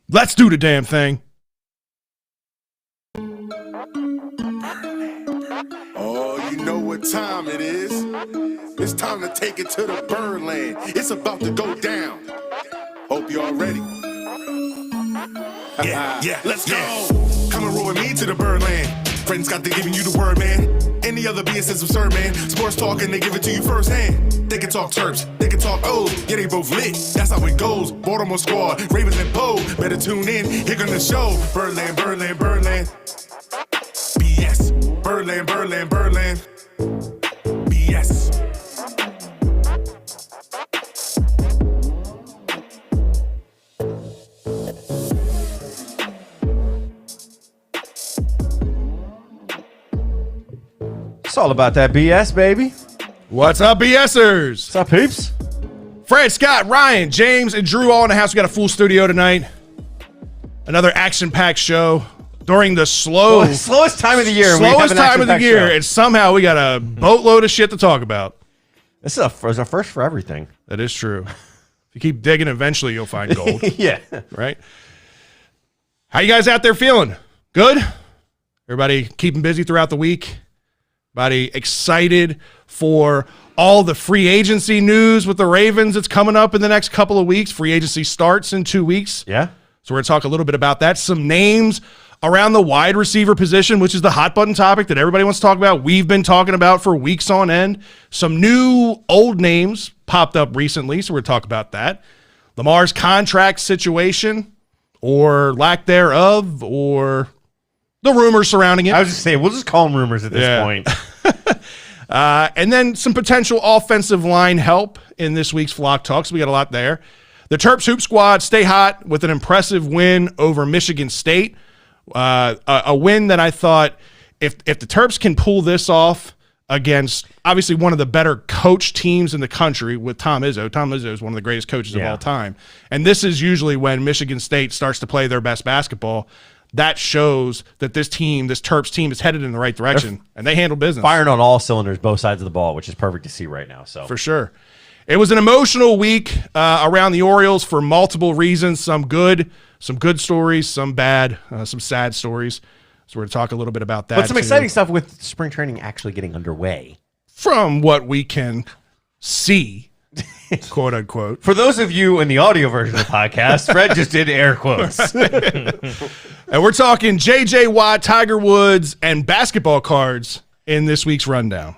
Let's do the damn thing. Oh, you know what time it is. It's time to take it to the Birdland. It's about to go down. Hope y'all ready. Yeah, let's go. Come and roll with me to the Birdland. Friends got to giving you the word, man. Any other BS is absurd, man. Sports talking, they give it to you firsthand. They can talk Terps, they can talk O's. Yeah, they both lit. That's how it goes. Baltimore squad, Ravens and Poe. Better tune in. Here on the show. Birdland, Birdland, Birdland. BS. Birdland, Birdland, Birdland. BS. It's all about that BS, baby. What's up, BSers? What's up, peeps? Fred, Scott, Ryan, James, and Drew all in the house. We got a full studio tonight. Another action-packed show during the slowest time of the year. Slowest time of the year, and somehow we got a boatload of shit to talk about. This is a first for everything. That is true. If you keep digging, eventually you'll find gold. Yeah. Right? How you guys out there feeling? Good? Everybody keeping busy throughout the week? Everybody excited for all the free agency news with the Ravens that's coming up in the next couple of weeks? Free agency starts in 2 weeks. Yeah. So we're going to talk a little bit about that. Some names around the wide receiver position, which is the hot button topic that everybody wants to talk about. We've been talking about for weeks on end. Some new old names popped up recently, so we're going to talk about that. Lamar's contract situation or lack thereof, or the rumors surrounding it. I was just saying, we'll just call them rumors at this point. And then some potential offensive line help in this week's Flock Talks. We got a lot there. The Terps Hoop Squad stay hot with an impressive win over Michigan State. A win that I thought if the Terps can pull this off against obviously one of the better coached teams in the country with Tom Izzo. Tom Izzo is one of the greatest coaches of all time. And this is usually when Michigan State starts to play their best basketball. That shows that this Terps team is headed in the right direction, and they handle business. Firing on all cylinders, both sides of the ball, which is perfect to see right now. So for sure. It was an emotional week around the Orioles for multiple reasons. Some good stories, some bad, some sad stories. So we're going to talk a little bit about that. But some exciting stuff with spring training actually getting underway. From what we can see, quote unquote. For those of you in the audio version of the podcast, Fred just did air quotes. And we're talking J.J. Watt, Tiger Woods, and basketball cards in this week's rundown.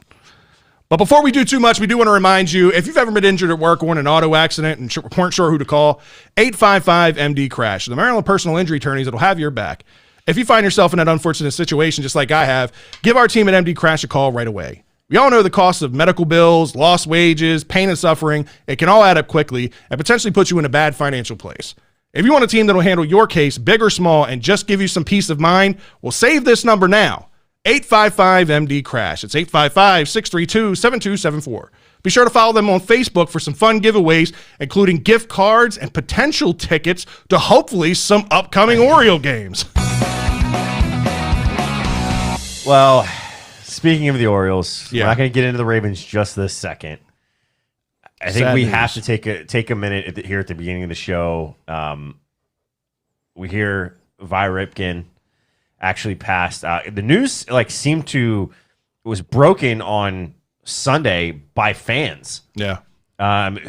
But before we do too much, we do want to remind you, if you've ever been injured at work or in an auto accident and weren't sure who to call, 855-MD-CRASH. The Maryland Personal Injury Attorneys that will have your back. If you find yourself in that unfortunate situation, just like I have, give our team at MD Crash a call right away. We all know the cost of medical bills, lost wages, pain and suffering. It can all add up quickly and potentially put you in a bad financial place. If you want a team that will handle your case, big or small, and just give you some peace of mind, well, save this number now. 855-MD-CRASH. It's 855-632-7274. Be sure to follow them on Facebook for some fun giveaways, including gift cards and potential tickets to hopefully some upcoming Oriole games. Well, speaking of the Orioles, Yeah. we're not going to get into the Ravens just this second. I think Sad we news. have to take a minute here at the beginning of the show. We hear Vi Ripken actually passed. The news was broken on Sunday by fans. Yeah.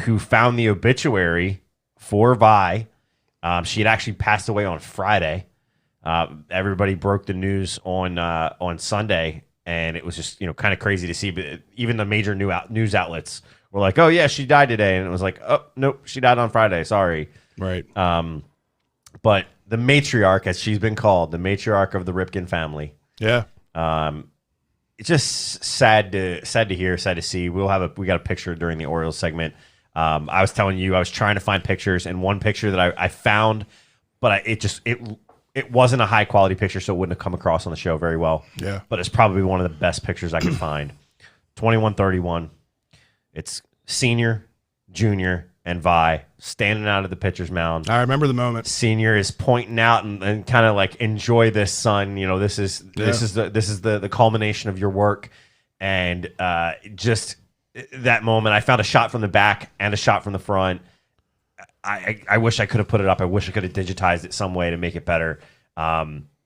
Who found the obituary for Vi. She had actually passed away on Friday. Everybody broke the news on Sunday, and it was just kind of crazy to see. But even the major news outlets were like, "Oh yeah, she died today," and it was like, "Oh nope, she died on Friday. Sorry." Right. But the matriarch, as she's been called, the matriarch of the Ripken family. Yeah. It's just sad to hear, sad to see. We got a picture during the Orioles segment. I was telling you, I was trying to find pictures, and one picture that I found, but it wasn't a high quality picture, so it wouldn't have come across on the show very well. Yeah. But it's probably one of the best pictures I could find. 21-31. It's senior, junior, and Vi standing out of the pitcher's mound. I remember the moment. Senior is pointing out and kind of like, enjoy this, son. This is the culmination of your work, and just that moment. I found a shot from the back and a shot from the front. I wish I could have put it up. I wish I could have digitized it some way to make it better,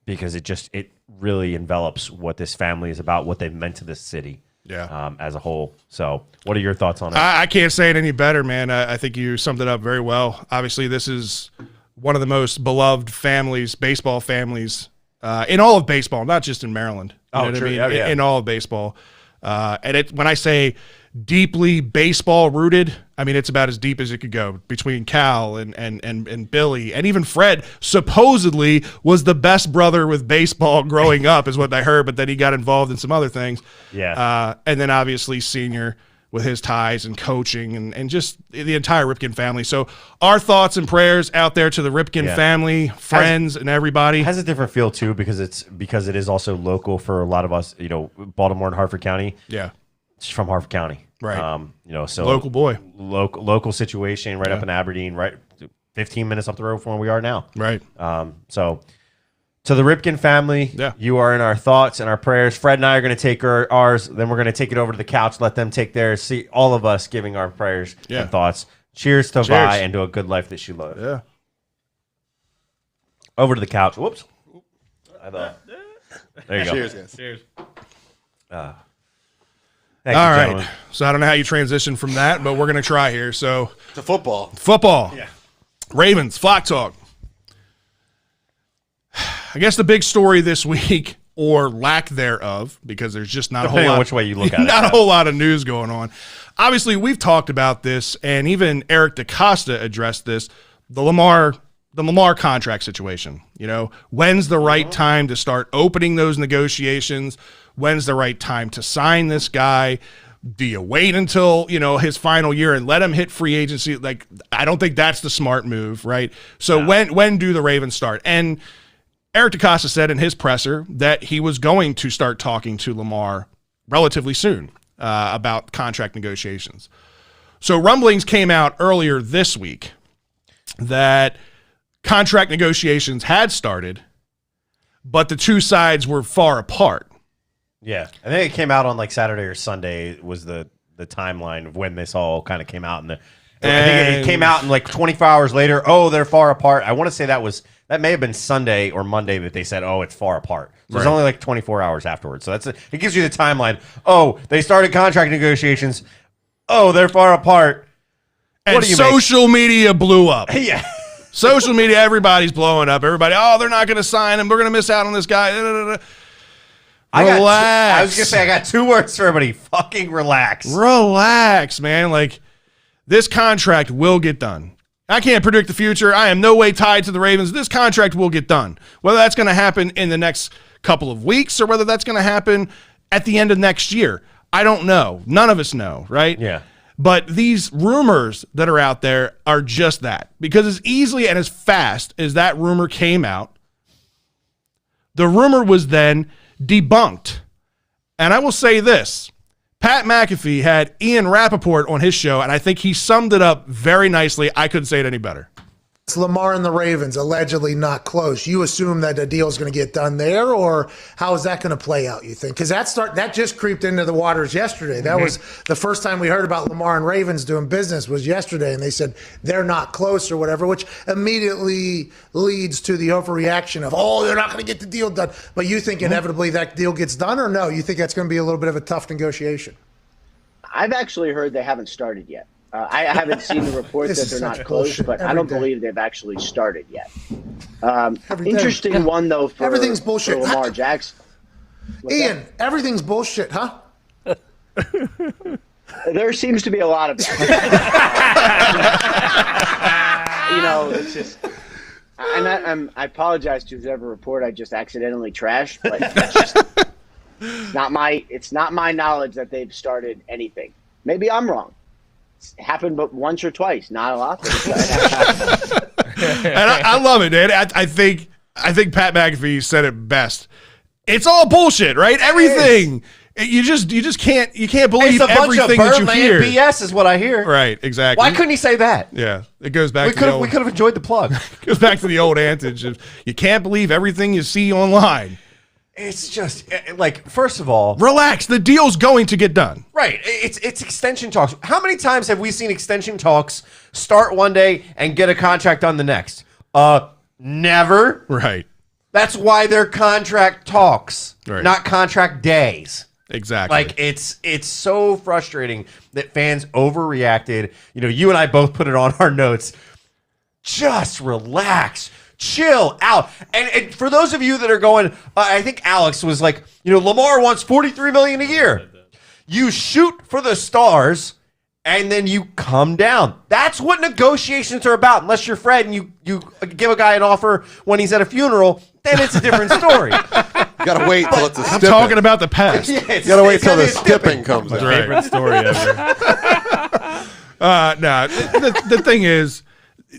because it really envelops what this family is about, what they've meant to this city. Yeah. As a whole. So what are your thoughts on it? I can't say it any better, man. I think you summed it up very well. Obviously, this is one of the most beloved families, baseball families, in all of baseball, not just in Maryland. You know what true. I mean? Oh, yeah. In all of baseball. And when I say deeply baseball rooted, I mean it's about as deep as it could go between Cal and Billy, and even Fred supposedly was the best brother with baseball growing up, is what I heard, but then he got involved in some other things. Yeah. And then obviously Senior with his ties and coaching and just the entire Ripken family. So our thoughts and prayers out there to the Ripken family, friends, and everybody. It has a different feel too, because it is also local for a lot of us, Baltimore and Harford County. Yeah. It's from Harford County. Right. So local boy. Local situation right up in Aberdeen, right 15 minutes up the road from where we are now. Right. So to the Ripken family, you are in our thoughts and our prayers. Fred and I are going to take ours, then we're going to take it over to the couch, let them take theirs. See all of us giving our prayers and thoughts. Cheers to Vi and to a good life that she lived. Yeah. Over to the couch. Whoops. There you go. Cheers, guys. Cheers. Thank All you, right. gentlemen. So I don't know how you transition from that, but we're going to try here. So To football. football. Yeah. Ravens, Flock Talk. I guess the big story this week, or lack thereof, because there's just not a whole Depending on lot, which way you look at it. not a whole lot of news going on. Obviously, we've talked about this, and even Eric DaCosta addressed this, the Lamar contract situation. When's the right time to start opening those negotiations? When's the right time to sign this guy? Do you wait until, his final year and let him hit free agency? Like, I don't think that's the smart move, right? So when do the Ravens start? And Eric DaCosta said in his presser that he was going to start talking to Lamar relatively soon about contract negotiations. So rumblings came out earlier this week that contract negotiations had started, but the two sides were far apart. Yeah. I think it came out on like Saturday or Sunday was the timeline of when this all kind of came out. I think it came out and like 24 hours later, they're far apart. I want to say that may have been Sunday or Monday that they said, it's far apart. So it's only like 24 hours afterwards. So it gives you the timeline. They started contract negotiations. They're far apart. And social media blew up. Yeah. Social media, everybody's blowing up. Everybody, they're not going to sign him. We're going to miss out on this guy. Relax. I was going to say, I got two words for everybody. Fucking relax. Relax, man. Like, this contract will get done. I can't predict the future. I am no way tied to the Ravens. This contract will get done. Whether that's going to happen in the next couple of weeks or whether that's going to happen at the end of next year, I don't know. None of us know, right? Yeah. But these rumors that are out there are just that. Because as easily and as fast as that rumor came out, the rumor was then debunked. And I will say this. Pat McAfee had Ian Rappaport on his show, and I think he summed it up very nicely. I couldn't say it any better. It's Lamar and the Ravens allegedly not close. You assume that the deal is going to get done there, or how is that going to play out, you think? Because that just creeped into the waters yesterday. That was the first time we heard about Lamar and Ravens doing business was yesterday, and they said they're not close or whatever, which immediately leads to the overreaction of, they're not going to get the deal done. But you think inevitably that deal gets done, or no? You think that's going to be a little bit of a tough negotiation? I've actually heard they haven't started yet. I haven't seen the report that they're not close, but I don't believe they've actually started yet. Interesting one, though, for, everything's bullshit. For Lamar Jackson. Ian, everything's bullshit, huh? There seems to be a lot of that. It's just... And I apologize to whoever report I just accidentally trashed, but it's not my knowledge that they've started anything. Maybe I'm wrong. It's happened but once or twice, not a lot. And I love it, man. I think Pat McAfee said it best. It's all bullshit, right? Everything. You just can't believe everything that you hear. Birdland BS is what I hear. Right, exactly. Why couldn't he say that? Yeah, it goes back. We could have enjoyed the plug. It goes back to the old adage of you can't believe everything you see online. It's just like, first of all, relax. The deal's going to get done. right? It's extension talks. How many times have we seen extension talks start one day and get a contract on the next? Never. Right. That's why they're contract talks, Right. not contract days. Exactly. Like it's so frustrating that fans overreacted. You know, you and I both put it on our notes. Just relax, chill out. And for those of you that are going, I think Alex was like, Lamar wants $43 million a year. You shoot for the stars, and then you come down. That's what negotiations are about. Unless you're Fred and you give a guy an offer when he's at a funeral, then it's a different story. You gotta wait till it's a I'm stipping. talking about the past. Yeah, You gotta wait till the stipping comes out. Right. Favorite story ever. No, the thing is,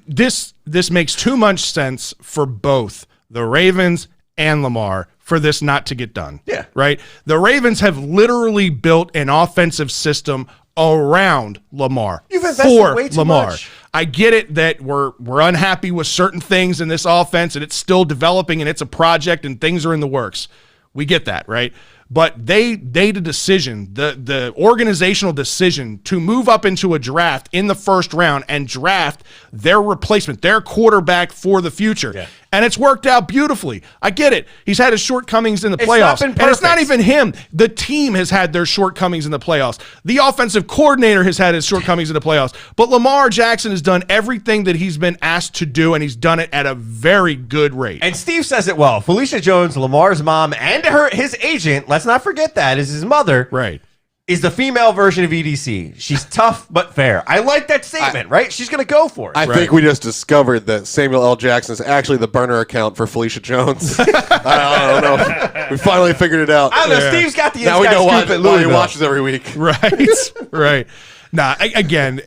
this makes too much sense for both the Ravens and Lamar for this not to get done. Yeah. Right? The Ravens have literally built an offensive system around Lamar. You've invested for way too Lamar. much. I get it that we're unhappy with certain things in this offense and it's still developing and it's a project and things are in the works. We get that, right? But they made a decision, the organizational decision to move up into a draft in the first round and draft their replacement, their quarterback for the future. Yeah. And it's worked out beautifully. I get it. He's had his shortcomings in the It's playoffs. not been And it's not perfect. even him. The team has had their shortcomings in the playoffs. The offensive coordinator has had his shortcomings in the playoffs. But Lamar Jackson has done everything that he's been asked to do, and he's done it at a very good rate. And Steve says it well. Felicia Jones, Lamar's mom, and his agent, let's not forget that, is his mother, Right. is the female version of EDC. She's tough but fair. I like that statement, right? She's going to go for it. I think we just discovered that Samuel L. Jackson is actually the burner account for Felicia Jones. I don't know. We finally figured it out. I don't know. Yeah. Steve's got the Now we inside know scoop at why he Louisville. watches every week. Right. Right. Nah, again,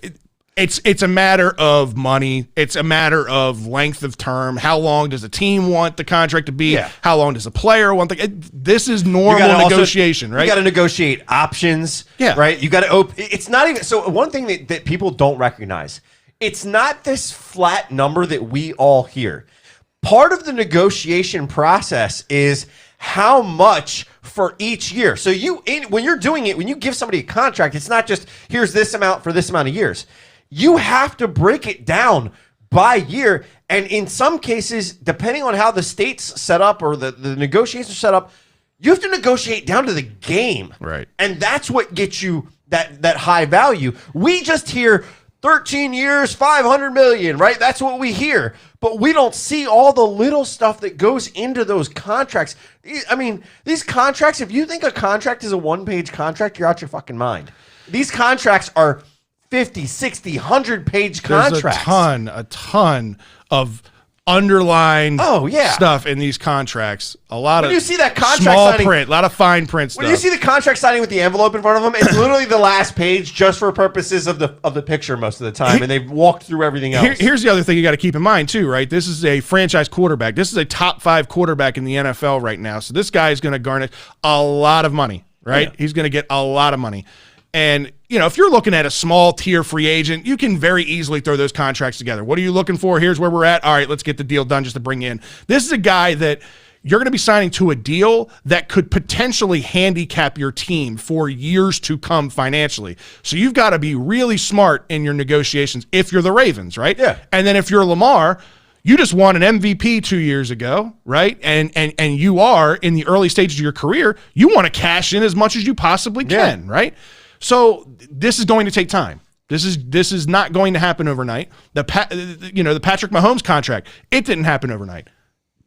it's a matter of money. It's a matter of length of term. How long does a team want the contract to be? Yeah. How long does a player want this is You normal gotta also- negotiation, right? You got to negotiate options, Yeah. right? You got to open. It's not even so. One thing that people don't recognize, it's not this flat number that we all hear. Part of the negotiation process is how much for each year. So when you're doing it, when you give somebody a contract, it's not just here's this amount for this amount of years. You have to break it down by year. And in some cases, depending on how the state's set up or the negotiations are set up, you have to negotiate down to the game. Right. And that's what gets you that high value. We just hear 13 years, 500 million, right? That's what we hear. But we don't see all the little stuff that goes into those contracts. I mean, these contracts, if you think a contract is a one-page contract, you're out your fucking mind. These contracts are 50, 60, 100-page contracts. There's a ton of underlined stuff in these contracts. A lot When of you see that contract small signing- print, a lot of fine print stuff. When you see the contract signing with the envelope in front of them, it's literally the last page just for purposes of the picture most of the time, and they've walked through everything else. Here's the other thing you got to keep in mind too, right? This is a franchise quarterback. This is a top 5 quarterback in the NFL right now. So this guy is going to garner a lot of money, right? Yeah. He's going to get a lot of money. And, if you're looking at a small tier free agent, you can very easily throw those contracts together. What are you looking for? Here's where we're at. All right, let's get the deal done just to bring in. This is a guy that you're going to be signing to a deal that could potentially handicap your team for years to come financially. So you've got to be really smart in your negotiations if you're the Ravens, right? Yeah. And then if you're Lamar, you just won an MVP 2 years ago, right? And you are in the early stages of your career. You want to cash in as much as you possibly can, right? So this is going to take time. This is not going to happen overnight. The Patrick Mahomes contract, it didn't happen overnight,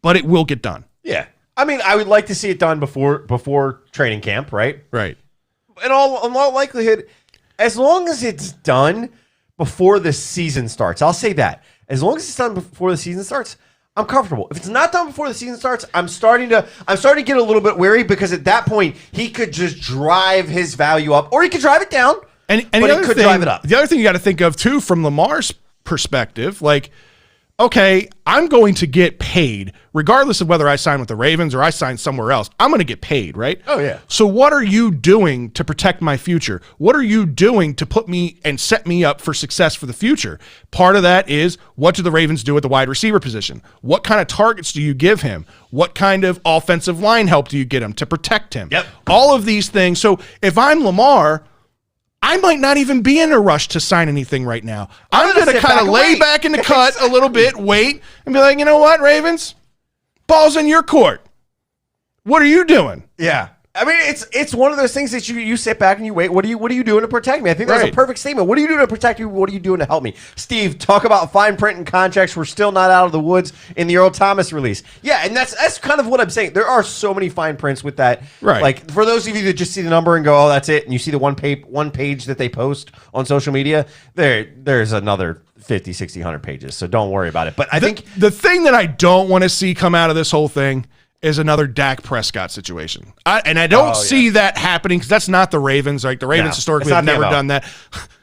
but it will get done. Yeah. I mean, I would like to see it done before training camp, right? Right. In all likelihood, as long as it's done before the season starts, I'll say that. As long as it's done before the season starts, I'm comfortable. If it's not done before the season starts, I'm starting to get a little bit wary because at that point he could just drive his value up, or he could drive it down. And but the he could drive it up. The other thing you got to think of too, from Lamar's perspective, like, okay, I'm going to get paid regardless of whether I sign with the Ravens or I sign somewhere else, I'm going to get paid, right? Oh, yeah. So what are you doing to protect my future? What are you doing to put me and set me up for success for the future? Part of that is, what do the Ravens do at the wide receiver position? What kind of targets do you give him? What kind of offensive line help do you get him to protect him? Yep. All of these things. So if I'm Lamar, I might not even be in a rush to sign anything right now. I'm going to kind of lay back in the cut a little bit, wait, and be like, you know what, Ravens? Ball's in your court. What are you doing? Yeah. I mean, it's one of those things that you sit back and you wait. What are you doing to protect me? I think that's a perfect statement. What are you doing to protect me? What are you doing to help me? Steve, talk about fine print and contracts. We're still not out of the woods in the Earl Thomas release. Yeah, and that's kind of what I'm saying. There are so many fine prints with that. Right. Like, for those of you that just see the number and go, oh, that's it, and you see the one page that they post on social media, there's another 50, 60, 100 pages. So don't worry about it. But I think the thing that I don't want to see come out of this whole thing is another Dak Prescott situation. I don't see that happening because that's not the Ravens. Like, the Ravens historically have never done that.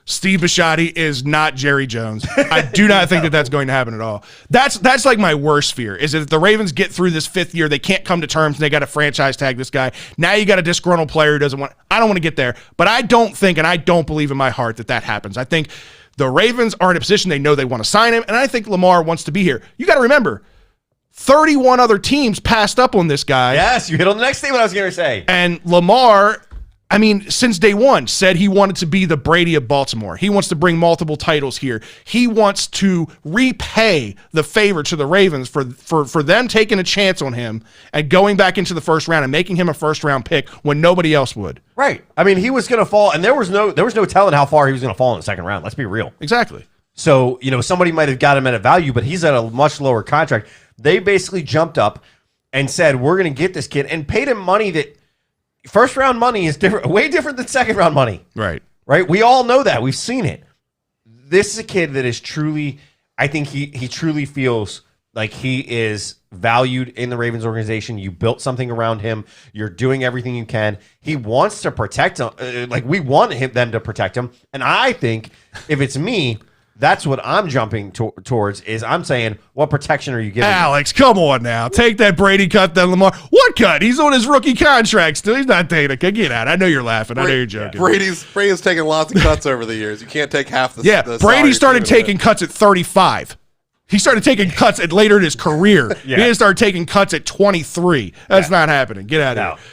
Steve Bisciotti is not Jerry Jones. I do not think that that's going to happen at all. That's like my worst fear, is that if the Ravens get through this 5th year, they can't come to terms and they got to franchise tag this guy. Now you got a disgruntled player who doesn't want. I don't want to get there, but I don't think, and I don't believe in my heart that happens. I think the Ravens are in a position they know they want to sign him, and I think Lamar wants to be here. You got to remember, 31 other teams passed up on this guy. Yes, you hit on the next thing what I was going to say. And Lamar, I mean, since day one, said he wanted to be the Brady of Baltimore. He wants to bring multiple titles here. He wants to repay the favor to the Ravens for them taking a chance on him and going back into the first round and making him a first-round pick when nobody else would. Right. I mean, he was going to fall, and there was no telling how far he was going to fall in the second round. Let's be real. Exactly. So, somebody might have got him at a value, but he's at a much lower contract. They basically jumped up and said, we're going to get this kid, and paid him money that first-round money is different, way different than second-round money. Right. Right? We all know that. We've seen it. This is a kid that is truly, I think he truly feels like he is valued in the Ravens organization. You built something around him. You're doing everything you can. He wants to protect him. We want them to protect him. And I think if it's me, that's what I'm jumping towards, is I'm saying, what protection are you giving Alex, come on now. Take that Brady cut, then Lamar. What cut? He's on his rookie contract still. He's not taking a cut. Get out. I know you're laughing. I know you're joking. Brady's taken lots of cuts over the years. You can't take half the the Brady started taking cuts at 35. He started taking cuts later in his career. He didn't start taking cuts at 23. That's not happening. Get out of here.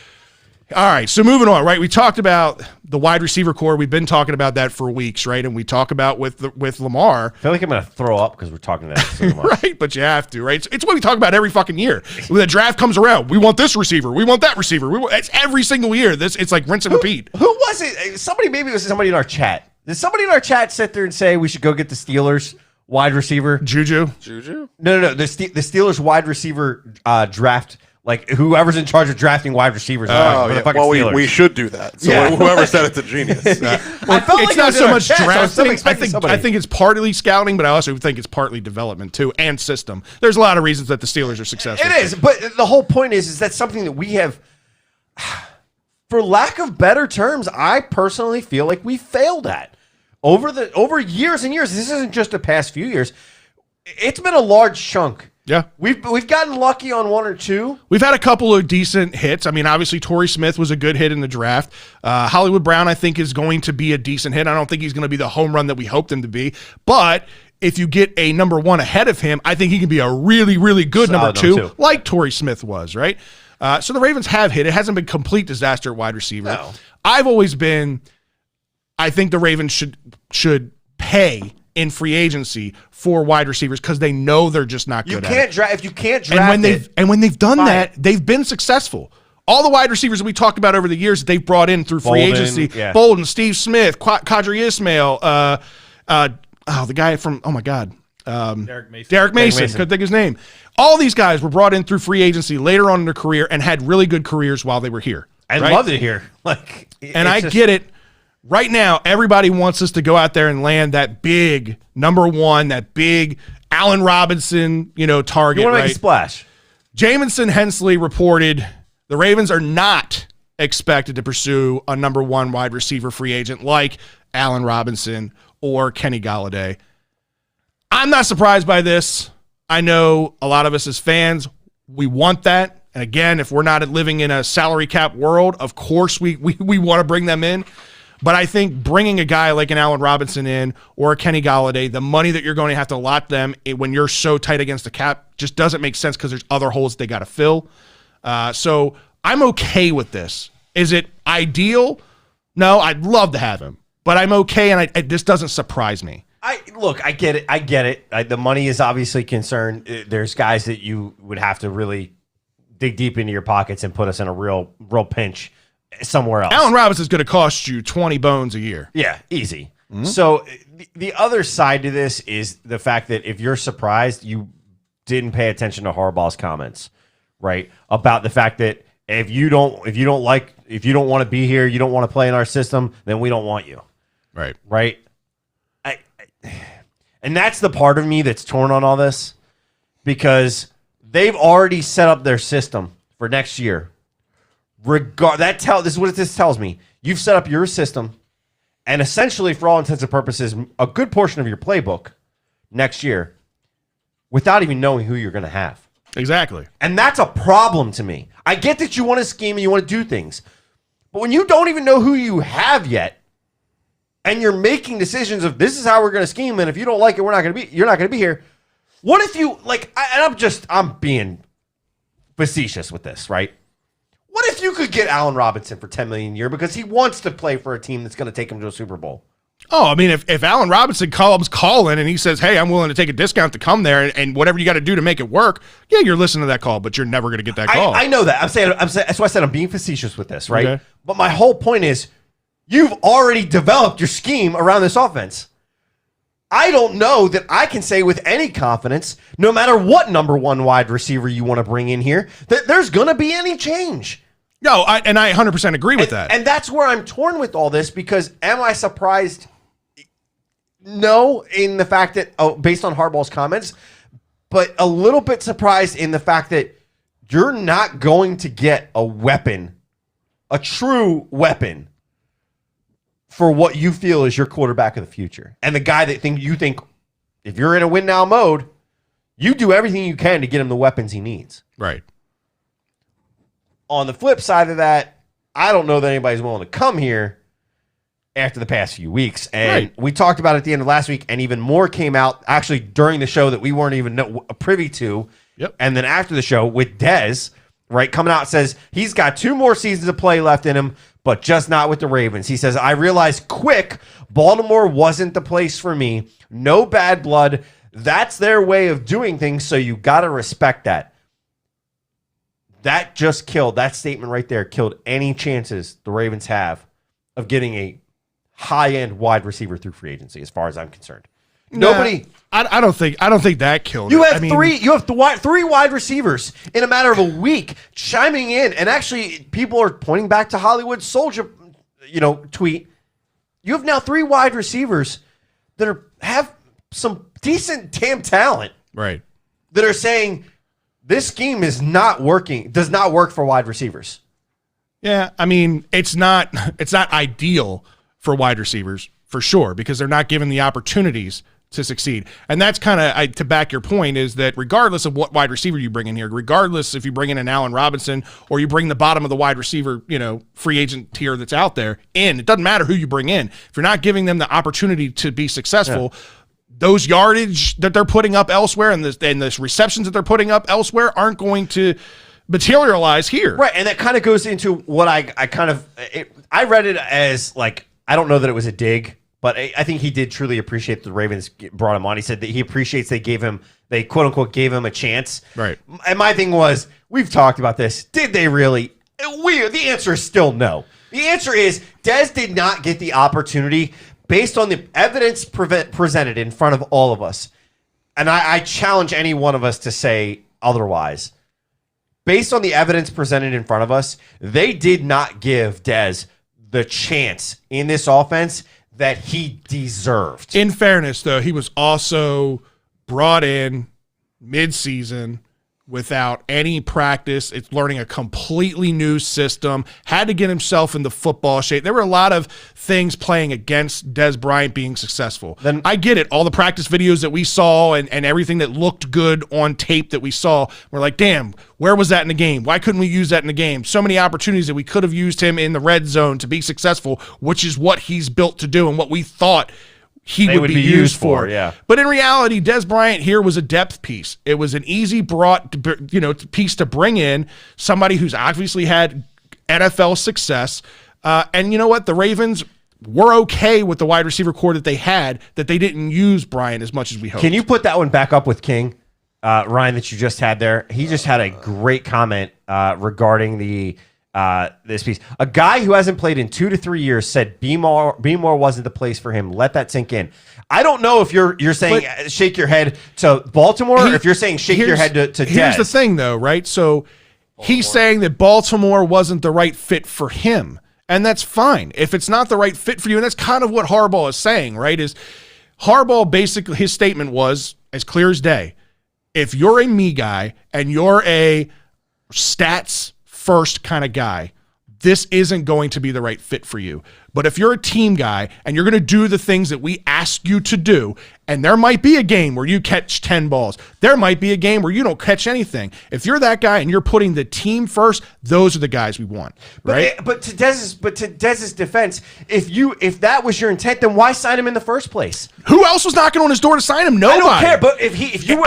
All right, so moving on, right? We talked about the wide receiver core. We've been talking about that for weeks, right? And we talk about with Lamar. I feel like I'm going to throw up because we're talking about it so much. Right, but you have to, right? It's what we talk about every fucking year. When the draft comes around, we want this receiver. We want that receiver. It's every single year. It's like rinse and repeat. Who was it? Maybe it was somebody in our chat. Did somebody in our chat sit there and say we should go get the Steelers wide receiver? Juju? No. The Steelers wide receiver draft. Like, whoever's in charge of drafting wide receivers. We should do that. So whoever said it's a genius. I felt it's not so much drafting. I think it's partly scouting, but I also think it's partly development too, and system. There's a lot of reasons that the Steelers are successful. It is, but the whole point is that's something that we have, for lack of better terms, I personally feel like we failed at over years and years. This isn't just the past few years. It's been a large chunk. Yeah. We've gotten lucky on one or two. We've had a couple of decent hits. I mean, obviously, Torrey Smith was a good hit in the draft. Hollywood Brown, I think, is going to be a decent hit. I don't think he's going to be the home run that we hoped him to be. But if you get a number one ahead of him, I think he can be a really, really good number two, like Torrey Smith was, right? So the Ravens have hit. It hasn't been complete disaster at wide receiver. No. I've always been, I think the Ravens should pay in free agency for wide receivers because they know they're just not good at it. If you can't draft when they've done that, they've been successul. All the wide receivers that we talked about over the years, they've brought in through free agency. Yeah. Bolden, Steve Smith, Qadri Ismail, the guy from, oh my God. Derek Mason. Couldn't think of his name. All these guys were brought in through free agency later on in their career and had really good careers while they were here. I loved it here. I get it. Right now, everybody wants us to go out there and land that big number one, that big Allen Robinson, target. You want to make a splash. Jamison Hensley reported the Ravens are not expected to pursue a number one wide receiver free agent like Allen Robinson or Kenny Golladay. I'm not surprised by this. I know a lot of us as fans We want that. And again, if we're not living in a salary cap world, of course we want to bring them in. But I think bringing a guy like an Allen Robinson in or a Kenny Golladay, the money that you're going to have to allot them when you're so tight against the cap just doesn't make sense because there's other holes they got to fill. So I'm okay with this. Is it ideal? No, I'd love to have him. But I'm okay, and this doesn't surprise me. I get it. I get it. The money is obviously concerned. There's guys that you would have to really dig deep into your pockets and put us in a real pinch somewhere else. Allen Robinson's going to cost you 20 bones a year. Yeah, easy. Mm-hmm. So the other side to this is the fact that if you're surprised, you didn't pay attention to Harbaugh's comments, right? About the fact that if you don't want to be here, you don't want to play in our system, then we don't want you. Right. Right. And that's the part of me that's torn on all this, because they've already set up their system for next year. This is what this tells me. You've set up your system, and essentially, for all intents and purposes, a good portion of your playbook next year without even knowing who you're going to have. Exactly. And that's a problem to me. I get that you want to scheme and you want to do things, but when you don't even know who you have yet, and you're making decisions of this is how we're going to scheme, and if you don't like it, you're not going to be here. What if you I'm being facetious with this, right? What if you could get Allen Robinson for $10 million a year because he wants to play for a team that's going to take him to a Super Bowl? Oh, I mean, if Allen Robinson comes calling and he says, hey, I'm willing to take a discount to come there and whatever you got to do to make it work, yeah, you're listening to that call, but you're never going to get that call. I know that. I'm saying that's why I said I'm being facetious with this, right? Okay. But my whole point is you've already developed your scheme around this offense. I don't know that I can say with any confidence, no matter what number one wide receiver you want to bring in here, that there's going to be any change. No, I 100% agree with that. And that's where I'm torn with all this, because am I surprised? No, in the fact that, based on Harbaugh's comments, but a little bit surprised in the fact that you're not going to get a weapon, a true weapon, for what you feel is your quarterback of the future. And the guy that you think, if you're in a win now mode, you do everything you can to get him the weapons he needs. Right. On the flip side of that, I don't know that anybody's willing to come here after the past few weeks. And we talked about it at the end of last week, and even more came out actually during the show that we weren't even privy to. Yep. And then after the show with Dez, right, coming out, says he's got 2 more seasons of play left in him, but just not with the Ravens. He says, I realized quick Baltimore wasn't the place for me. No bad blood. That's their way of doing things, so you got to respect that. That statement right there killed any chances the Ravens have of getting a high-end wide receiver through free agency, as far as I'm concerned. Nobody. I don't think that killed you it. have three wide receivers in a matter of a week chiming in, and actually people are pointing back to Hollywood Soldier, tweet. You have now 3 wide receivers that have some decent damn talent, right? That are saying this scheme is not working, does not work for wide receivers. Yeah, I mean, it's not ideal for wide receivers for sure, because they're not given the opportunities to succeed. And that's kind of, to back your point, is that regardless of what wide receiver you bring in here, regardless if you bring in an Allen Robinson or you bring the bottom of the wide receiver, free agent tier that's out there in, it doesn't matter who you bring in. If you're not giving them the opportunity to be successful, those yardage that they're putting up elsewhere and the receptions that they're putting up elsewhere aren't going to materialize here. Right, and that kind of goes into what I read it as, like, I don't know that it was a dig, but I think he did truly appreciate the Ravens brought him on. He said that he appreciates they quote unquote gave him a chance. Right. And my thing was, we've talked about this. Did they really? The answer is still no. The answer is Dez did not get the opportunity based on the evidence presented in front of all of us. And I challenge any one of us to say otherwise. Based on the evidence presented in front of us, they did not give Dez the chance in this offense that he deserved. In fairness, though, he was also brought in mid-season without any practice. It's learning a completely new system, had to get himself into football shape. There were a lot of things playing against Des Bryant being successful. Then I get it. All the practice videos that we saw and everything that looked good on tape that we saw, we're like, damn, where was that in the game? Why couldn't we use that in the game? So many opportunities that we could have used him in the red zone to be successful, which is what he's built to do and what we thought he would be used for. Yeah. But in reality, Des Bryant here was a depth piece. It was an easy piece to bring in, somebody who's obviously had NFL success. And you know what? The Ravens were okay with the wide receiver core that they had, that they didn't use Bryant as much as we hoped. Can you put that one back up with King, Ryan, that you just had there? He just had a great comment regarding this piece. A guy who hasn't played in 2 to 3 years said Beemore wasn't the place for him. Let that sink in. I don't know if you're saying shake your head to Baltimore or if you're saying shake your head to Here's Dez. the thing, though, right? So he's saying that Baltimore wasn't the right fit for him, and that's fine. If it's not the right fit for you, and that's kind of what Harbaugh is saying, right? Is Harbaugh basically, his statement was as clear as day. If you're a me guy and you're a stats first kind of guy, this isn't going to be the right fit for you. But if you're a team guy and you're going to do the things that we ask you to do, and there might be a game where you catch 10 balls, there might be a game where you don't catch anything. If you're that guy and you're putting the team first, those are the guys we want, right? But to Dez's defense, if that was your intent, then why sign him in the first place? Who else was knocking on his door to sign him? Nobody. I don't care. But if you were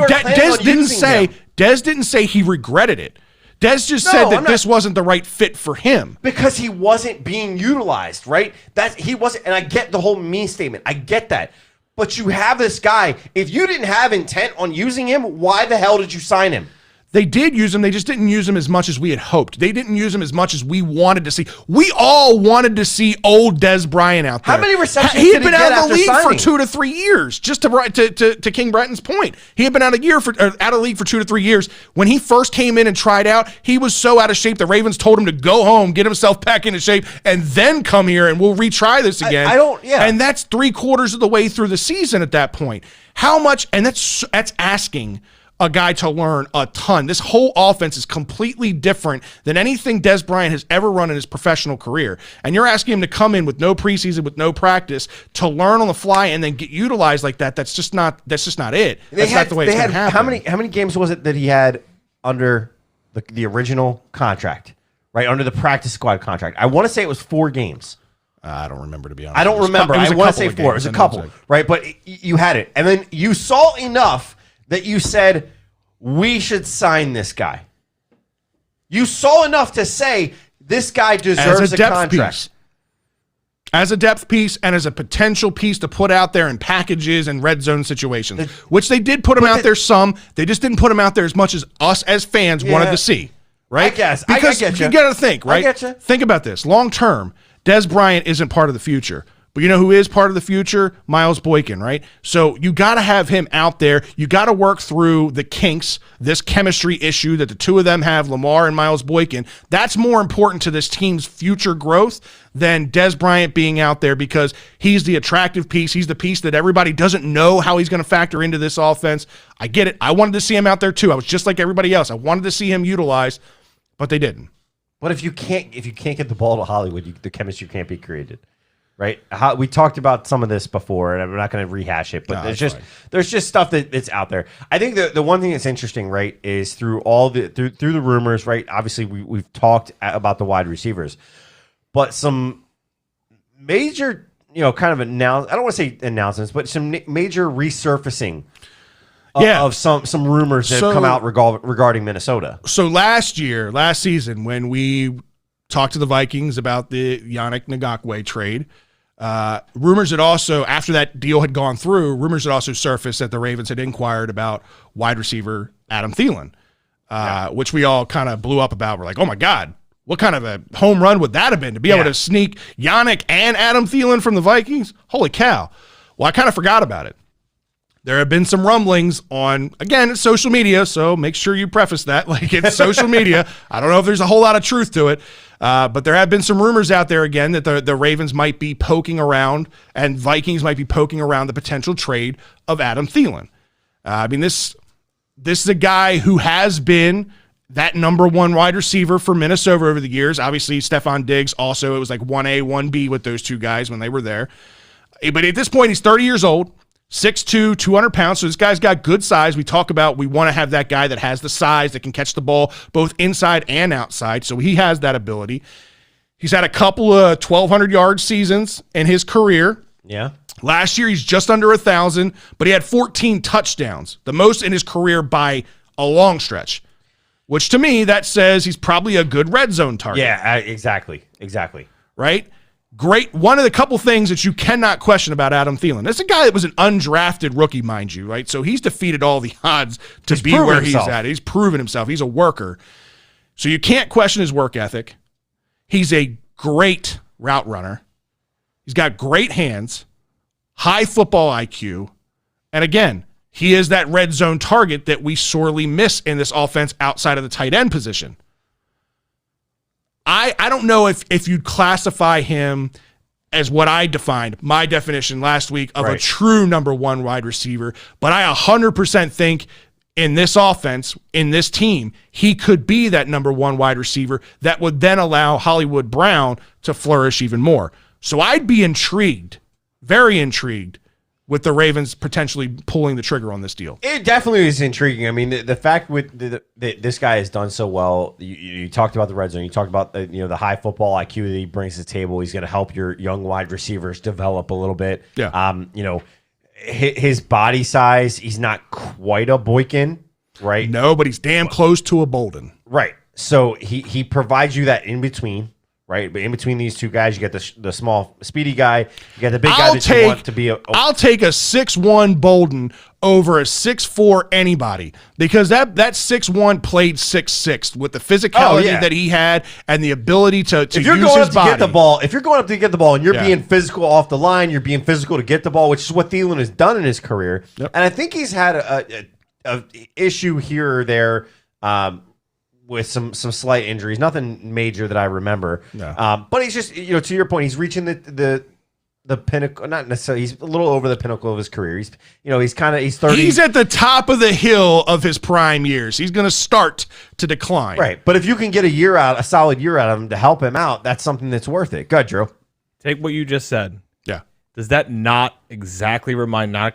planning on using him, Dez didn't say he regretted it. Dez just said that this wasn't the right fit for him. Because he wasn't being utilized, right? He wasn't, and I get the whole me statement. I get that. But you have this guy. If you didn't have intent on using him, why the hell did you sign him? They did use him. They just didn't use him as much as we had hoped. They didn't use him as much as we wanted to see. We all wanted to see old Des Bryant out there. How many receptions he did had been he get out of the league signing? for 2 to 3 years. Just to King Bretton's point, he had been out of the league for 2 to 3 years. When he first came in and tried out, he was so out of shape. The Ravens told him to go home, get himself back into shape, and then come here and we'll retry this again. And that's 3/4 of the way through the season at that point. How much? And that's asking a guy to learn a ton. This whole offense is completely different than anything Des Bryant has ever run in his professional career. And you're asking him to come in with no preseason, with no practice, to learn on the fly and then get utilized like that. That's just not it. That's not the way it's going to happen. How many games was it that he had under the original contract, right? Under the practice squad contract. I want to say it was 4 games. I don't remember, to be honest. I don't remember. I want to say 4. It was a couple, right? But you had it. And then you saw enough that you said, we should sign this guy. You saw enough to say, this guy deserves a contract. Piece. As a depth piece and as a potential piece to put out there in packages and red zone situations, which they did put him out there some. They just didn't put him out there as much as us as fans wanted to see, right? I guess. Because I get you. You got to think, right? I get you. Think about this. Long term, Des Bryant isn't part of the future. But you know who is part of the future? Miles Boykin, right? So you got to have him out there. You got to work through the kinks, this chemistry issue that the two of them have, Lamar and Miles Boykin. That's more important to this team's future growth than Des Bryant being out there, because he's the attractive piece. He's the piece that everybody doesn't know how he's going to factor into this offense. I get it. I wanted to see him out there too. I was just like everybody else. I wanted to see him utilized, but they didn't. But if you can't get the ball to Hollywood, the chemistry can't be created. Right, we talked about some of this before, and I'm not going to rehash it. But there's just stuff that's out there. I think the one thing that's interesting, right, is through the rumors, right. Obviously, we've talked about the wide receivers, but some major, kind of I don't want to say announcements, but some major resurfacing. Of some rumors that have come out regarding Minnesota. So last season, when we talked to the Vikings about the Yannick Ngakoue trade. Rumors had also, after that deal had gone through, rumors had also surfaced that the Ravens had inquired about wide receiver Adam Thielen, which we all kind of blew up about. We're like, oh my God, what kind of a home run would that have been to be able to sneak Yannick and Adam Thielen from the Vikings? Holy cow. Well, I kind of forgot about it. There have been some rumblings on, again, it's social media, so make sure you preface that. Like, it's social media. I don't know if there's a whole lot of truth to it, but there have been some rumors out there, again, that the Ravens might be poking around and Vikings might be poking around the potential trade of Adam Thielen. I mean, this This is a guy who has been that number one wide receiver for Minnesota over the years. Obviously, Stephon Diggs also, it was like 1A, 1B with those two guys when they were there. But at this point, he's 30 years old, 6'2", 200 pounds. So this guy's got good size. We talk about we want to have that guy that has the size that can catch the ball both inside and outside. So he has that ability. He's had a couple of 1,200-yard seasons in his career. Yeah. Last year, he's just under 1,000, but he had 14 touchdowns, the most in his career by a long stretch, which to me, that says he's probably a good red zone target. Yeah, exactly. Right? Great. One of the couple things that you cannot question about Adam Thielen. That's a guy that was an undrafted rookie, mind you, right? So he's defeated all the odds to be where he's at. He's proven himself. He's a worker. So you can't question his work ethic. He's a great route runner. He's got great hands, high football IQ. And again, he is that red zone target that we sorely miss in this offense outside of the tight end position. I don't know if you'd classify him as what I defined, my definition last week of a true number one wide receiver, but I 100% think in this offense, in this team, he could be that number one wide receiver that would then allow Hollywood Brown to flourish even more. So I'd be intrigued, very intrigued, with the Ravens potentially pulling the trigger on this deal. It definitely is intriguing. I mean, the fact with this guy has done so well. You talked about the red zone. You talked about the high football IQ that he brings to the table. He's going to help your young wide receivers develop a little bit. Yeah. His body size. He's not quite a Boykin, right? No, but he's damn close to a Bolden. Right. So he provides you that in between. Right, but in between these two guys, you get the small, speedy guy. You got the big guy that you want to be. I'll take a 6'1" Bolden over a 6'4" anybody because that 6'1" played 6'6" with the physicality that he had and the ability to use his body. If you're going up to get the ball and you're being physical off the line, you're being physical to get the ball, which is what Thielen has done in his career. Yep. And I think he's had a issue here or there. With some slight injuries, nothing major that I remember. No. But he's just, to your point, he's reaching the pinnacle. Not necessarily. He's a little over the pinnacle of his career. He's 30. He's at the top of the hill of his prime years. He's going to start to decline. Right. But if you can get a solid year out of him to help him out, that's something that's worth it. Go ahead, Drew. Take what you just said. Yeah. Does that not exactly remind not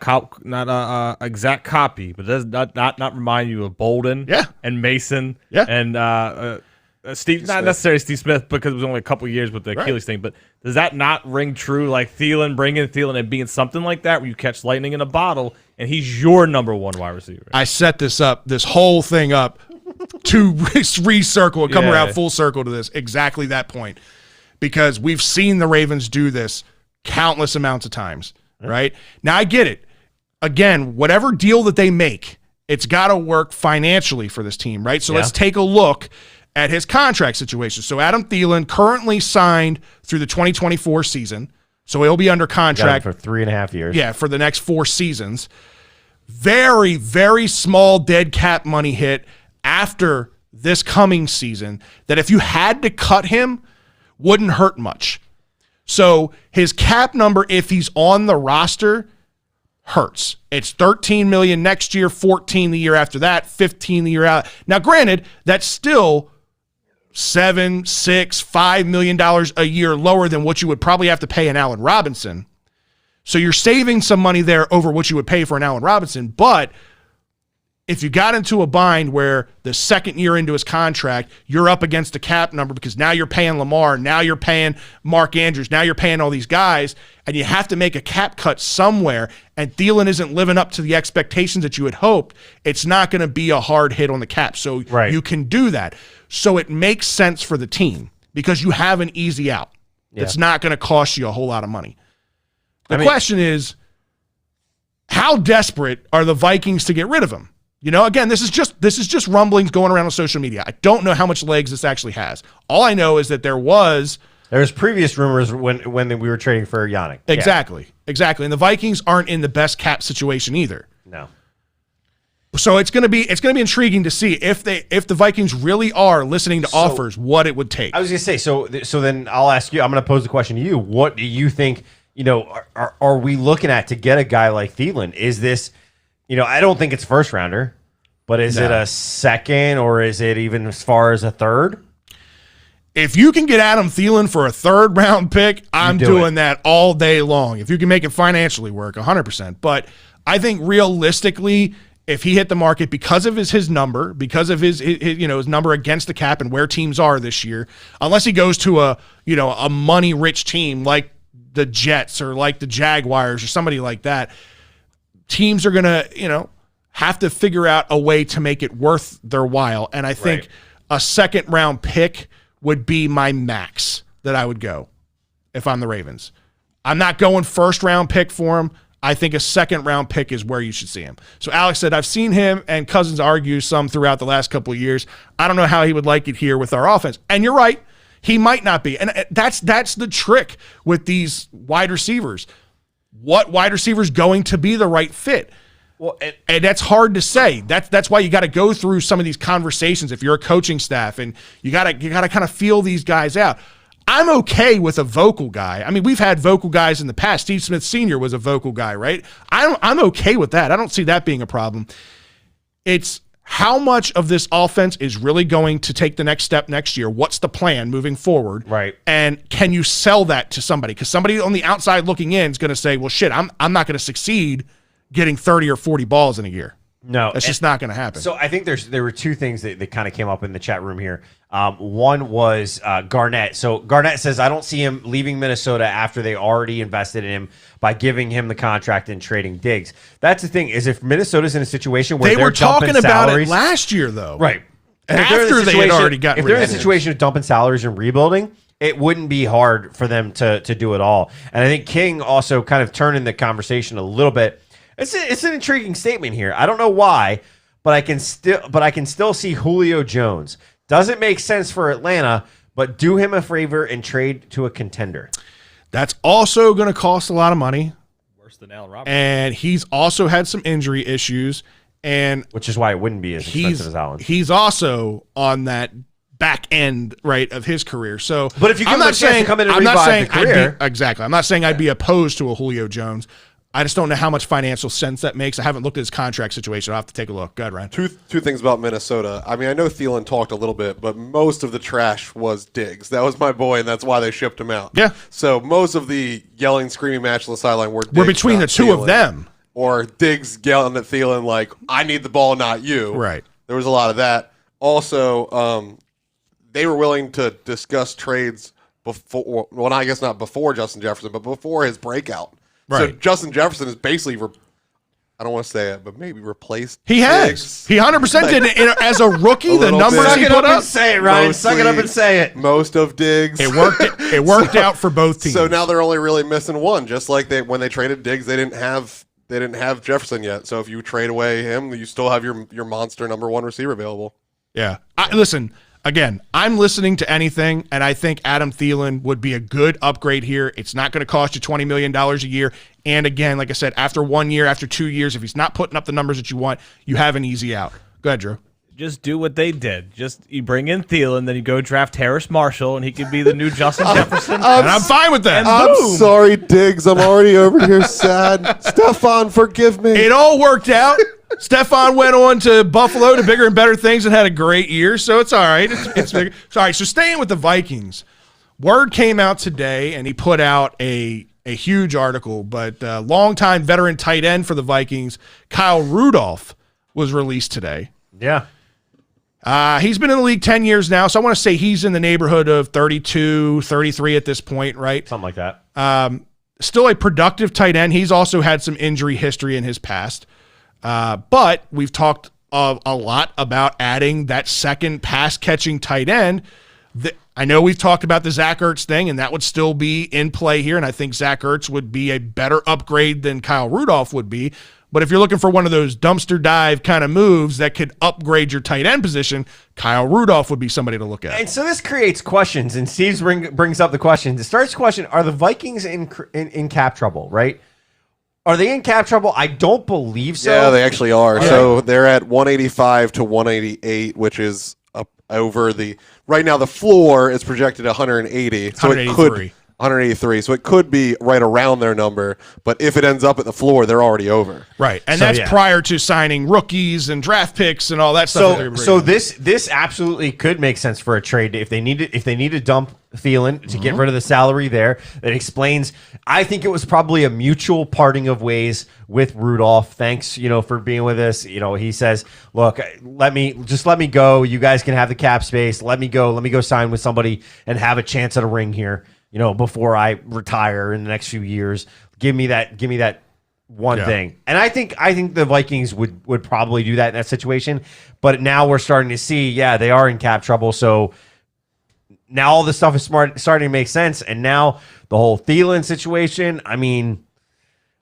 exact copy, but does not remind you of Bolden? Yeah. And Mason? Yeah. And Steve, not necessarily Steve Smith because it was only a couple years with the Achilles thing, but does that not ring true? Like bringing Thielen and being something like that where you catch lightning in a bottle and he's your number one wide receiver. I set this whole thing up to recircle and come around full circle to this, exactly that point, because we've seen the Ravens do this countless amounts of times, right? Now, I get it. Again, whatever deal that they make, it's got to work financially for this team, right? So let's take a look at his contract situation. So Adam Thielen currently signed through the 2024 season, so he'll be under contract for 3.5 years. Yeah, for the next 4 seasons. Very, very small dead cap money hit after this coming season that if you had to cut him, wouldn't hurt much. So his cap number, if he's on the roster, hurts. It's $13 million next year, $14 the year after that, $15 the year out. Now, granted, that's still $7, $6, $5 million a year lower than what you would probably have to pay an Allen Robinson. So you're saving some money there over what you would pay for an Allen Robinson, but if you got into a bind where the second year into his contract, you're up against a cap number because now you're paying Lamar, now you're paying Mark Andrews, now you're paying all these guys, and you have to make a cap cut somewhere, and Thielen isn't living up to the expectations that you had hoped, it's not going to be a hard hit on the cap. So you can do that. So it makes sense for the team because you have an easy out. It's not going to cost you a whole lot of money. The question is, how desperate are the Vikings to get rid of him? Again, this is just rumblings going around on social media. I don't know how much legs this actually has. All I know is that there was previous rumors when we were trading for Yannick. Exactly. And the Vikings aren't in the best cap situation either. No. So it's gonna be intriguing to see if the Vikings really are listening to offers, what it would take. I was gonna say so then I'll ask you. I'm gonna pose the question to you. What do you think? Are we looking at to get a guy like Thielen? Is this? I don't think it's first rounder. But is it a second or is it even as far as a third? If you can get Adam Thielen for a third-round pick, I'm doing that all day long. If you can make it financially work, 100%. But I think realistically, if he hit the market because of his number, because of his number against the cap and where teams are this year, unless he goes to a money-rich team like the Jets or like the Jaguars or somebody like that, teams are going to, have to figure out a way to make it worth their while. And I think a second-round pick would be my max that I would go if I'm the Ravens. I'm not going first-round pick for him. I think a second-round pick is where you should see him. So Alex said, I've seen him and Cousins argue some throughout the last couple of years. I don't know how he would like it here with our offense. And you're right. He might not be. And that's the trick with these wide receivers. What wide receiver is going to be the right fit? Well, and that's hard to say. That's why you got to go through some of these conversations if you're a coaching staff, and you got to kind of feel these guys out. I'm okay with a vocal guy. I mean, we've had vocal guys in the past. Steve Smith Sr. was a vocal guy, right? I'm okay with that. I don't see that being a problem. It's how much of this offense is really going to take the next step next year? What's the plan moving forward? Right. And can you sell that to somebody? Because somebody on the outside looking in is going to say, well, shit, I'm not going to succeed getting 30 or 40 balls in a year. No. That's just not going to happen. So I think there were two things that kind of came up in the chat room here. One was Garnett. So Garnett says, I don't see him leaving Minnesota after they already invested in him by giving him the contract and trading Diggs. That's the thing, is if Minnesota's in a situation where they were talking about salaries, it last year, though. Right. After they had already gotten If rid they're in of a him. situation of dumping salaries and rebuilding, it wouldn't be hard for them to do it all. And I think King also kind of turned the conversation a little bit. It's an intriguing statement here. I don't know why, but I can still see Julio Jones. Doesn't make sense for Atlanta, but do him a favor and trade to a contender. That's also going to cost a lot of money. Worse than Allen Robinson. And he's also had some injury issues. And which is why it wouldn't be as expensive as Allen. He's also on that back end, right, of his career. So, but if you give him a chance to come in and revive the career. Exactly. I'm not saying I'd be opposed to a Julio Jones. I just don't know how much financial sense that makes. I haven't looked at his contract situation. I'll have to take a look. Go ahead, Ryan. Two things about Minnesota. I mean, I know Thielen talked a little bit, but most of the trash was Diggs. That was my boy, and that's why they shipped him out. Yeah. So most of the yelling, screaming match on the sideline were Diggs, we're between the two Thielen. of them. Or Diggs yelling at Thielen like, I need the ball, not you. Right. There was a lot of that. Also, they were willing to discuss trades before, well, I guess not before Justin Jefferson, but before his breakout. Right. So Justin Jefferson is basically, I don't want to say it, but maybe replaced. He has. Diggs. He 100% did. As a rookie, the numbers Suck he it put up up. and say it, Ryan. Suck it up and say it. Most of Diggs. It worked out for both teams. So now they're only really missing one. Just like when they traded Diggs, they didn't have Jefferson yet. So if you trade away him, you still have your monster number one receiver available. Yeah. Listen, again, I'm listening to anything, and I think Adam Thielen would be a good upgrade here. It's not going to cost you $20 million a year. And again, like I said, after 1 year, after 2 years, if he's not putting up the numbers that you want, you have an easy out. Go ahead, Drew. Just do what they did. Just you bring in Thielen, then you go draft Harris Marshall, and he could be the new Justin Jefferson. And I'm fine with that. I'm sorry, Diggs. I'm already over here sad. Stephon, forgive me. It all worked out. Stephon went on to Buffalo to bigger and better things and had a great year, so it's all right. It's bigger. Sorry, so staying with the Vikings, word came out today, and he put out a huge article, but longtime veteran tight end for the Vikings, Kyle Rudolph, was released today. Yeah. He's been in the league 10 years now, so I want to say he's in the neighborhood of 32, 33 at this point, right? Something like that. Still a productive tight end. He's also had some injury history in his past. But we've talked a lot about adding that second pass-catching tight end. I know we've talked about the Zach Ertz thing, and that would still be in play here, and I think Zach Ertz would be a better upgrade than Kyle Rudolph would be. But if you're looking for one of those dumpster dive kind of moves that could upgrade your tight end position, Kyle Rudolph would be somebody to look at. And so this creates questions, and Steve brings up the questions. It starts the question, are the Vikings in cap trouble, right? Are they in cap trouble? I don't believe so. Yeah, they actually are. Yeah. So they're at 185 to 188, which is up over the – right now the floor is projected 180. So 183. So it could be right around their number, but if it ends up at the floor, they're already over. Right. And So, that's yeah. prior to signing rookies and draft picks and all that stuff. So this absolutely could make sense for a trade if they need to dump Thielen to get rid of the salary there. That explains. I think it was probably a mutual parting of ways with Rudolph. Thanks, for being with us. He says, "Look, let me go. You guys can have the cap space. Let me go. Let me go sign with somebody and have a chance at a ring here. Before I retire in the next few years. Give me that one thing." And I think the Vikings would probably do that in that situation. But now we're starting to see, they are in cap trouble. So now all this stuff is starting to make sense. And now the whole Thielen situation, I mean,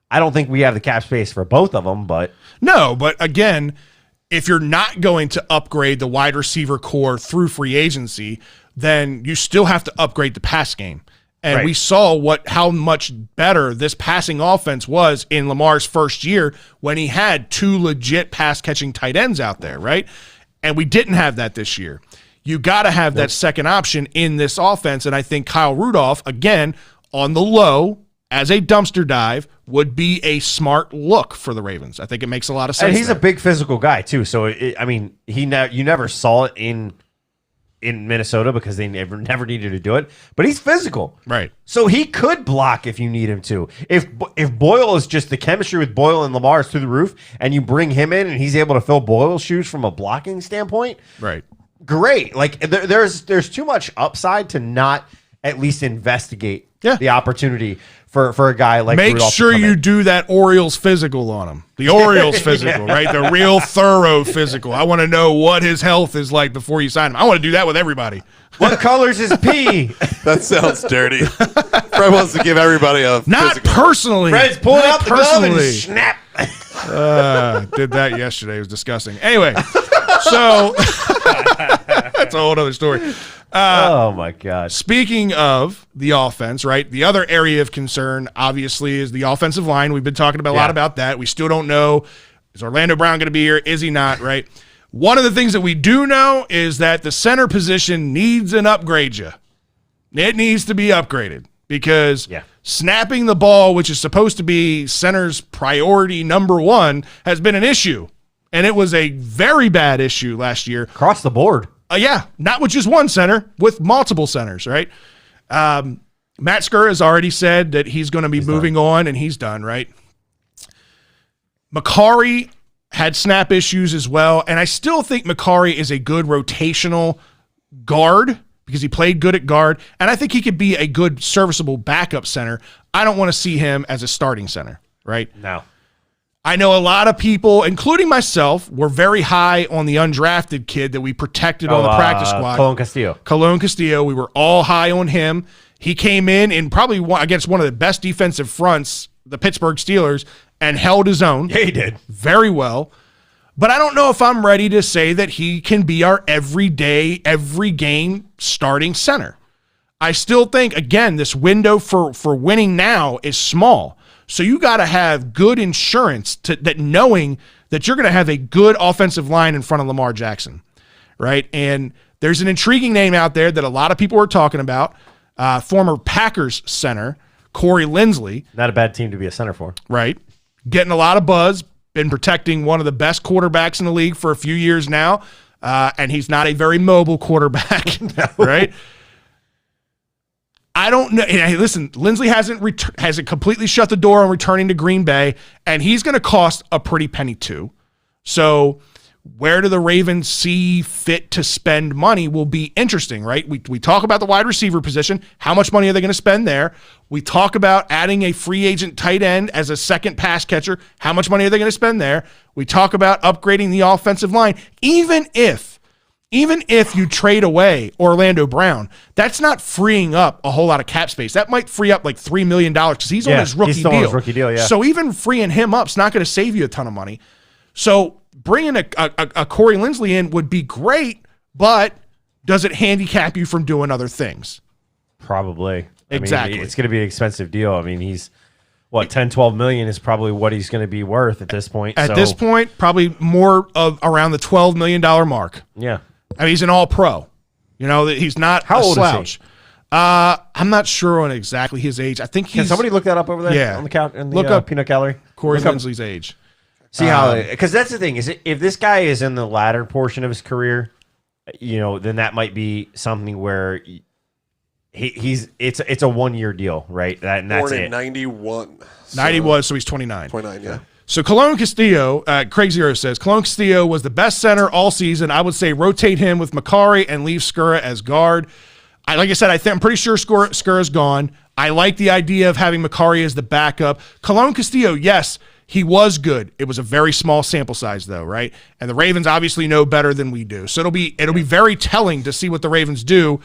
I don't think we have the cap space for both of them, but no, but again, if you're not going to upgrade the wide receiver core through free agency, then you still have to upgrade the pass game. And Right. we saw how much better this passing offense was in Lamar's first year when he had 2 legit pass-catching tight ends out there, right? And we didn't have that this year. You got to have that second option in this offense, and I think Kyle Rudolph, again, on the low, as a dumpster dive, would be a smart look for the Ravens. I think it makes a lot of sense. and he's there. a big physical guy too. So you never saw it in Minnesota because they never needed to do it, but he's physical. Right. So he could block if you need him to. If Boyle is just the chemistry with Boyle and Lamar is through the roof and you bring him in and he's able to fill Boyle's shoes from a blocking standpoint, Right. great. Like there's too much upside to not at least investigate the opportunity for a guy like Make Rudolph to sure come you in. do that Orioles physical on him. The Orioles physical, right? The real thorough physical. I want to know what his health is like before you sign him. I want to do that with everybody. What colors is pee? That sounds dirty. Fred wants to give everybody a Not physical. personally. Fred's pulling Not out the glove and personally. snap. Did that yesterday. It was disgusting. Anyway, so that's a whole other story. Oh my God. Speaking of the offense, right? The other area of concern, obviously, is the offensive line. We've been talking about a lot about that. We still don't know. Is Orlando Brown going to be here? Is he not, right? One of the things that we do know is that the center position needs an upgrade. It needs to be upgraded because snapping the ball, which is supposed to be center's priority number 1, has been an issue. And it was a very bad issue last year. Across the board. Not with just one center, with multiple centers, right? Matt Skur has already said that he's going to be moving on, and he's done, right? Macari had snap issues as well, and I still think Macari is a good rotational guard because he played good at guard, and I think he could be a good serviceable backup center. I don't want to see him as a starting center, right? No. I know a lot of people, including myself, were very high on the undrafted kid that we protected on the practice squad. Cologne Castillo. We were all high on him. He came in probably against one of the best defensive fronts, the Pittsburgh Steelers, and held his own. Yeah, he did. Very well. But I don't know if I'm ready to say that he can be our everyday, every game starting center. I still think, again, this window for winning now is small. So you got to have good insurance that knowing that you're going to have a good offensive line in front of Lamar Jackson, right? And there's an intriguing name out there that a lot of people are talking about, former Packers center, Corey Linsley. Not a bad team to be a center for. Right. Getting a lot of buzz, been protecting one of the best quarterbacks in the league for a few years now, and he's not a very mobile quarterback, right? I don't know. Hey, listen, Linsley hasn't completely shut the door on returning to Green Bay, and he's going to cost a pretty penny too. So where do the Ravens see fit to spend money will be interesting, right? We talk about the wide receiver position. How much money are they going to spend there? We talk about adding a free agent tight end as a second pass catcher. How much money are they going to spend there? We talk about upgrading the offensive line. Even if you trade away Orlando Brown, that's not freeing up a whole lot of cap space. That might free up like $3 million because he's on his rookie still deal. on his rookie deal, yeah. So even freeing him up is not going to save you a ton of money. So bringing a Corey Linsley in would be great, but does it handicap you from doing other things? Probably. Exactly. I mean, it's going to be an expensive deal. I mean, he's, 10, 12 million is probably what he's going to be worth at this point. At this point, probably more of around the $12 million mark. Yeah. I mean, he's an all-pro. You know, he's not How a old slouch. is I'm not sure on exactly his age. I think he's. Can somebody look that up over there? Yeah. On the couch in the Look up peanut gallery. Corey Look up- Lindsley's age. See how, because that's the thing is, if this guy is in the latter portion of his career, then that might be something where it's a 1 year deal, right? And that's Born in it. 91. 91, so he's 29. 29, yeah. So Colon Castillo, Craig Zero says, Colon Castillo was the best center all season. I would say rotate him with Makari and leave Skura as guard. Like I said, I'm pretty sure Skura's gone. I like the idea of having Makari as the backup. Colon Castillo, yes, he was good. It was a very small sample size, though, right? And the Ravens obviously know better than we do. So it'll be very telling to see what the Ravens do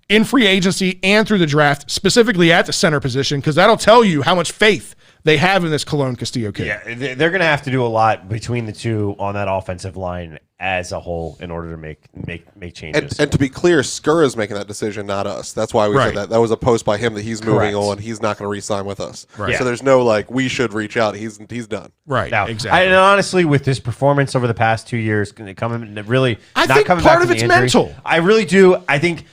in free agency and through the draft, specifically at the center position, because that'll tell you how much faith they have in this Colon Castillo kid. Yeah, they're going to have to do a lot between the two on that offensive line as a whole in order to make changes. And to be clear, Skura's making that decision, not us. That's why we said that. That was a post by him that he's moving on. He's not going to re-sign with us. Right. So there's no we should reach out. He's done. Right. Now, exactly. And honestly, with his performance over the past 2 years, coming really, I not think coming part back of from it's the injury, mental. I really do. I think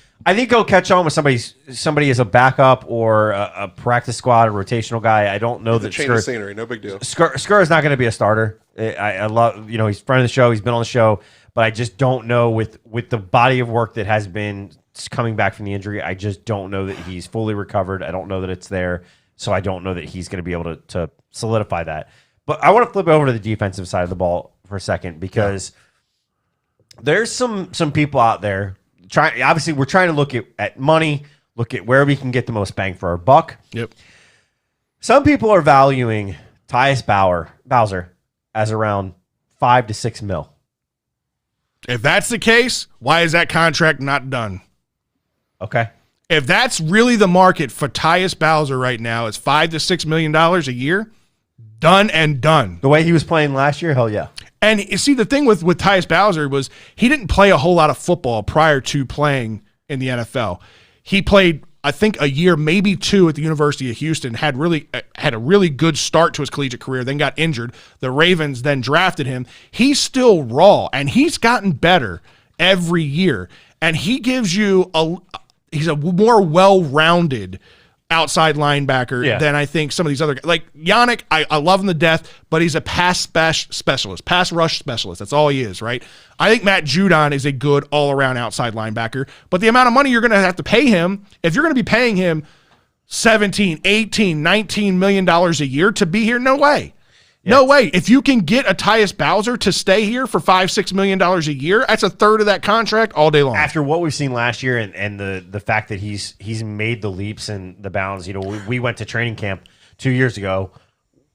he'll catch on with somebody as a backup or a practice squad, a rotational guy. I don't know The that change of scenery, no big deal. Skura's not going to be a starter. I love, he's friend of the show. He's been on the show, but I just don't know with the body of work that has been coming back from the injury. I just don't know that he's fully recovered. I don't know that it's there. So I don't know that he's going to be able to solidify that. But I want to flip over to the defensive side of the ball for a second because there's some people out there obviously we're trying to look at money, look at where we can get the most bang for our buck. Yep. Some people are valuing Tyus Bowser as around $5 to $6 million. If that's the case, why is that contract not done? Okay. If that's really the market for Tyus Bowser right now, it's $5 to $6 million a year, done and done. The way he was playing last year, hell yeah. And you see, the thing with Tyus Bowser was he didn't play a whole lot of football prior to playing in the NFL. He played, I think, a year, maybe two at the University of Houston, had a really good start to his collegiate career, then got injured. The Ravens then drafted him. He's still raw, and he's gotten better every year. And he gives you he's a more well-rounded outside linebacker than I think some of these other guys. Like Yannick, I love him to death, but he's a pass rush specialist. That's all he is, right? I think Matt Judon is a good all-around outside linebacker, but the amount of money you're going to have to pay him, if you're going to be paying him $17, $18, $19 million a year to be here, no way. No way. If you can get a Tyus Bowser to stay here for $5-6 million a year, that's a third of that contract all day long. After what we've seen last year and the fact that he's made the leaps and the bounds, we went to training camp 2 years ago.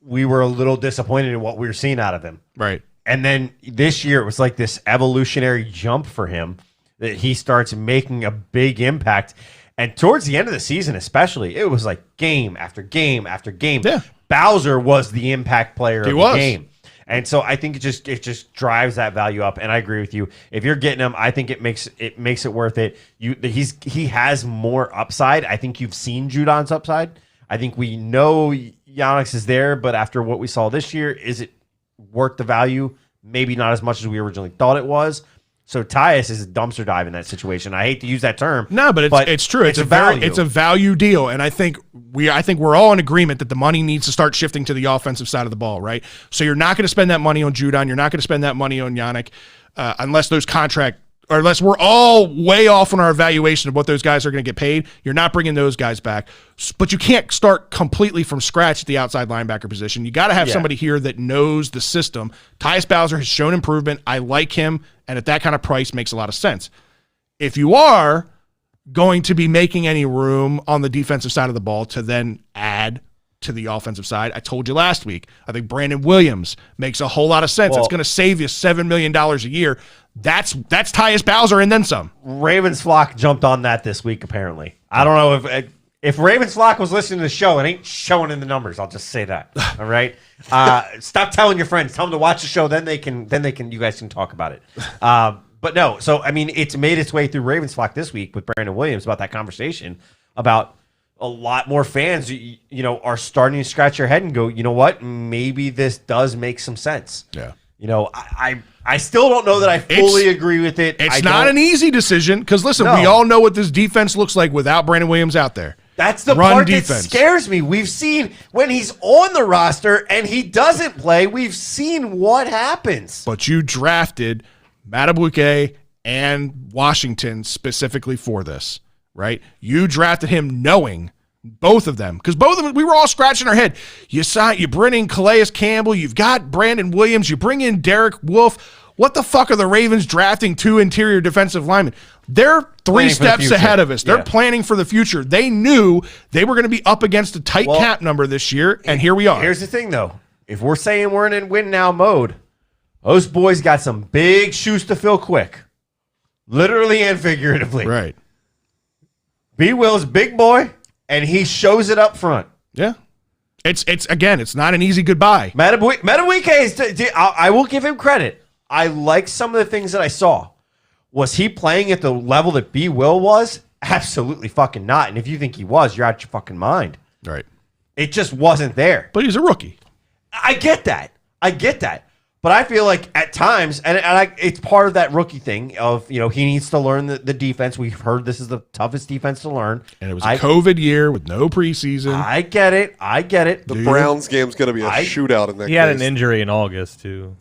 We were a little disappointed in what we were seeing out of him. Right. And then this year it was like this evolutionary jump for him that he starts making a big impact. And towards the end of the season especially, it was like game after game after game. Yeah. Bowser was the impact player of the game. And so I think it just drives that value up. And I agree with you. If you're getting him, I think it makes it worth it. He has more upside. I think you've seen Judon's upside. I think we know Giannis is there, but after what we saw this year, is it worth the value? Maybe not as much as we originally thought it was. So Tyus is a dumpster dive in that situation. I hate to use that term. No, but it's true. It's a value deal, and I think we're all in agreement that the money needs to start shifting to the offensive side of the ball, right? So you're not going to spend that money on Judon. You're not going to spend that money on Yannick unless we're all way off on our evaluation of what those guys are going to get paid. You're not bringing those guys back, but you can't start completely from scratch at the outside linebacker position. You got to have somebody here that knows the system. Tyus Bowser has shown improvement. I like him, and at that kind of price makes a lot of sense. If you are going to be making any room on the defensive side of the ball to then add to the offensive side, I told you last week, I think Brandon Williams makes a whole lot of sense. It's going to save you $7 million a year. That's Tyus Bowser and then some. Ravens Flock jumped on that this week, apparently. I don't know if Ravens Flock was listening to the show, it ain't showing in the numbers. I'll just say that. All right. Stop telling your friends. Tell them to watch the show. Then you guys can talk about it. But no. So I mean, it's made its way through Ravens Flock this week with Brandon Williams about that conversation about a lot more fans, are starting to scratch their head and go, you know what? Maybe this does make some sense. Yeah. I still don't know that I fully agree with it. It's not an easy decision because, listen, we all know what this defense looks like without Brandon Williams out there. That's the part that scares me. We've seen when he's on the roster and he doesn't play, we've seen what happens. But you drafted Madubuike and Washington specifically for this, right? You drafted him knowing both of them, because both of them, we were all scratching our head. You bring in Calais Campbell, you've got Brandon Williams, you bring in Derek Wolfe. What the fuck are the Ravens drafting 2 interior defensive linemen? They're 3 steps ahead of us. They're planning for the future. They knew they were going to be up against a tight cap number this year, and here we are. Here's the thing, though. If we're saying we're in win-now mode, those boys got some big shoes to fill quick. Literally and figuratively. Right. B. Will's big boy, and he shows it up front. Yeah. It's not an easy goodbye. Madubuike is, I will give him credit. I like some of the things that I saw. Was he playing at the level that B. Will was? Absolutely fucking not. And if you think he was, you're out your fucking mind. Right. It just wasn't there. But he's a rookie. I get that. But I feel like at times, it's part of that rookie thing of, he needs to learn the defense. We've heard this is the toughest defense to learn. And it was a COVID year with no preseason. I get it. The Browns game's going to be a shootout in that He had an injury in August, too.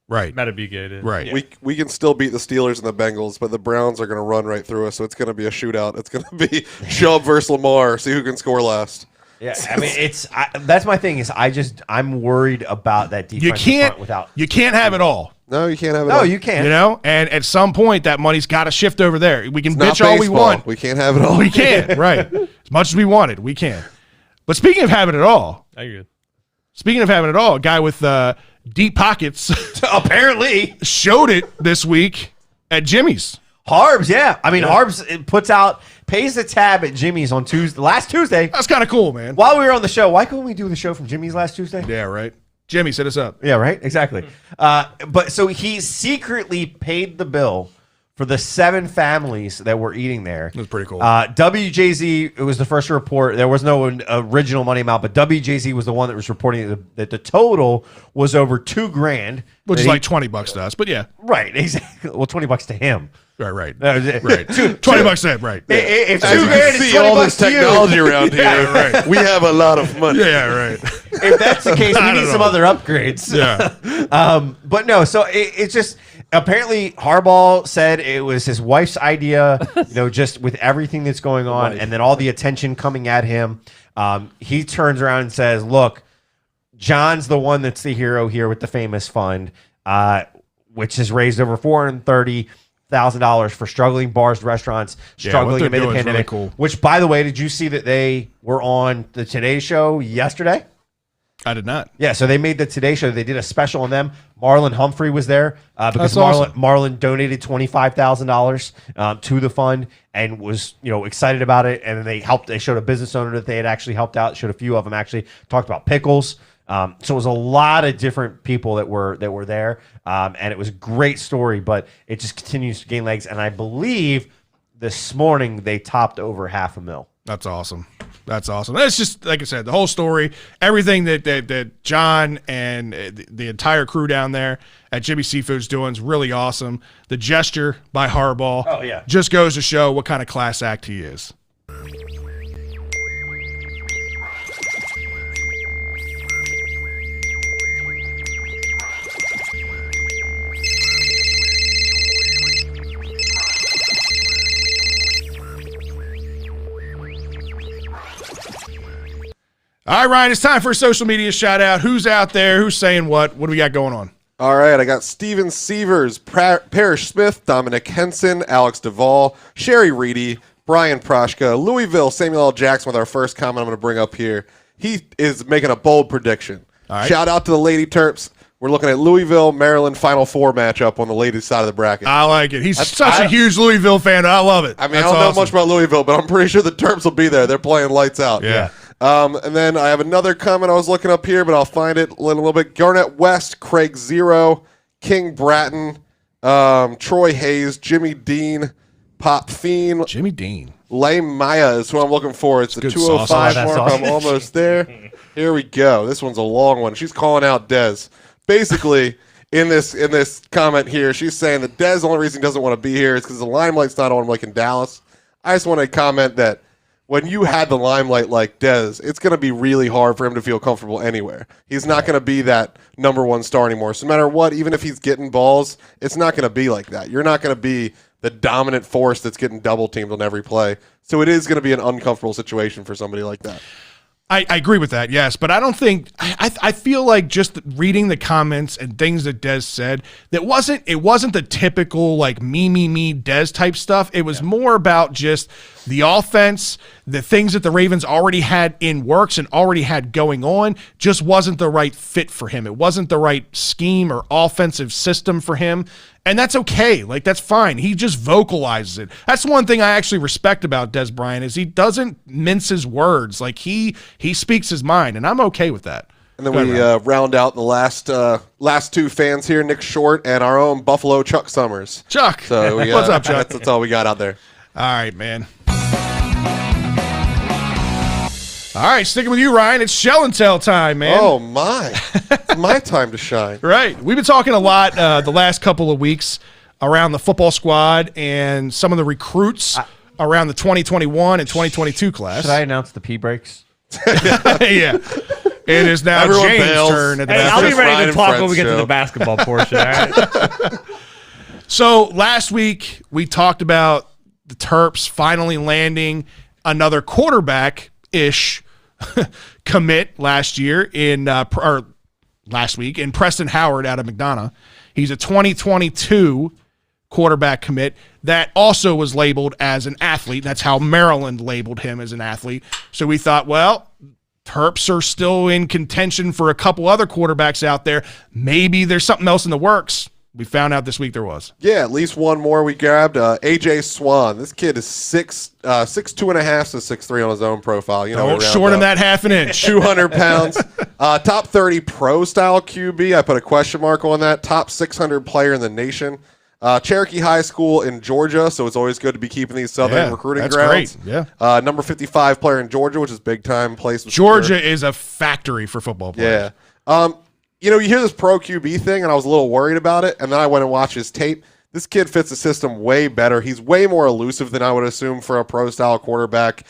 Right. Madubuike did. Right. Yeah. We can still beat the Steelers and the Bengals, but the Browns are going to run right through us, so it's going to be a shootout. It's going to be Chubb versus Lamar, see who can score last. Yeah, I mean, that's my thing is I'm worried about that defense. You can't have it all. No, you can't have it. No, all. you can't. And at some point that money's got to shift over there. We can It's bitch all we baseball. want. We can't have it all. We can, right? As much as we wanted, we can. But speaking of having it all, speaking of having it all, a guy with deep pockets apparently showed it this week at Jimmy's. Harbs, yeah. I mean, Harbs pays the tab at Jimmy's on last Tuesday. That's kind of cool, man. While we were on the show, why couldn't we do the show from Jimmy's last Tuesday? Yeah, right. Jimmy, set us up. Yeah, right. Exactly. But so he secretly paid the bill for the 7 families that were eating there. It was pretty cool. WJZ, it was the first report. There was no original money amount, but WJZ was the one that was reporting that the total was over $2,000, which is like $20 to us. But yeah, right, exactly. Well, $20 to him. Right. Right. $20 to him. Right. If As you can see all this technology around here, right. We have a lot of money. Yeah, right. If that's the case, we need some other upgrades. Yeah. But no, so it's just apparently Harbaugh said it was his wife's idea, just with everything that's going on and then all the attention coming at him. He turns around and says, look, John's the one that's the hero here with the famous fund, which has raised over $430,000 for struggling bars, restaurants, struggling amid the pandemic. Really cool. Which, by the way, did you see that they were on the Today Show yesterday? I did not. Yeah, so they made the Today Show. They did a special on them. Marlon Humphrey was there because awesome. Marlon donated $25,000 to the fund and was excited about it. And then they showed a business owner that they had actually helped out. Showed a few of them actually talked about pickles. So it was a lot of different people that were there, and it was a great story. But it just continues to gain legs, and I believe this morning they topped over $500,000. That's awesome. That's awesome. That's just, like I said, the whole story, everything that John and the entire crew down there at Jimmy Seafood's doing is really awesome. The gesture by Harbaugh just goes to show what kind of class act he is. All right, Ryan, it's time for a social media shout out. Who's out there? Who's saying what? What do we got going on? All right, I got Steven Severs, Parrish Smith, Dominic Henson, Alex Duvall, Sherry Reedy, Brian Proshka, Louisville, Samuel L. Jackson with our first comment I'm going to bring up here. He is making a bold prediction. All right. Shout out to the Lady Terps. We're looking at Louisville, Maryland Final Four matchup on the ladies' side of the bracket. I like it. He's such a huge Louisville fan. I love it. I mean, I don't know much about Louisville, but I'm pretty sure the Terps will be there. They're playing lights out. Yeah. And then I have another comment I was looking up here, but I'll find it in a little bit. Garnett West, Craig Zero, King Bratton, Troy Hayes, Jimmy Dean, Pop Fiend. Jimmy Dean. Lame Maya is who I'm looking for. It's the 205 mark. I'm almost there. Here we go. This one's a long one. She's calling out Dez. Basically, in this comment here. She's saying that Dez, the only reason he doesn't want to be here is because the limelight's not on him like in Dallas. I just want to comment that when you had the limelight like Dez, it's going to be really hard for him to feel comfortable anywhere. He's not going to be that number one star anymore. So no matter what, even if he's getting balls, it's not going to be like that. You're not going to be the dominant force that's getting double teamed on every play. So it is going to be an uncomfortable situation for somebody like that. I agree with that, yes, but I don't think I feel like just reading the comments and things that Dez said, it wasn't the typical like me Dez type stuff. It was more about just the offense, the things that the Ravens already had in works and already had going on, just wasn't the right fit for him. It wasn't the right scheme or offensive system for him. And that's okay. Like, that's fine. He just vocalizes it. That's one thing I actually respect about Dez Bryant is he doesn't mince his words. Like, he speaks his mind, and I'm okay with that. And then we round out the last two fans here, Nick Short and our own Buffalo Chuck Summers. Chuck. So What's up, Chuck? That's all we got out there. All right, man. All right, sticking with you, Ryan. It's Shell and Tell time, man. Oh, my. It's my time to shine. Right. We've been talking a lot the last couple of weeks around the football squad and some of the recruits around the 2021 and 2022 class. Should I announce the pee breaks? Yeah. It is now Everyone James' bails. turn at the Hey, I'll be basketball. ready Ryan to and talk when Fred's we get to show. the basketball portion. All right? So last week we talked about the Terps finally landing another quarterback-ish commit last week in Preston Howard out of McDonough. He's a 2022 quarterback commit that also was labeled as an athlete. That's how Maryland labeled him, as an athlete. So we thought, well, Terps are still in contention for a couple other quarterbacks out there. Maybe there's something else in the works. We found out this week there was. Yeah, at least one more we grabbed. AJ Swan. This kid is 6'2.5" to 6'3" on his own profile. You know, Don't short him that half an inch. 200 pounds. Top 30 pro-style QB. I put a question mark on that. Top 600 player in the nation. Cherokee High School in Georgia, so it's always good to be keeping these southern recruiting that's grounds. Great. Yeah. Number 55 player in Georgia, which is big-time place. Georgia is a factory for football players. Yeah. You know, you hear this pro QB thing, and I was a little worried about it, and then I went and watched his tape. This kid fits the system way better. He's way more elusive than I would assume for a pro-style quarterback.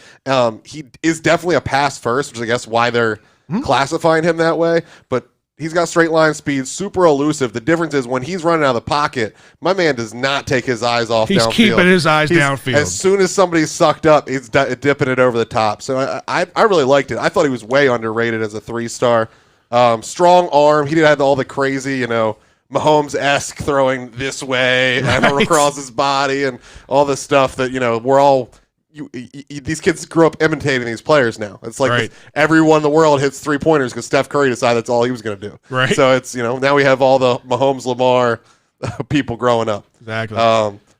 He is definitely a pass first, which is, I guess, why they're classifying him that way. But he's got straight line speed, super elusive. The difference is when he's running out of the pocket, my man does not take his eyes off downfield. He's keeping his eyes downfield. As soon as somebody's sucked up, he's dipping it over the top. So I really liked it. I thought he was way underrated as a 3-star. Strong arm. He did have all the crazy, you know, Mahomes-esque throwing this way and across his body and all this stuff that, you know, we're all these kids grew up imitating these players now. It's like everyone in the world hits 3-pointers because Steph Curry decided that's all he was going to do. Right. So it's, you know, now we have all the Mahomes, Lamar people growing up. Exactly.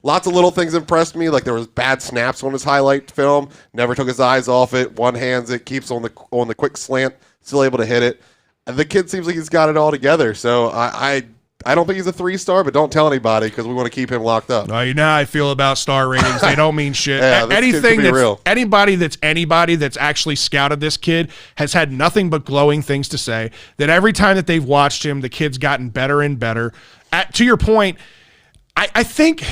Lots of little things impressed me. Like there was bad snaps on his highlight film. Never took his eyes off it. One hands it, keeps on the quick slant. Still able to hit it. And the kid seems like he's got it all together. So I don't think he's a 3-star, but don't tell anybody because we want to keep him locked up. You know how I feel about star ratings. They don't mean shit. Yeah, this kid could be real. Anybody that's actually scouted this kid has had nothing but glowing things to say. That every time that they've watched him, the kid's gotten better and better. To your point, I think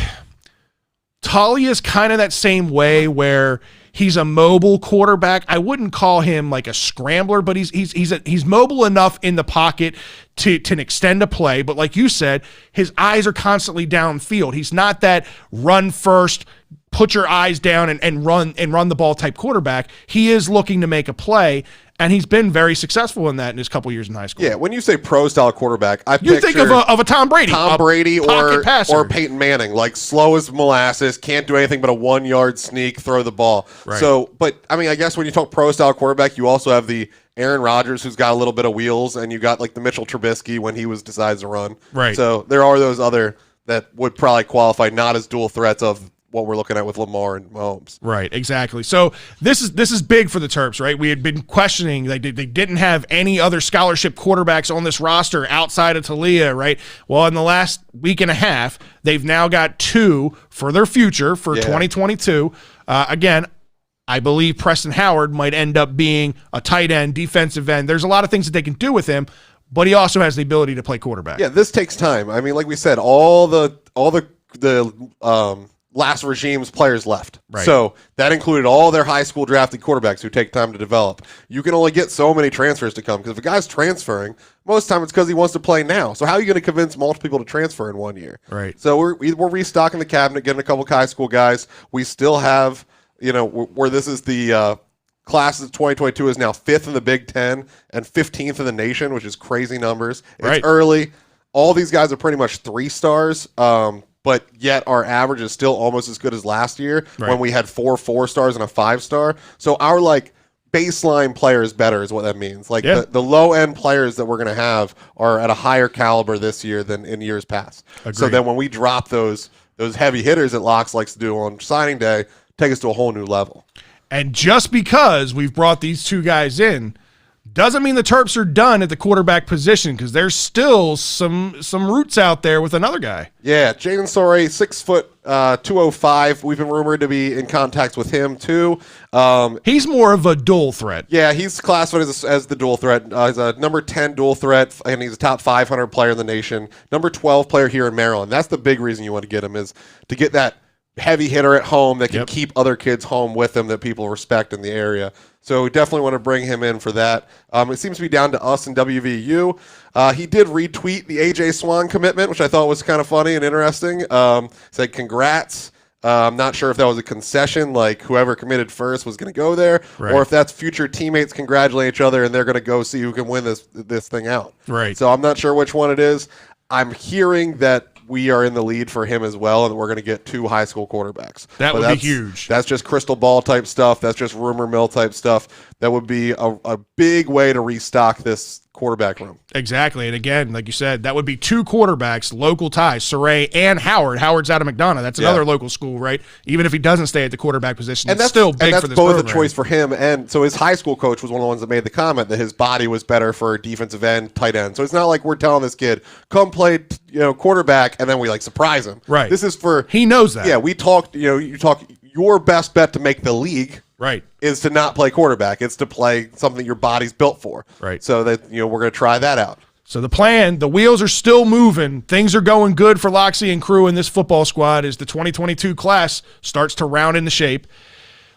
Tully is kind of that same way where he's a mobile quarterback. I wouldn't call him like a scrambler, but he's mobile enough in the pocket to extend a play. But like you said, his eyes are constantly downfield. He's not that run first, put your eyes down and run the ball type quarterback. He is looking to make a play, and he's been very successful in that in his couple years in high school. Yeah, when you say pro-style quarterback, you think of a Tom Brady. Tom Brady or Peyton Manning, like slow as molasses, can't do anything but a 1-yard sneak, throw the ball. Right. So, but I mean, I guess when you talk pro-style quarterback, you also have the Aaron Rodgers who's got a little bit of wheels, and you got like the Mitchell Trubisky when he decides to run. Right. So there are those other that would probably qualify not as dual threats of what we're looking at with Lamar and Mahomes. Right, exactly. So this is big for the Terps, right? We had been questioning they didn't have any other scholarship quarterbacks on this roster outside of Talia, right? Well, in the last week and a half, they've now got 2 for their future for 2022. Again, I believe Preston Howard might end up being a tight end, defensive end. There's a lot of things that they can do with him, but he also has the ability to play quarterback. Yeah, this takes time. I mean, like we said, all the last regime's players left. Right. So that included all their high school drafted quarterbacks who take time to develop. You can only get so many transfers to come because if a guy's transferring, most of the time it's because he wants to play now. So how are you going to convince multiple people to transfer in 1 year? Right. So we're restocking the cabinet, getting a couple of high school guys. We still have, where this is the class of 2022 is now 5th in the Big Ten and 15th in the nation, which is crazy numbers. It's early. All these guys are pretty much 3 stars. But yet our average is still almost as good as last year when we had 4 4-stars and a 5-star. So our baseline player is better is what that means. The low end players that we're going to have are at a higher caliber this year than in years past. Agreed. So then when we drop those heavy hitters that Locks likes to do on signing day, take us to a whole new level. And just because we've brought these 2 guys in doesn't mean the Terps are done at the quarterback position because there's still some roots out there with another guy. Yeah, Jaden Sorey, 6 foot 205. We've been rumored to be in contact with him too. He's more of a dual threat. Yeah, he's classified as the dual threat. He's a number 10 dual threat, and he's a top 500 player in the nation. Number 12 player here in Maryland. That's the big reason you want to get him is to get that heavy hitter at home that can keep other kids home with him that people respect in the area. So we definitely want to bring him in for that. It seems to be down to us and WVU. He did retweet the AJ Swan commitment, which I thought was kind of funny and interesting. Said congrats. I'm not sure if that was a concession, like whoever committed first was going to go there, or if that's future teammates congratulating each other and they're going to go see who can win this thing out. Right. So I'm not sure which one it is. I'm hearing that we are in the lead for him as well, and we're going to get 2 high school quarterbacks. That would be huge. That's just crystal ball type stuff. That's just rumor mill type stuff. That would be a big way to restock this quarterback room. Exactly. And again, like you said, that would be 2 quarterbacks, local ties, Saray and Howard. Howard's out of McDonough. That's another local school, right? Even if he doesn't stay at the quarterback position, it's still big for this program. That's both a choice for him. And so his high school coach was one of the ones that made the comment that his body was better for defensive end, tight end. So it's not like we're telling this kid, come play quarterback, and then we surprise him. Right. This is for... He knows that. Yeah, we talked, you talk, your best bet to make the league is to not play quarterback. It's to play something your body's built for. Right. So that we're going to try that out. So the plan, the wheels are still moving. Things are going good for Loxley and crew in this football squad as the 2022 class starts to round into shape.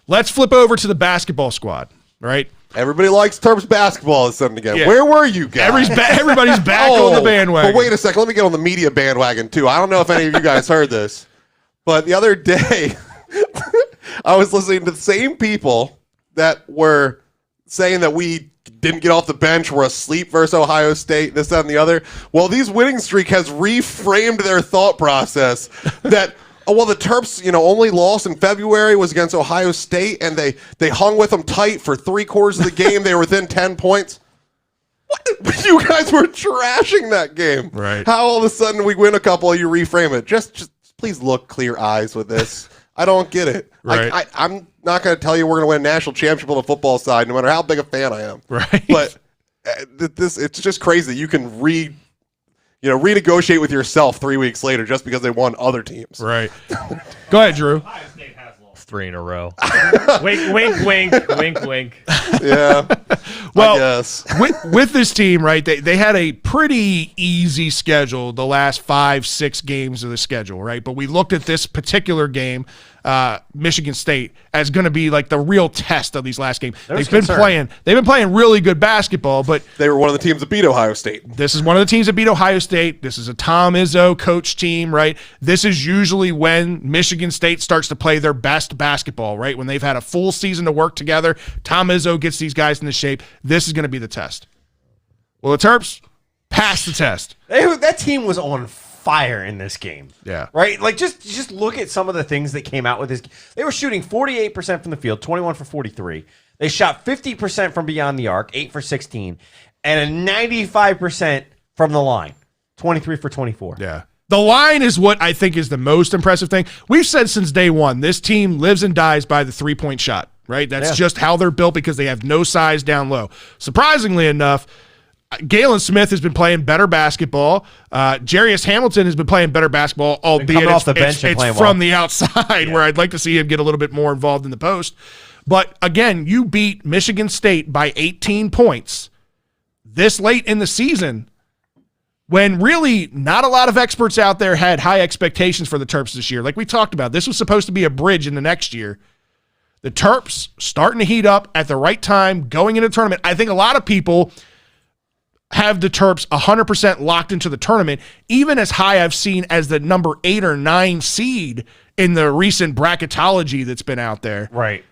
Let's flip over to the basketball squad, right? Everybody likes Terps basketball this sudden again. Yeah. Where were you guys? Everybody's back on the bandwagon. But wait a second. Let me get on the media bandwagon, too. I don't know if any of you guys heard this, but the other day I was listening to the same people that were saying that we didn't get off the bench, were asleep versus Ohio State, this, that, and the other. Well, these winning streak has reframed their thought process that – oh, well, the Terps, only loss in February was against Ohio State, and they hung with them tight for 3/4 of the game. They were within 10 points. What? You guys were trashing that game. Right. How all of a sudden we win a couple, you reframe it. Just please look clear eyes with this. I don't get it. Right. I'm not going to tell you we're going to win a national championship on the football side, no matter how big a fan I am. Right. But it's just crazy. You can renegotiate with yourself 3 weeks later just because they won other teams. Right. Go ahead, Drew. Ohio State has lost 3 in a row. Wink, wink, wink, wink, wink. Yeah. Well, I guess. with this team, right, they had a pretty easy schedule the last 5-6 games of the schedule, right? But we looked at this particular game, Michigan State, as going to be like the real test of these last games. They've been playing really good basketball, but they were one of the teams that beat Ohio State. This is one of the teams that beat Ohio State. This is a Tom Izzo coach team, right? This is usually when Michigan State starts to play their best basketball, right? When they've had a full season to work together, Tom Izzo gets these guys into shape. This is going to be the test. Well, the Terps passed the test. That team was on fire in this game. Yeah. Right? Just look at some of the things that came out with this. They were shooting 48% from the field, 21 for 43. They shot 50% from beyond the arc, 8 for 16, and a 95% from the line, 23 for 24. Yeah. The line is what I think is the most impressive thing. We've said since day one, this team lives and dies by the 3-point shot, right? That's just how they're built because they have no size down low. Surprisingly enough, Galen Smith has been playing better basketball. Jarius Hamilton has been playing better basketball, albeit off the bench and playing from well. the outside, where I'd like to see him get a little bit more involved in the post. But again, you beat Michigan State by 18 points. this late in the season when really not a lot of experts out there had high expectations for the Terps this year. Like we talked about, this was supposed to be a bridge in the next year. The Terps starting to heat up at the right time, going into the tournament. I think a lot of people have the Terps 100% locked into the tournament, even as high I've seen as the number 8 or 9 seed in the recent bracketology that's been out there. Right.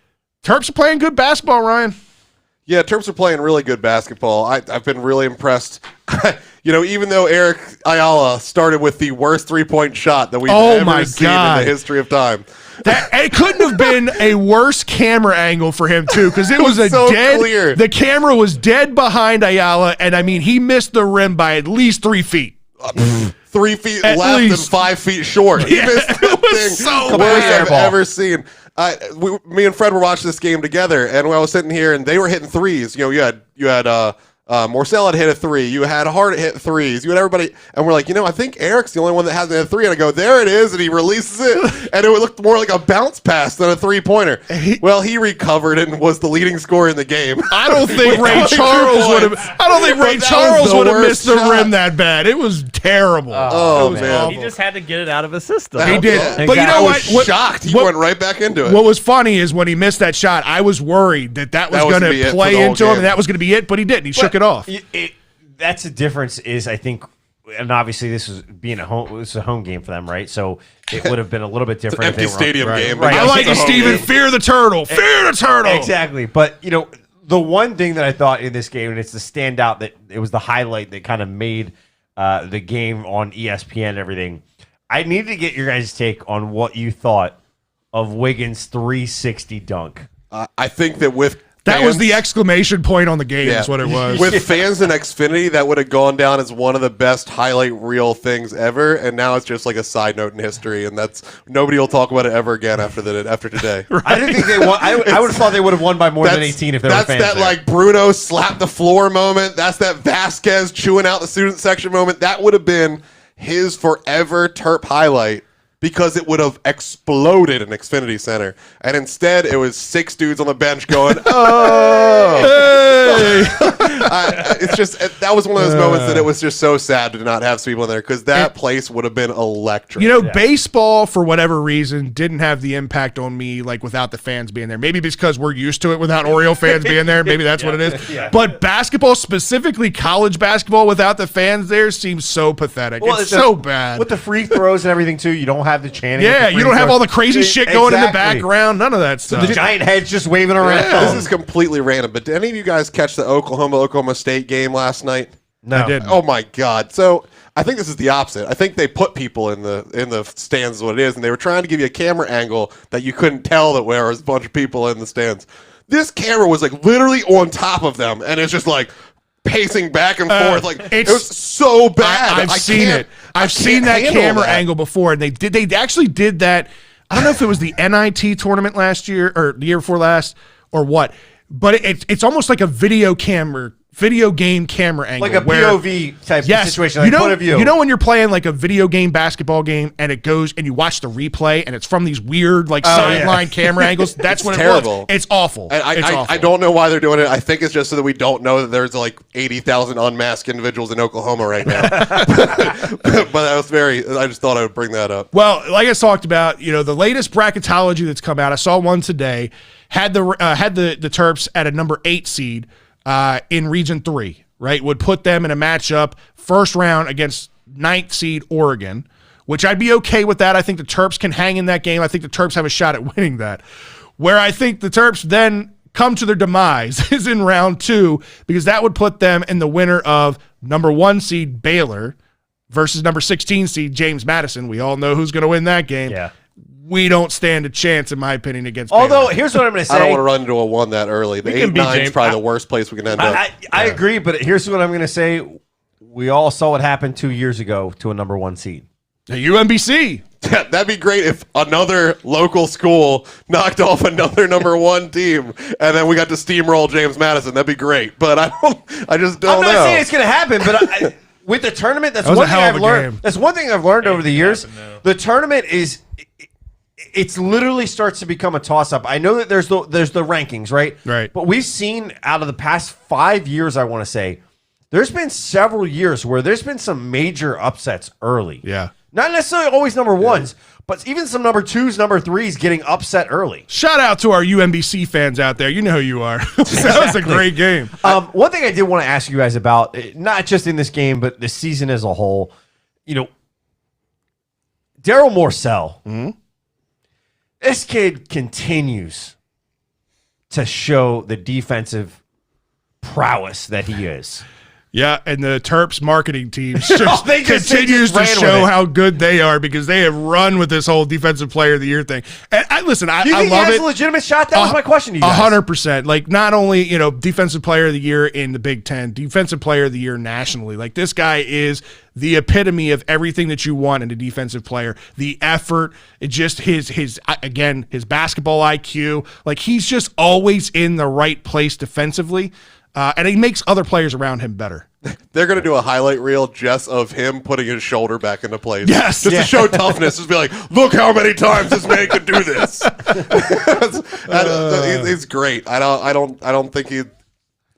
Terps are playing good basketball, Ryan. Yeah, Terps are playing really good basketball. I've been really impressed. Even though Eric Ayala started with the worst three-point shot that we've ever seen in the history of time. It couldn't have been a worse camera angle for him, too, because it was so dead. Clear. The camera was dead behind Ayala, and I mean, he missed the rim by at least 3 feet. 3 feet At left least. and 5 feet short. He missed the thing so worst bad. I've ever seen. Me and Fred were watching this game together, and when I was sitting here, and they were hitting threes. You had Morcell had hit a 3. You had Hart hit threes. You had everybody, and we're like, I think Eric's the only one that hasn't hit a 3. And I go, there it is, and he releases it, and it looked more like a bounce pass than a 3-pointer. Well, he recovered and was the leading scorer in the game. I don't think Ray Charles would have. I don't think Ray Charles would have missed the rim that bad. It was terrible. Oh, it was man. awful. He just had to get it out of his system. He did. Yeah. But you know I what? was shocked. He went right back into it. What was funny is when he missed that shot, I was worried that was was going gonna be it to for play the whole into him game. and that was going to be it, but he didn't. He shook it off. That's the difference is, I think, and obviously this was being a home game for them, right? So it would have been a little bit different. Empty if they stadium were, game. Right. I like it, It's a home Steven. game. Fear the turtle. Fear the turtle. Exactly. But, the one thing that I thought in this game, and it's the standout that it was the highlight that kind of made the game on ESPN and everything. I need to get your guys' take on what you thought of Wiggins' 360 dunk. I think that with That was fans- the exclamation point on the game Yeah. is what it was. With fans in Xfinity, that would have gone down as one of the best highlight reel things ever, and now it's just like a side note in history, and that's nobody will talk about it ever again after today. I didn't think they won. I would have thought they would have won by more than 18 if there were That's fans that there. like Bruno slap the floor moment. That's that Vasquez chewing out the student section moment. That would have been his forever Terp highlight, because it would have exploded in Xfinity Center. And instead, it was 6 dudes on the bench going, oh. It's just, that was one of those moments that it was just so sad to not have some people in there, because that place would have been electric. Baseball, for whatever reason, didn't have the impact on me like without the fans being there. Maybe because we're used to it without Oriole fans being there. Maybe that's what it is. Yeah. But basketball, specifically college basketball, without the fans there seems so pathetic. It's so bad. With the free throws and everything, too, you don't have the chanting. Yeah, with the you free don't have throws. all the crazy shit going in the Exactly. background. None of that stuff. The giant heads just waving around. This is completely random, but did any of you guys catch the Oklahoma State game last night? No. I didn't. Oh my God! So I think this is the opposite. I think they put people in the stands, is what it is, and they were trying to give you a camera angle that you couldn't tell that there was a bunch of people in the stands. This camera was like literally on top of them, and it's just like pacing back and forth. Like it was so bad. I've seen it. I've seen that camera angle before, and they actually did that. I don't know if it was the NIT tournament last year or the year before last or what, but it's almost like a video game camera angle, Like a where, POV type situation, like point of view. You know when you're playing like a video game basketball game and it goes and you watch the replay and it's from these weird like sideline camera angles. That's when terrible. It's awful. And It's awful. I don't know why they're doing it. I think it's just so that we don't know that there's like 80,000 unmasked individuals in Oklahoma right now. But that was I just thought I would bring that up. Well, like I talked about, the latest bracketology that's come out, I saw one today, had the Terps at a number 8 seed in Region 3, right? Would put them in a matchup first round against 9th seed Oregon, which I'd be okay with that. I think the Terps can hang in that game. I think the Terps have a shot at winning that. Where I think the Terps then come to their demise is in round 2, because that would put them in the winner of number 1 seed Baylor versus number 16 seed James Madison. We all know who's going to win that game. Yeah. We don't stand a chance, in my opinion, against Although, Baylor. here's what I'm going to say. I don't want to run into a 1 that early. The We can beat 8-9 is James. probably the worst place we can end up. I agree, but here's what I'm going to say. We all saw what happened 2 years ago to a number 1 seed. The UMBC. That'd be great if another local school knocked off another number 1 team, and then we got to steamroll James Madison. That'd be great. But I just don't I'm know. not saying it's going to happen, but with the tournament, that's That was one a thing hell of I've a learned. game. That's one thing I've learned over the years. happen now. The tournament is. It's literally starts to become a toss-up. I know that there's the rankings, right? Right. But we've seen out of the past 5 years, I want to say, there's been several years where there's been some major upsets early. Yeah. Not necessarily always number ones, but even some number twos, number threes getting upset early. Shout out to our UMBC fans out there. You know who you are. That was a great game. One thing I did want to ask you guys about, not just in this game, but the season as a whole, Daryl Morcell, this kid continues to show the defensive prowess that he is. Yeah, and the Terps marketing team just they continues to ran show with it. how good they are because they have run with this whole Defensive Player of the Year thing. And I Do you think love he has it. a legitimate shot? That was my question to you guys. 100%. Like, not only, Defensive Player of the Year in the Big Ten, Defensive Player of the Year nationally. Like, this guy is the epitome of everything that you want in a defensive player. The effort, just his basketball IQ. Like, he's just always in the right place defensively. And he makes other players around him better. They're going to do a highlight reel just of him putting his shoulder back into place. Yes. Just to show toughness. Just be like, look how many times this man could do this. It's great. I don't think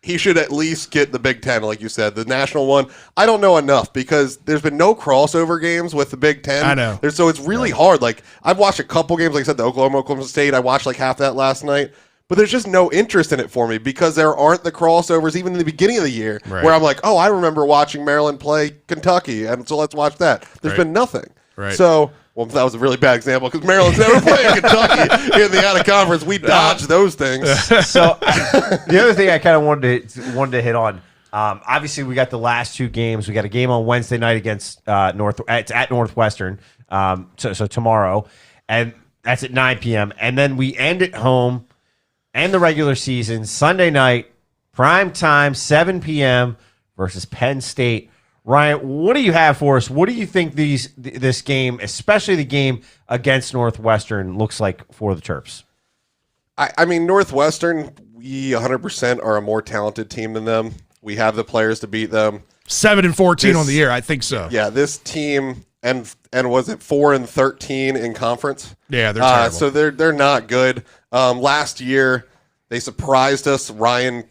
he should at least get the Big Ten, like you said. The national one, I don't know enough because there's been no crossover games with the Big Ten. I know. So it's really hard. Like, I've watched a couple games, like I said, the Oklahoma State. I watched like half that last night. But there's just no interest in it for me because there aren't the crossovers even in the beginning of the year where I'm like, oh, I remember watching Maryland play Kentucky, and so let's watch that. There's been nothing. Right. So, well, that was a really bad example because Maryland's never played Kentucky in the out-of-conference. We dodged those things. So the other thing I kind of wanted to hit on, obviously we got the last two games. We got a game on Wednesday night against it's at Northwestern, so tomorrow, and that's at 9 p.m. And then we end at home. And the regular season, Sunday night, prime time, 7 p.m. versus Penn State. Ryan, what do you have for us? What do you think this game, especially the game against Northwestern, looks like for the Terps? I mean, Northwestern, we 100% are a more talented team than them. We have the players to beat them. 7-14 on the year, I think so. Yeah, this team, and was it 4-13 in conference? Yeah, they're terrible. So they're not good. Last year, they surprised us. Ryan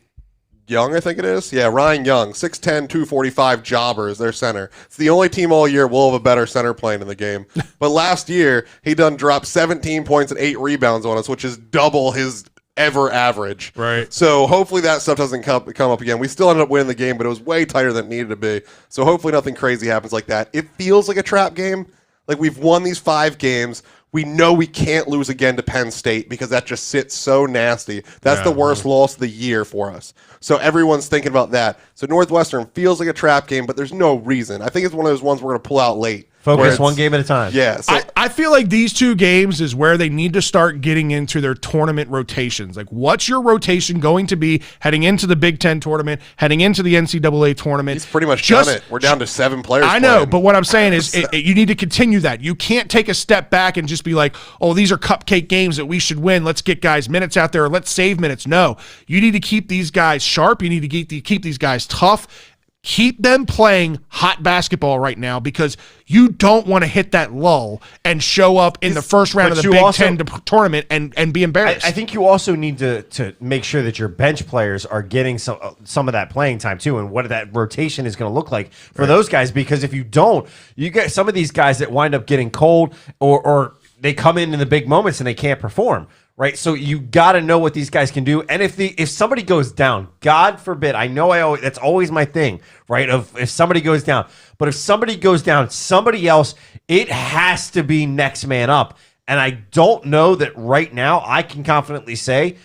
Young, I think it is. Yeah, Ryan Young, 6'10", 245 jobber is their center. It's the only team all year will have a better center playing in the game. But last year, he dropped 17 points and 8 rebounds on us, which is double his ever average. Right. So hopefully that stuff doesn't come up again. We still ended up winning the game, but it was way tighter than it needed to be. So hopefully nothing crazy happens like that. It feels like a trap game. Like, we've won these 5 games. We know we can't lose again to Penn State because that just sits so nasty. That's the worst loss of the year for us. So everyone's thinking about that. So Northwestern feels like a trap game, but there's no reason. I think it's one of those ones we're going to pull out late. Focus one game at a time. Yeah. So I feel like these 2 games is where they need to start getting into their tournament rotations. Like, what's your rotation going to be heading into the Big Ten tournament, heading into the NCAA tournament? he's pretty much done it. We're down to 7 players. I know, playing. but what I'm saying is you need to continue that. You can't take a step back and just be like, oh, these are cupcake games that we should win. Let's get guys minutes out there, or let's save minutes. No, you need to keep these guys sharp. You need to keep these guys tough. Keep them playing hot basketball right now because you don't want to hit that lull and show up in the first round of the Big Ten tournament and be embarrassed. I think you also need to make sure that your bench players are getting some of that playing time too, and what that rotation is going to look like for those guys. Because if you don't, you get some of these guys that wind up getting cold or they come in the big moments and they can't perform. Right, so you got to know what these guys can do, and if somebody goes down, God forbid, I know that's always my thing, right? If somebody goes down, but if somebody goes down, somebody else, it has to be next man up, and I don't know that right now. I can confidently say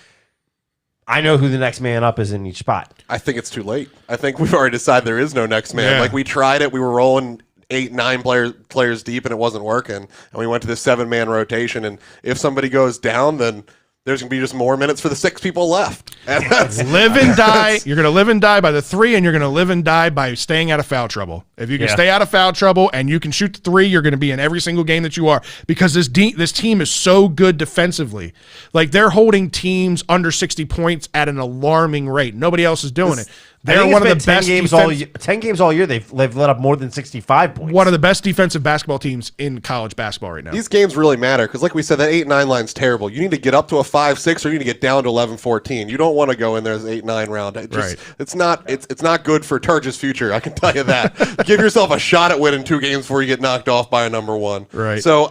I know who the next man up is in each spot. I think it's too late. I think we've already decided there is no next man. Yeah. Like, we tried it, we were rolling 8-9 players deep, and it wasn't working. And we went to this 7-man rotation. And if somebody goes down, then there's going to be just more minutes for the 6 people left. And that's, live and die. You're going to live and die by the 3, and you're going to live and die by staying out of foul trouble. If you can stay out of foul trouble and you can shoot the 3, you're going to be in every single game that you are, because this team is so good defensively. Like, they're holding teams under 60 points at an alarming rate. Nobody else is doing it. They're one of the best 10 games all year. They've let up more than 65 points. One of the best defensive basketball teams in college basketball right now. These games really matter because, like we said, that 8-9 line's terrible. You need to get up to a 5-6, or you need to get down to 11-14. You don't want to go in there as 8-9 round. It's not good for Turge's future. I can tell you that. Give yourself a shot at winning 2 games before you get knocked off by a number 1. Right. So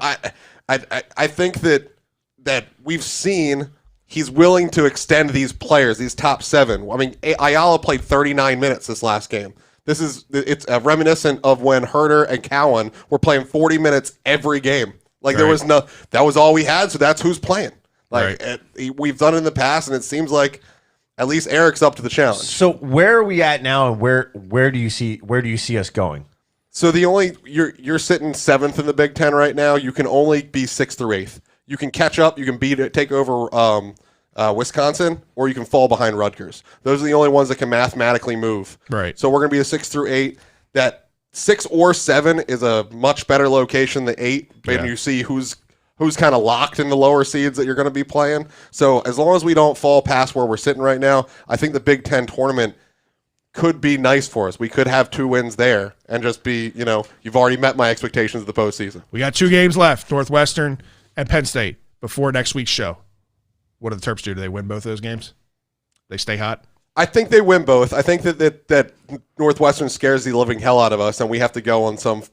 I think that we've seen. He's willing to extend these players, these top 7. I mean, Ayala played 39 minutes this last game. It's reminiscent of when Herter and Cowan were playing 40 minutes every game. Like there was that was all we had, so that's who's playing. Like we've done it in the past, and it seems like at least Eric's up to the challenge. So where are we at now, and where do you see us going? So you're sitting 7th in the Big Ten right now. You can only be 6th through 8th. You can catch up, you can take over Wisconsin, or you can fall behind Rutgers. Those are the only ones that can mathematically move. Right. So we're going to be a 6 through 8. That 6 or 7 is a much better location than 8. And you see who's kind of locked in the lower seeds that you're going to be playing. So as long as we don't fall past where we're sitting right now, I think the Big Ten tournament could be nice for us. We could have 2 wins there and just be, you've already met my expectations of the postseason. We got 2 games left, Northwestern and Penn State, before next week's show. What do the Terps do? Do they win both of those games? They stay hot? I think they win both. I think that Northwestern scares the living hell out of us, and we have to go on some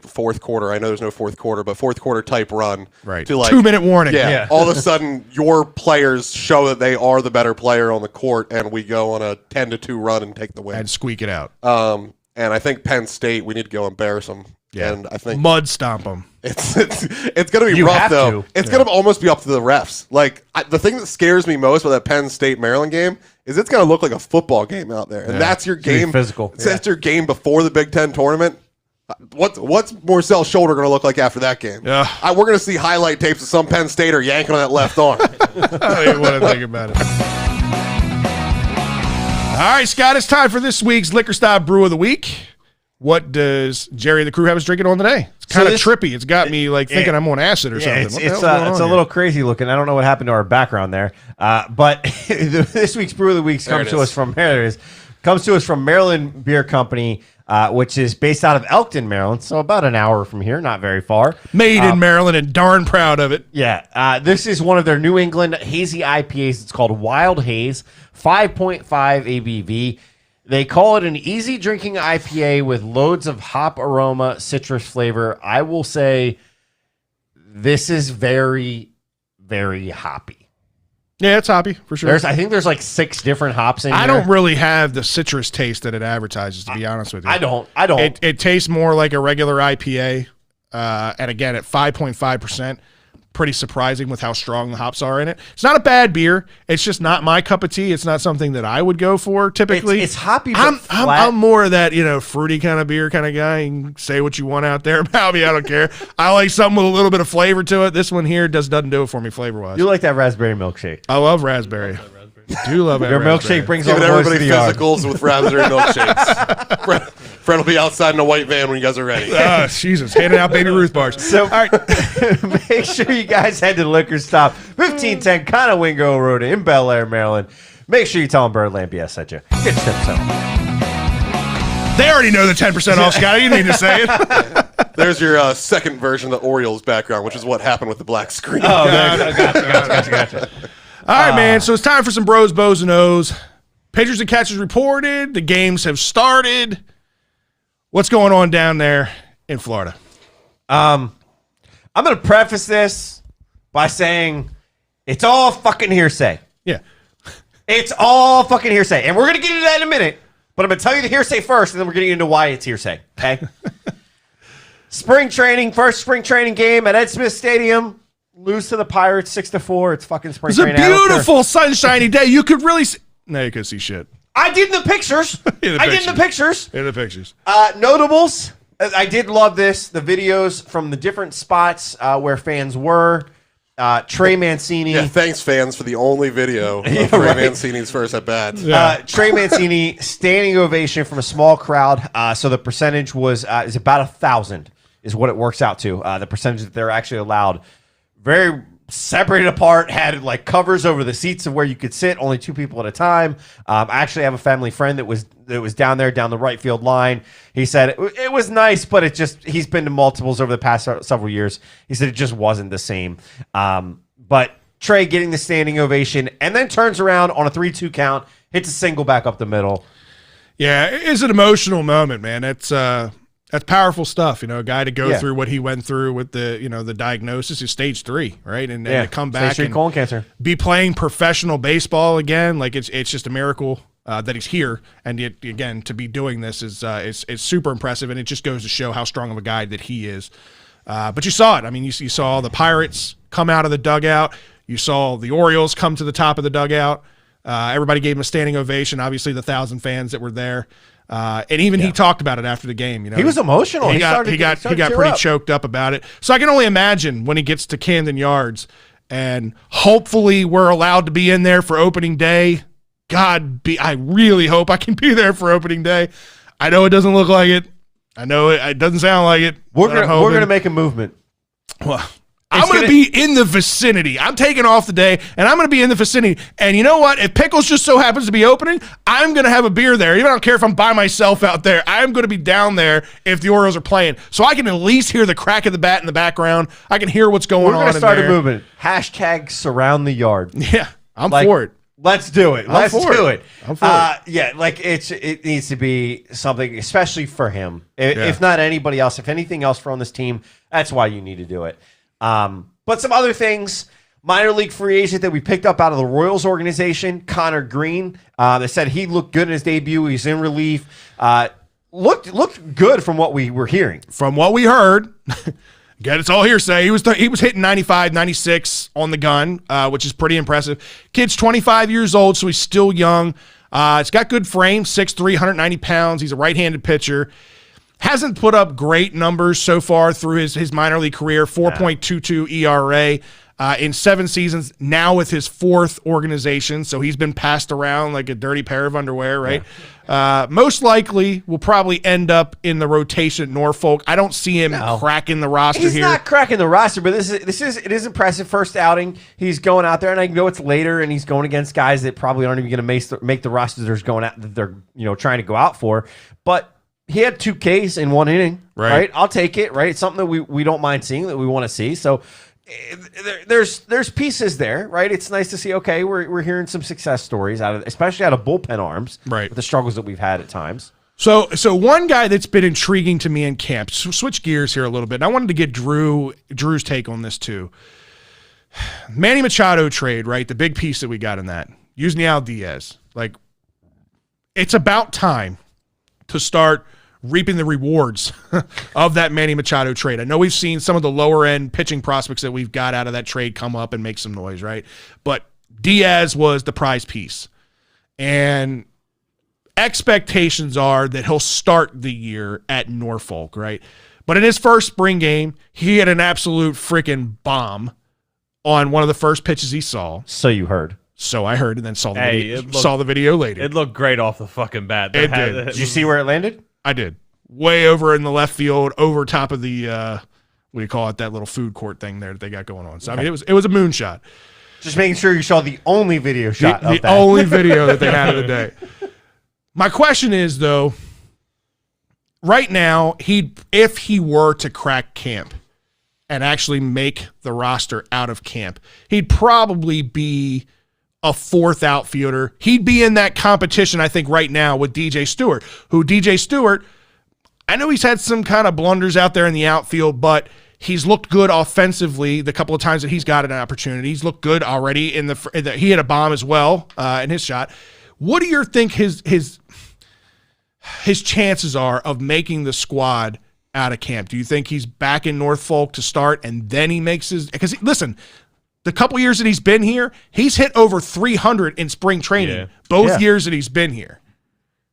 fourth quarter. I know there's no fourth quarter, but fourth quarter type run. Right. To 2-minute warning. Yeah. All of a sudden, your players show that they are the better player on the court, and we go on a 10-2 run and take the win. And squeak it out. And I think Penn State, we need to go embarrass them. Yeah. And I think mud stomp them. It's going to be rough, though. It's going to almost be up to the refs. The thing that scares me most about that Penn State-Maryland game is it's going to look like a football game out there. And that's your game. Physical. That's your game before the Big Ten tournament. What's Morcell's shoulder going to look like after that game? Yeah. We're going to see highlight tapes of some Penn Stater yanking on that left arm. I don't even want to think about it. All right, Scott, it's time for this week's Liquor Stop Brew of the Week. What does Jerry and the crew have us drinking on today? It's kind of trippy. It's got me thinking I'm on acid or something. It's a little crazy looking. I don't know what happened to our background there. But this week's Brew of the Week comes to us from Maryland Beer Company, which is based out of Elkton, Maryland. So about an hour from here, not very far. Made in Maryland and darn proud of it. Yeah. This is one of their New England hazy IPAs. It's called Wild Haze, 5.5 ABV. They call it an easy drinking IPA with loads of hop aroma, citrus flavor. I will say this is very, very hoppy. Yeah, it's hoppy for sure. I think there's 6 different hops in here. I don't really have the citrus taste that it advertises, to be honest with you. I don't. It tastes more like a regular IPA. And again, at 5.5%. Pretty surprising with how strong the hops are in it. It's not a bad beer. It's just not my cup of tea. It's not something that I would go for typically. It's hoppy, but I'm more of that, fruity kind of beer kind of guy. You can say what you want out there about me. I don't care. I like something with a little bit of flavor to it. This one here doesn't do it for me flavor-wise. You like that raspberry milkshake. I love raspberry. Do love your raspberry. Milkshake brings all the everybody to the yard. physicals with raspberry milkshakes. Fred will be outside in a white van when you guys are ready. Jesus, handing out Baby Ruth bars. So, all right, make sure you guys head to the Liquor Stop, 1510 Conowingo Road in Bel Air, Maryland. Make sure you tell them Birdland BS sent you. Get your tips out. They already know the 10% off, Scott. You need to say it. There's your second version of the Orioles background, which is what happened with the black screen. Oh, gotcha. All right, man. So it's time for some bros, bows, and O's. Pitchers and catchers reported. The games have started. What's going on down there in Florida? I'm going to preface this by saying it's all fucking hearsay. Yeah. It's all fucking hearsay. And we're going to get into that in a minute, but I'm going to tell you the hearsay first, and then we're going to get into why it's hearsay. Okay? First spring training game at Ed Smith Stadium. Lose to the Pirates 6-4. It's fucking spring training. It's a beautiful sunshiny day. You could really see. No, you couldn't see shit. I did in the pictures. In the pictures. Notables. I did love this. The videos from the different spots where fans were. Trey Mancini. Yeah, thanks, fans, for the only video of Trey Mancini's first at bat. Trey Mancini, standing ovation from a small crowd. So the percentage is about 1,000 is what it works out to. The percentage that they're actually allowed. Very separated apart, had like covers over the seats of where you could sit, only 2 people at a time. I actually have a family friend that was down there, down the right field line. He said it was nice, but he's been to multiples over the past several years. He said it just wasn't the same. But Trey getting the standing ovation and then turns around on a 3-2 count, hits a single back up the middle. Yeah, it's an emotional moment, man. That's powerful stuff, a guy to go through what he went through with the diagnosis is stage 3, right? And to come back stage 3 colon cancer, be playing professional baseball again, like it's just a miracle that he's here. And yet, again, to be doing this is super impressive, and it just goes to show how strong of a guy that he is. But you saw it. I mean, you saw the Pirates come out of the dugout. You saw the Orioles come to the top of the dugout. Everybody gave him a standing ovation. Obviously, the 1,000 fans that were there. And even he talked about it after the game. He was emotional. He got pretty choked up about it. So I can only imagine when he gets to Camden Yards, and hopefully we're allowed to be in there for opening day. I really hope I can be there for opening day. I know it doesn't look like it. I know it doesn't sound like it. We're gonna make a movement. Well, I'm going to be in the vicinity. I'm taking off the day, and I'm going to be in the vicinity. And you know what? If Pickles just so happens to be opening, I'm going to have a beer there. Even I don't care if I'm by myself out there. I'm going to be down there if the Orioles are playing. So I can at least hear the crack of the bat in the background. I can hear what's going on. We're going to start a movement. # surround the yard. Yeah, I'm for it. Let's do it. Let's do it. I'm for it. Yeah, like it needs to be something, especially for him. If not anybody else, if anything else from this team, that's why you need to do it. But some other things, minor league free agent that we picked up out of the Royals organization, Connor Green. They said he looked good in his debut. He's in relief. Looked good from what we were hearing. From what we heard, again, it's all hearsay. He was hitting 95, 96 on the gun, which is pretty impressive. Kid's 25 years old, so he's still young. It's got good frame, 6'3", 190 pounds. He's a right-handed pitcher. Hasn't put up great numbers so far through his minor league career, 4.22 ERA in 7 seasons, now with his 4th organization. So he's been passed around like a dirty pair of underwear, right? Yeah. Most likely will probably end up in the rotation at Norfolk. I don't see him cracking the roster here. He's not cracking the roster, but it is impressive. First outing, he's going out there, and I know it's later, and he's going against guys that probably aren't even going to make the roster that they're trying to go out for. But he had 2 Ks in 1 inning, right? I'll take it, right? It's something that we don't mind seeing, that we want to see. So there's pieces there, right? It's nice to see, okay, we're hearing some success stories especially out of bullpen arms, right? With the struggles that we've had at times. So one guy that's been intriguing to me in camp, switch gears here a little bit, and I wanted to get Drew's take on this too. Manny Machado trade, right? The big piece that we got in that. Yusniel Diaz. Like, it's about time to start reaping the rewards of that Manny Machado trade. I know we've seen some of the lower-end pitching prospects that we've got out of that trade come up and make some noise, right? But Diaz was the prize piece. And expectations are that he'll start the year at Norfolk, right? But in his first spring game, he had an absolute freaking bomb on one of the first pitches he saw. So you heard. So I heard, and then saw the video later. It looked great off the fucking bat. It did. Did you see where it landed? I did. Way over in the left field, over top of the what do you call it? That little food court thing there that they got going on. So I mean, it was a moonshot. Just making sure you saw the only video shot of that. The only video that they had of the day. My question is though, right now, if he were to crack camp and actually make the roster out of camp, he'd probably be a 4th outfielder. He'd be in that competition, I think, right now with DJ Stewart, I know he's had some kind of blunders out there in the outfield, but he's looked good offensively the couple of times that he's got an opportunity. He's looked good already he had a bomb as well in his shot. What do you think his chances are of making the squad out of camp? Do you think he's back in Norfolk to start and then he makes because listen, the couple years that he's been here, he's hit over 300 in spring training, both years that he's been here.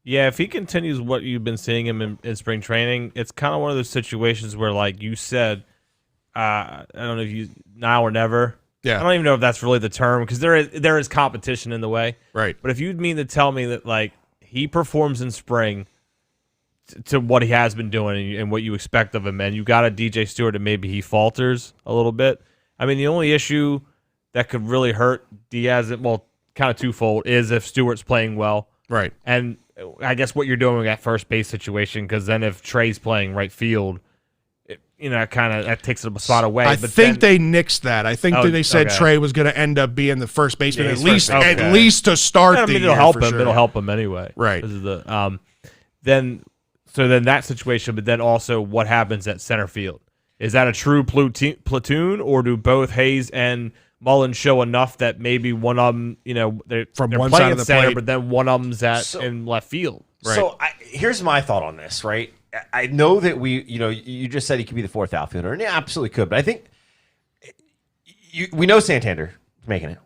Yeah, if he continues what you've been seeing him in spring training, it's kind of one of those situations where, like you said, I don't know if you now or never. Yeah. I don't even know if that's really the term because there is competition in the way. Right. But if you'd mean to tell me that, like, he performs in spring to what he has been doing and what you expect of him, and you got a DJ Stewart and maybe he falters a little bit, I mean, the only issue that could really hurt Diaz, well, kind of twofold, is if Stewart's playing well. Right. And I guess what you're doing at first base situation, because then if Trey's playing right field, that takes a spot away. I think they nixed that. I think that they said Trey was going to end up being the first baseman at least to start the year. It'll help him. Sure. It'll help him anyway. Right. This is the then that situation, but then also what happens at center field? Is that a true platoon, or do both Hayes and Mullins show enough that maybe one of them, they're one playing side of the center, plate, but then one of them's in left field? Right. So here's my thought on this, right? I know that you just said he could be the fourth outfielder, and he absolutely could, but I think we know Santander is making it.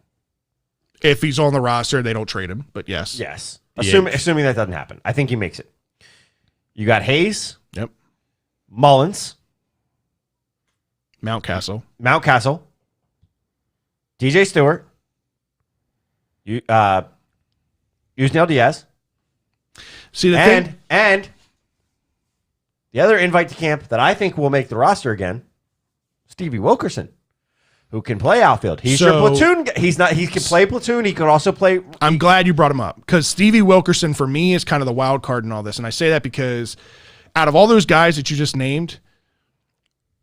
If he's on the roster, they don't trade him, but yes. Yes. Assuming that doesn't happen. I think he makes it. You got Hayes. Yep. Mullins. Mountcastle. DJ Stewart. Yusniel Diaz. See, and the other invite to camp that I think will make the roster again, Stevie Wilkerson, who can play outfield. He's your platoon. He can play platoon. He can also play. I'm glad you brought him up, because Stevie Wilkerson for me is kind of the wild card in all this. And I say that because out of all those guys that you just named,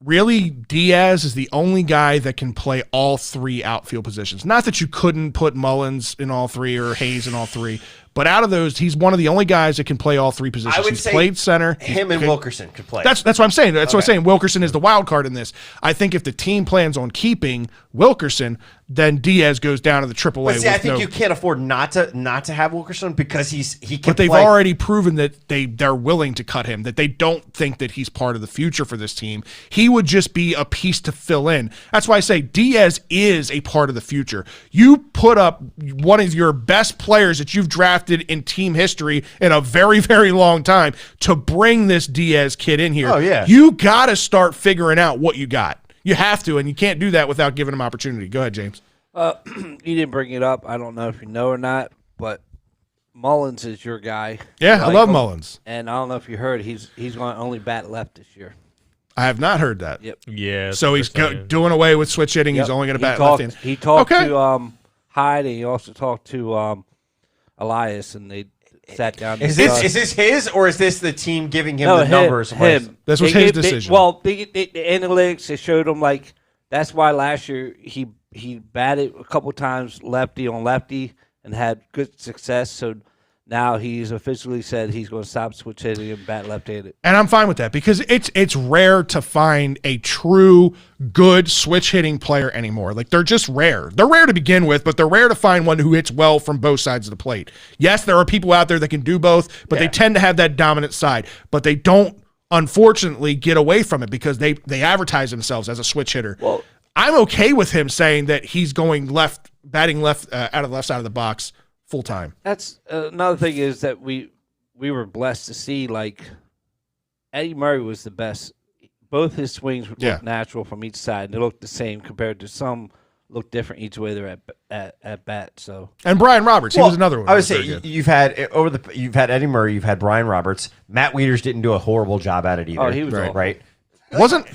really Diaz is the only guy that can play all three outfield positions. Not that you couldn't put Mullins in all three or Hayes in all three, but out of those, he's one of the only guys that can play all three positions. I would he's say played center. Him and Wilkerson could play. That's what I'm saying. That's what I'm saying. Wilkerson is the wild card in this. I think if the team plans on keeping Wilkerson, then Diaz goes down to the AAA. But see, I think you can't afford not to have Wilkerson, because he can. But they've already proven that they're willing to cut him, that they don't think that he's part of the future for this team. He would just be a piece to fill in. That's why I say Diaz is a part of the future. You put up one of your best players that you've drafted in team history in a very, very long time to bring this Diaz kid in here. Oh, yeah. You got to start figuring out what you got. You have to, and you can't do that without giving him opportunity. Go ahead, James. You didn't bring it up. I don't know if you know or not, but Mullins is your guy. Yeah, I love Mullins. And I don't know if you heard, he's going to only bat left this year. I have not heard that. Yep. Yeah. So he's doing away with switch hitting. Yep. He's only going to bat left hand. He talked to Hyde, and he also talked to Elias, and they sat down. Is this his, or is this the team giving him the numbers? Him. This was his decision. The analytics, it showed him that's why last year he batted a couple times lefty on lefty and had good success. So now he's officially said he's going to stop switch hitting and bat left-handed. And I'm fine with that, because it's rare to find a true good switch hitting player anymore. They're just rare. They're rare to begin with, but they're rare to find one who hits well from both sides of the plate. Yes, there are people out there that can do both, but they tend to have that dominant side. But they don't, unfortunately, get away from it because they advertise themselves as a switch hitter. Well, I'm okay with him saying that he's going batting left out of the left side of the box full time. That's another thing, is that we were blessed to see Eddie Murray was the best. Both his swings looked natural from each side, and they looked the same compared to some look different each way they're at bat. So, and Brian Roberts, he was another one. I would say you've had Eddie Murray, you've had Brian Roberts. Matt Wieters didn't do a horrible job at it either. Oh, he was right. Wasn't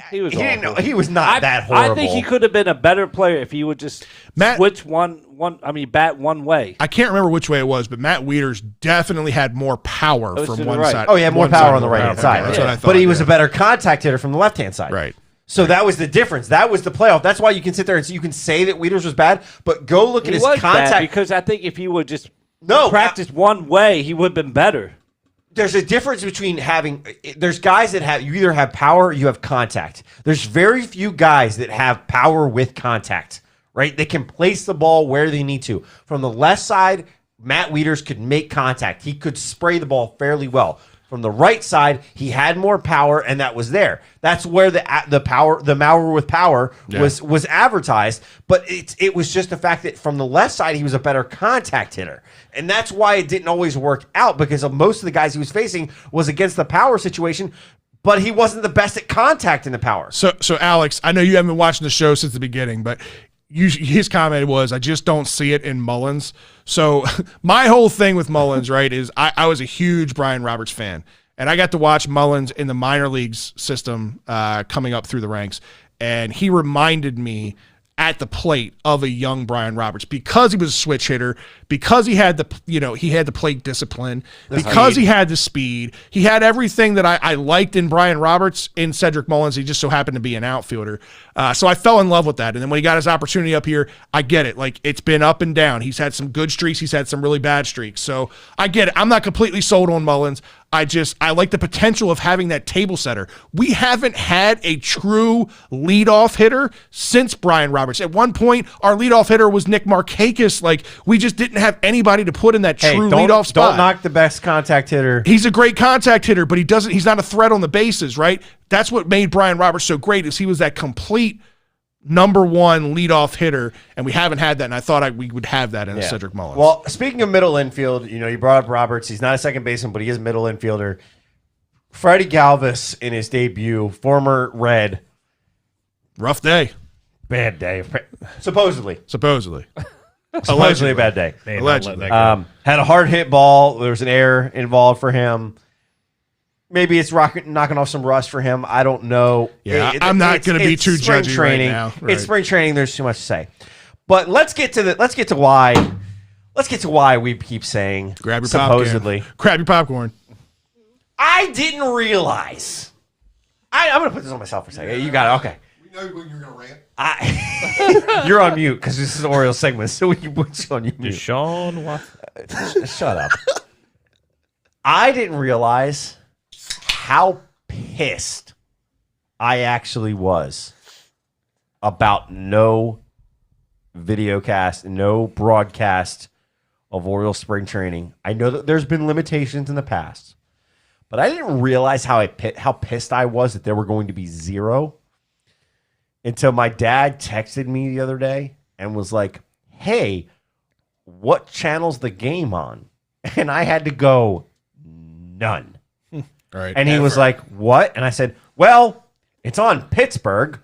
he was he was not that horrible. I think he could have been a better player if he would just switch bat one way. I can't remember which way it was, but Matt Wieters definitely had more power from one side. Oh, yeah, more power on the right hand side. That's what I thought. But he was a better contact hitter from the left hand side. Right. So that was the difference. That was the playoff. That's why you can sit there and you can say that Wieters was bad, but go look at his contact. Bad because I think if he would just practice one way, he would have been better. There's a difference between there's guys that you either have power or you have contact. There's very few guys that have power with contact, right? They can place the ball where they need to. From the left side, Matt Wieters could make contact. He could spray the ball fairly well. From the right side, he had more power, and that was there. That's where the Maurer with power was advertised. But it was just the fact that from the left side, he was a better contact hitter. And that's why it didn't always work out, because of most of the guys he was facing was against the power situation, but he wasn't the best at contact in the power. So Alex, I know you haven't been watching the show since the beginning, but his comment was, I just don't see it in Mullins. So my whole thing with Mullins, right, is I was a huge Brian Roberts fan, and I got to watch Mullins in the minor leagues system coming up through the ranks. and he reminded me at the plate of a young Brian Roberts because he was a switch hitter, because he had the plate discipline, because he had the speed. He had everything that I liked in Brian Roberts in Cedric Mullins. He just so happened to be an outfielder. So I fell in love with that. And then when he got his opportunity up here, I get it. Like, it's been up and down. He's had some good streaks. He's had some really bad streaks. So I get it. I'm not completely sold on Mullins. I like the potential of having that table setter. We haven't had a true leadoff hitter since Brian Roberts. At one point, our leadoff hitter was Nick Markakis. Like, we just didn't have anybody to put in that true leadoff spot. Don't knock the best contact hitter. He's a great contact hitter, but he's not a threat on the bases, right? That's what made Brian Roberts so great, is he was that complete number one leadoff hitter, and we haven't had that, and I thought we would have that in Cedric Mullins. Well, speaking of middle infield, you brought up Roberts. He's not a second baseman, but he is a middle infielder. Freddie Galvis in his debut, former Red. Rough day. Bad day. Supposedly. Supposedly a bad day. Allegedly. Had a hard hit ball. There was an error involved for him. Maybe it's knocking off some rust for him. I don't know. Yeah, I'm not going to be too judgy training. Right now. Right. It's spring training. There's too much to say. But let's get to why we keep saying grab your supposedly. Popcorn. Grab your popcorn. I didn't realize. I'm going to put this on myself for a second. You got it. Okay. We know when you're going to rant. You're on mute because this is an Orioles segment, so we can put you on mute. Deshaun Watson. Shut up. I didn't realize how pissed I actually was about no videocast, no broadcast of Orioles spring training. I know that there's been limitations in the past, but I didn't realize how pissed I was that there were going to be zero until my dad texted me the other day and was like, "Hey, what channel's the game on?" And I had to go, none. Right. And he was like, "What?" And I said, "Well, it's on Pittsburgh,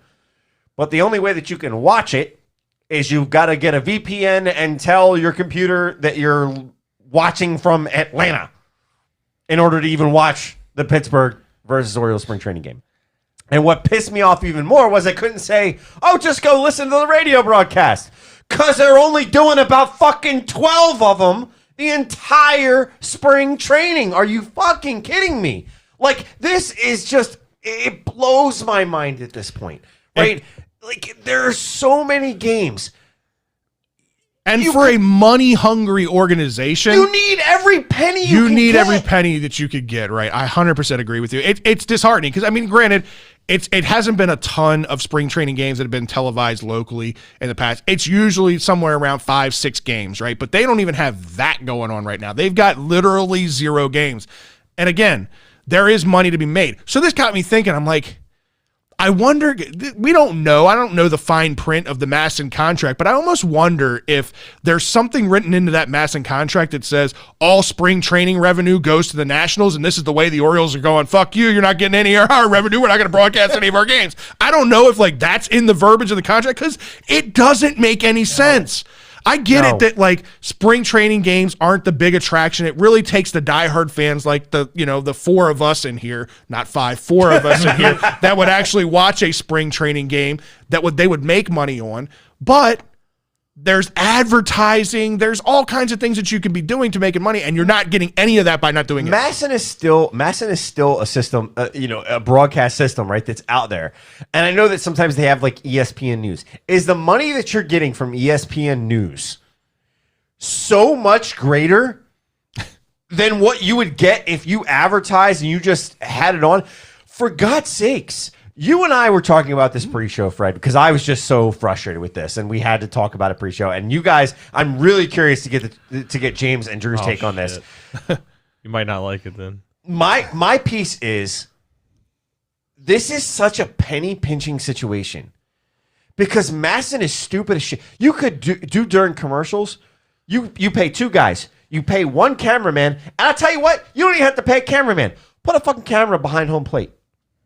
but the only way that you can watch it is you've got to get a VPN and tell your computer that you're watching from Atlanta in order to even watch the Pittsburgh versus Orioles spring training game." And what pissed me off even more was I couldn't say, "Oh, just go listen to the radio broadcast," because they're only doing about fucking 12 of them the entire spring training. Are you fucking kidding me? Like, this is just, it blows my mind at this point, right? Like, there are so many games. And for a money-hungry organization, you need every penny you can get. Every penny that you could get, right? I 100% agree with you. It's disheartening because, I mean, granted, it hasn't been a ton of spring training games that have been televised locally in the past. It's usually somewhere around 5-6 games, right? But they don't even have that going on right now. They've got literally 0 games. And again, there is money to be made. So this got me thinking, I'm like, I wonder, we don't know. I don't know the fine print of the Masson contract, but I almost wonder if there's something written into that Masson contract that says all spring training revenue goes to the Nationals, and this is the way the Orioles are going, fuck you, you're not getting any of our revenue, we're not going to broadcast any of our games. I don't know if, like, that's in the verbiage of the contract, because it doesn't make any sense. I get it that, like, spring training games aren't the big attraction. It really takes the diehard fans, like the 4 of us in here, not 5, 4 of us in here that would actually watch a spring training game they would make money on. But there's advertising, there's all kinds of things that you can be doing to making money, and you're not getting any of that by not doing it. Masson is still a system, a broadcast system, right? That's out there. And I know that sometimes they have like ESPN News. Is the money that you're getting from ESPN News so much greater than what you would get if you advertised and you just had it on? For God's sakes. You and I were talking about this pre-show, Fred, because I was just so frustrated with this, and we had to talk about it pre-show. And you guys, I'm really curious to get James and Drew's take on this. You might not like it then. My piece is, this is such a penny pinching situation because Masson is stupid as shit. You could do during commercials. You pay 2 guys. You pay 1 cameraman, and I'll tell you what, you don't even have to pay a cameraman. Put a fucking camera behind home plate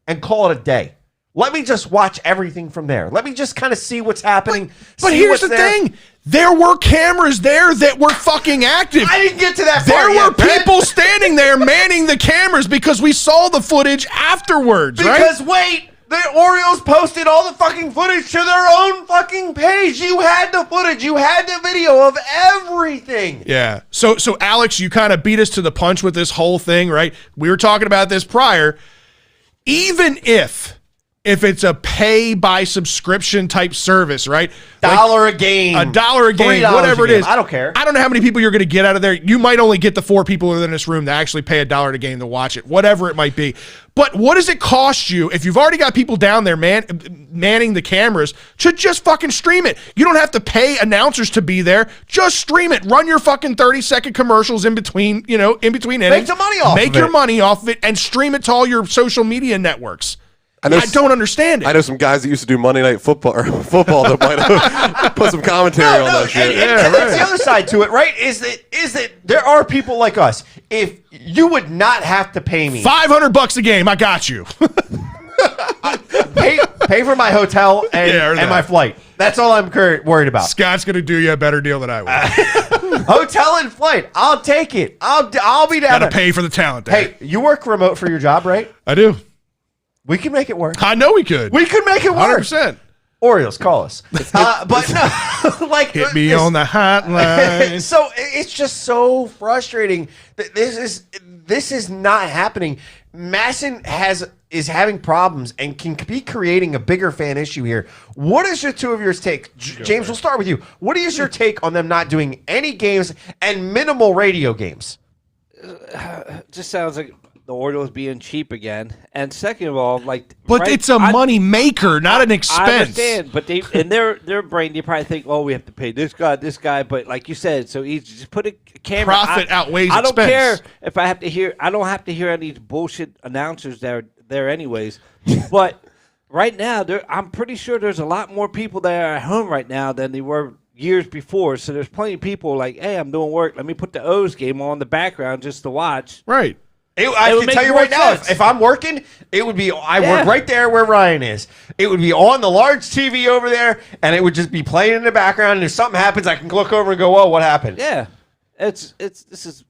and call it a day. Let me just watch everything from there. Let me just kind of see what's happening. But here's the thing. There were cameras there that were fucking active. I didn't get to that part There yet, were people standing there manning the cameras because we saw the footage afterwards, right? Because wait, The Orioles posted all the fucking footage to their own fucking page. You had the footage. You had the video of everything. Yeah. So Alex, you kind of beat us to the punch with this whole thing, right? We were talking about this prior. Even if it's a pay by subscription type service, right? $1 a game. $1 a game, whatever it is. I don't care. I don't know how many people you're going to get out of there. You might only get the 4 people in this room that actually pay $1 a game to watch it, whatever it might be. But what does it cost you if you've already got people down there manning the cameras to just fucking stream it? You don't have to pay announcers to be there. Just stream it. Run your fucking 30-second commercials in between innings. Make some money off of it. Make your money off of it and stream it to all your social media networks. I don't understand it. I know some guys that used to do Monday Night Football that might have put some commentary on that shit. And that's the other side to it, right? Is that there are people like us. If you would not have to pay me $500 a game, I got you. pay for my hotel and my flight. That's all I'm worried about. Scott's gonna do you a better deal than I will. Hotel and flight, I'll take it. I'll be down. Gotta pay for the talent there. Hey, you work remote for your job, right? I do. We can make it work. I know we could. We could make it work. 100%. Orioles, call us. But no, like hit me on the hotline. So it's just so frustrating that this is not happening. Masson is having problems and can be creating a bigger fan issue here. What is your two of yours take? James, we'll start with you. What is your take on them not doing any games and minimal radio games? Just sounds like the Orioles being cheap again, and second of all, but it's a money maker, not an expense. I understand, but they in their brain, they probably think, oh, we have to pay this guy. But like you said, so easy. Just put a camera. Profit outweighs I don't expense. care if I have to hear. I don't have to hear any bullshit announcers there anyways. But right now, I'm pretty sure there's a lot more people that are at home right now than they were years before. So there's plenty of people like, hey, I'm doing work. Let me put the O's game on the background just to watch. Right. I can tell you right now, if I'm working, it would be work right there where Ryan is. It would be on the large TV over there, and it would just be playing in the background. And if something happens, I can look over and go, "Oh, what happened?" Yeah, this is.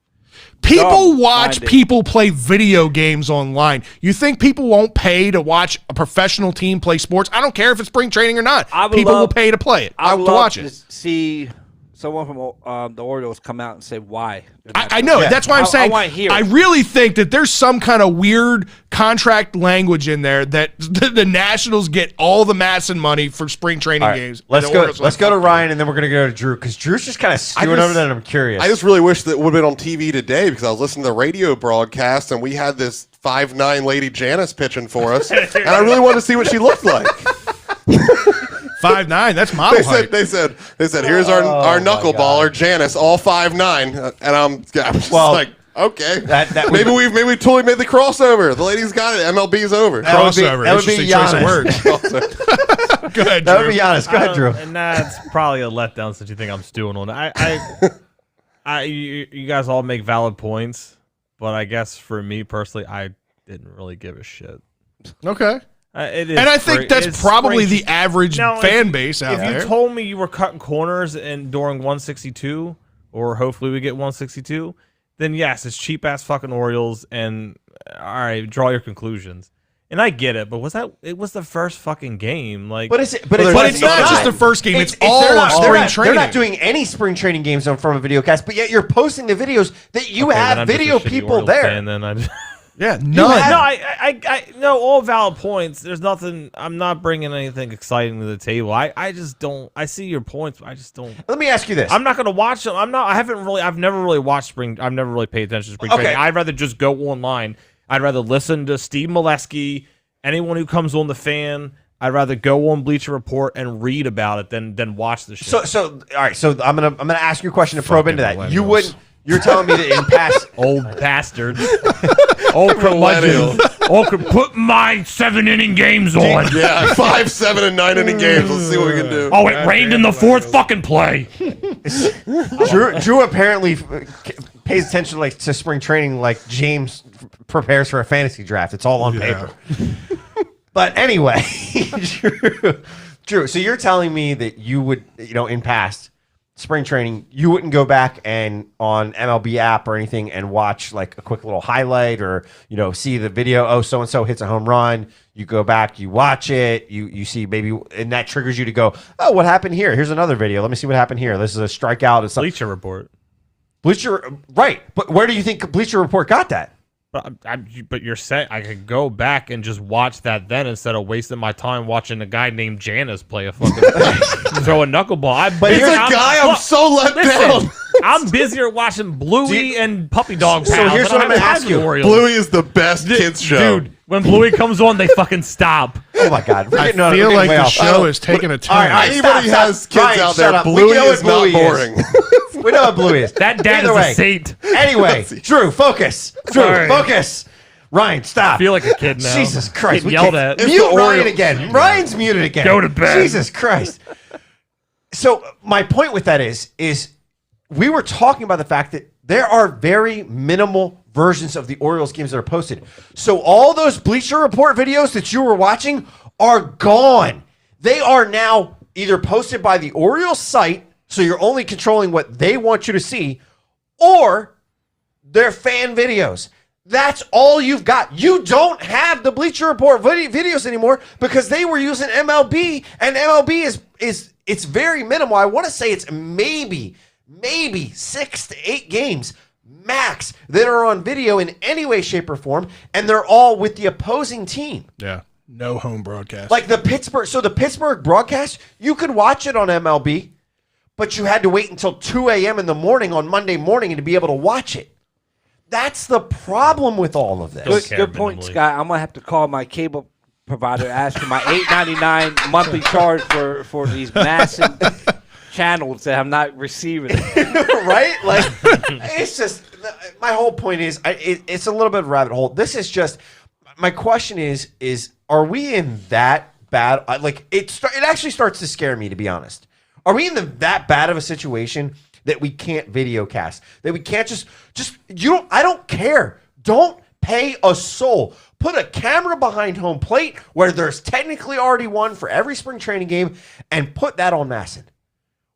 People watch people play video games online. You think people won't pay to watch a professional team play sports? I don't care if it's spring training or not. People will pay to play it. I to watch it. See someone from the Orioles come out and say why. I know. That's why I'm saying I really think that there's some kind of weird contract language in there that the Nationals get all the Masson money for spring training games. Let's go to Ryan, and then we're going to go to Drew, because Drew's just kind of stewing over that, and I'm curious. I just really wish that it would have been on TV today, because I was listening to the radio broadcast, and we had this 5'9" lady Janice pitching for us, and I really wanted to see what she looked like. 5'9", that's model height. They said, here's our knuckleballer Janice, all 5'9", and I'm just like, okay, maybe we totally made the crossover. The lady's got it. MLB's over. Crossover. That would be choice of words. Go ahead, Drew. That would be honest. Go ahead, Drew. And that's probably a letdown since you think I'm stewing on it. You guys all make valid points, but I guess for me personally, I didn't really give a shit. Okay. It is, and I think that's probably the average fan base out there. If you told me you were cutting corners and during 162, or hopefully we get 162, then yes, it's cheap ass fucking Orioles. And all right, draw your conclusions. And I get it, but it was the first fucking game, But it's not just the first game. It's all of spring training. They're not doing any spring training games from a video cast, but yet you're posting the videos that you have video people there. And then yeah, none. No, all valid points. There's nothing. I'm not bringing anything exciting to the table. I just don't. I see your points, but I just don't. Let me ask you this. I'm not going to watch them. I've never really watched spring. I've never really paid attention to spring training. I'd rather just go online. I'd rather listen to Steve Molesky, anyone who comes on the Fan. I'd rather go on Bleacher Report and read about it than watch the shit. So all right. So I'm gonna ask you a question to probe into that. You wouldn't. You're telling me that in past old bastard, old curmudgeon, put my 7-inning games on. Yeah, 5, 7, and 9-inning games. Let's see what we can do. Oh, it rained in the fourth fucking play. Drew apparently pays attention to spring training like James prepares for a fantasy draft. It's all on paper. But anyway, Drew. So you're telling me that you would, in past spring training, you wouldn't go back and on MLB app or anything and watch like a quick little highlight or, see the video. Oh, so-and-so hits a home run. You go back, you watch it, you see maybe, and that triggers you to go, oh, what happened here? Here's another video. Let me see what happened here. This is a strikeout. It's Bleacher Report. Right. But where do you think Bleacher Report got that? But you're saying I could go back and just watch that then instead of wasting my time watching a guy named Janice play a fucking throw a knuckleball. I'm so let down. I'm busier watching Bluey and Puppy Dog. So Pals. here's what I'm going to ask you. Bluey is the best kids show. Dude, when Bluey comes on, they fucking stop. Oh my God! I feel like the show is taking a turn. All right, anybody has kids Ryan, out there, shut up. Bluey is not boring. We know what Bluey is. That dad Either is way. a saint. Anyway, Drew, focus. Sorry. Focus. Ryan, stop. I feel like a kid now. Jesus Christ. Getting yelled at. Mute Ryan again. Ryan's muted again. Go to bed. Jesus Christ. So my point with that is we were talking about the fact that there are very minimal versions of the Orioles games that are posted. So all those Bleacher Report videos that you were watching are gone. They are now either posted by the Orioles site, so you're only controlling what they want you to see, or they're fan videos. That's all you've got. You don't have the Bleacher Report videos anymore because they were using MLB, and MLB is it's very minimal. I want to say it's maybe 6 to 8 games max that are on video in any way, shape, or form, and they're all with the opposing team. Yeah. No home broadcast. Like the Pittsburgh broadcast, you could watch it on MLB, but you had to wait until 2 a.m. in the morning on Monday morning to be able to watch it. That's the problem with all of this. Good point, Scott. I'm gonna have to call my cable provider, ask for my $8.99 monthly charge for these massive channels that I'm not receiving. Right? Like, it's just my whole point is it's a little bit of a rabbit hole. This is just my question is are we in that bad? Like it actually starts to scare me, to be honest. Are we in that bad of a situation that we can't video cast, that we can't just I don't care. Don't pay a soul. Put a camera behind home plate where there's technically already one for every spring training game and put that on Masson.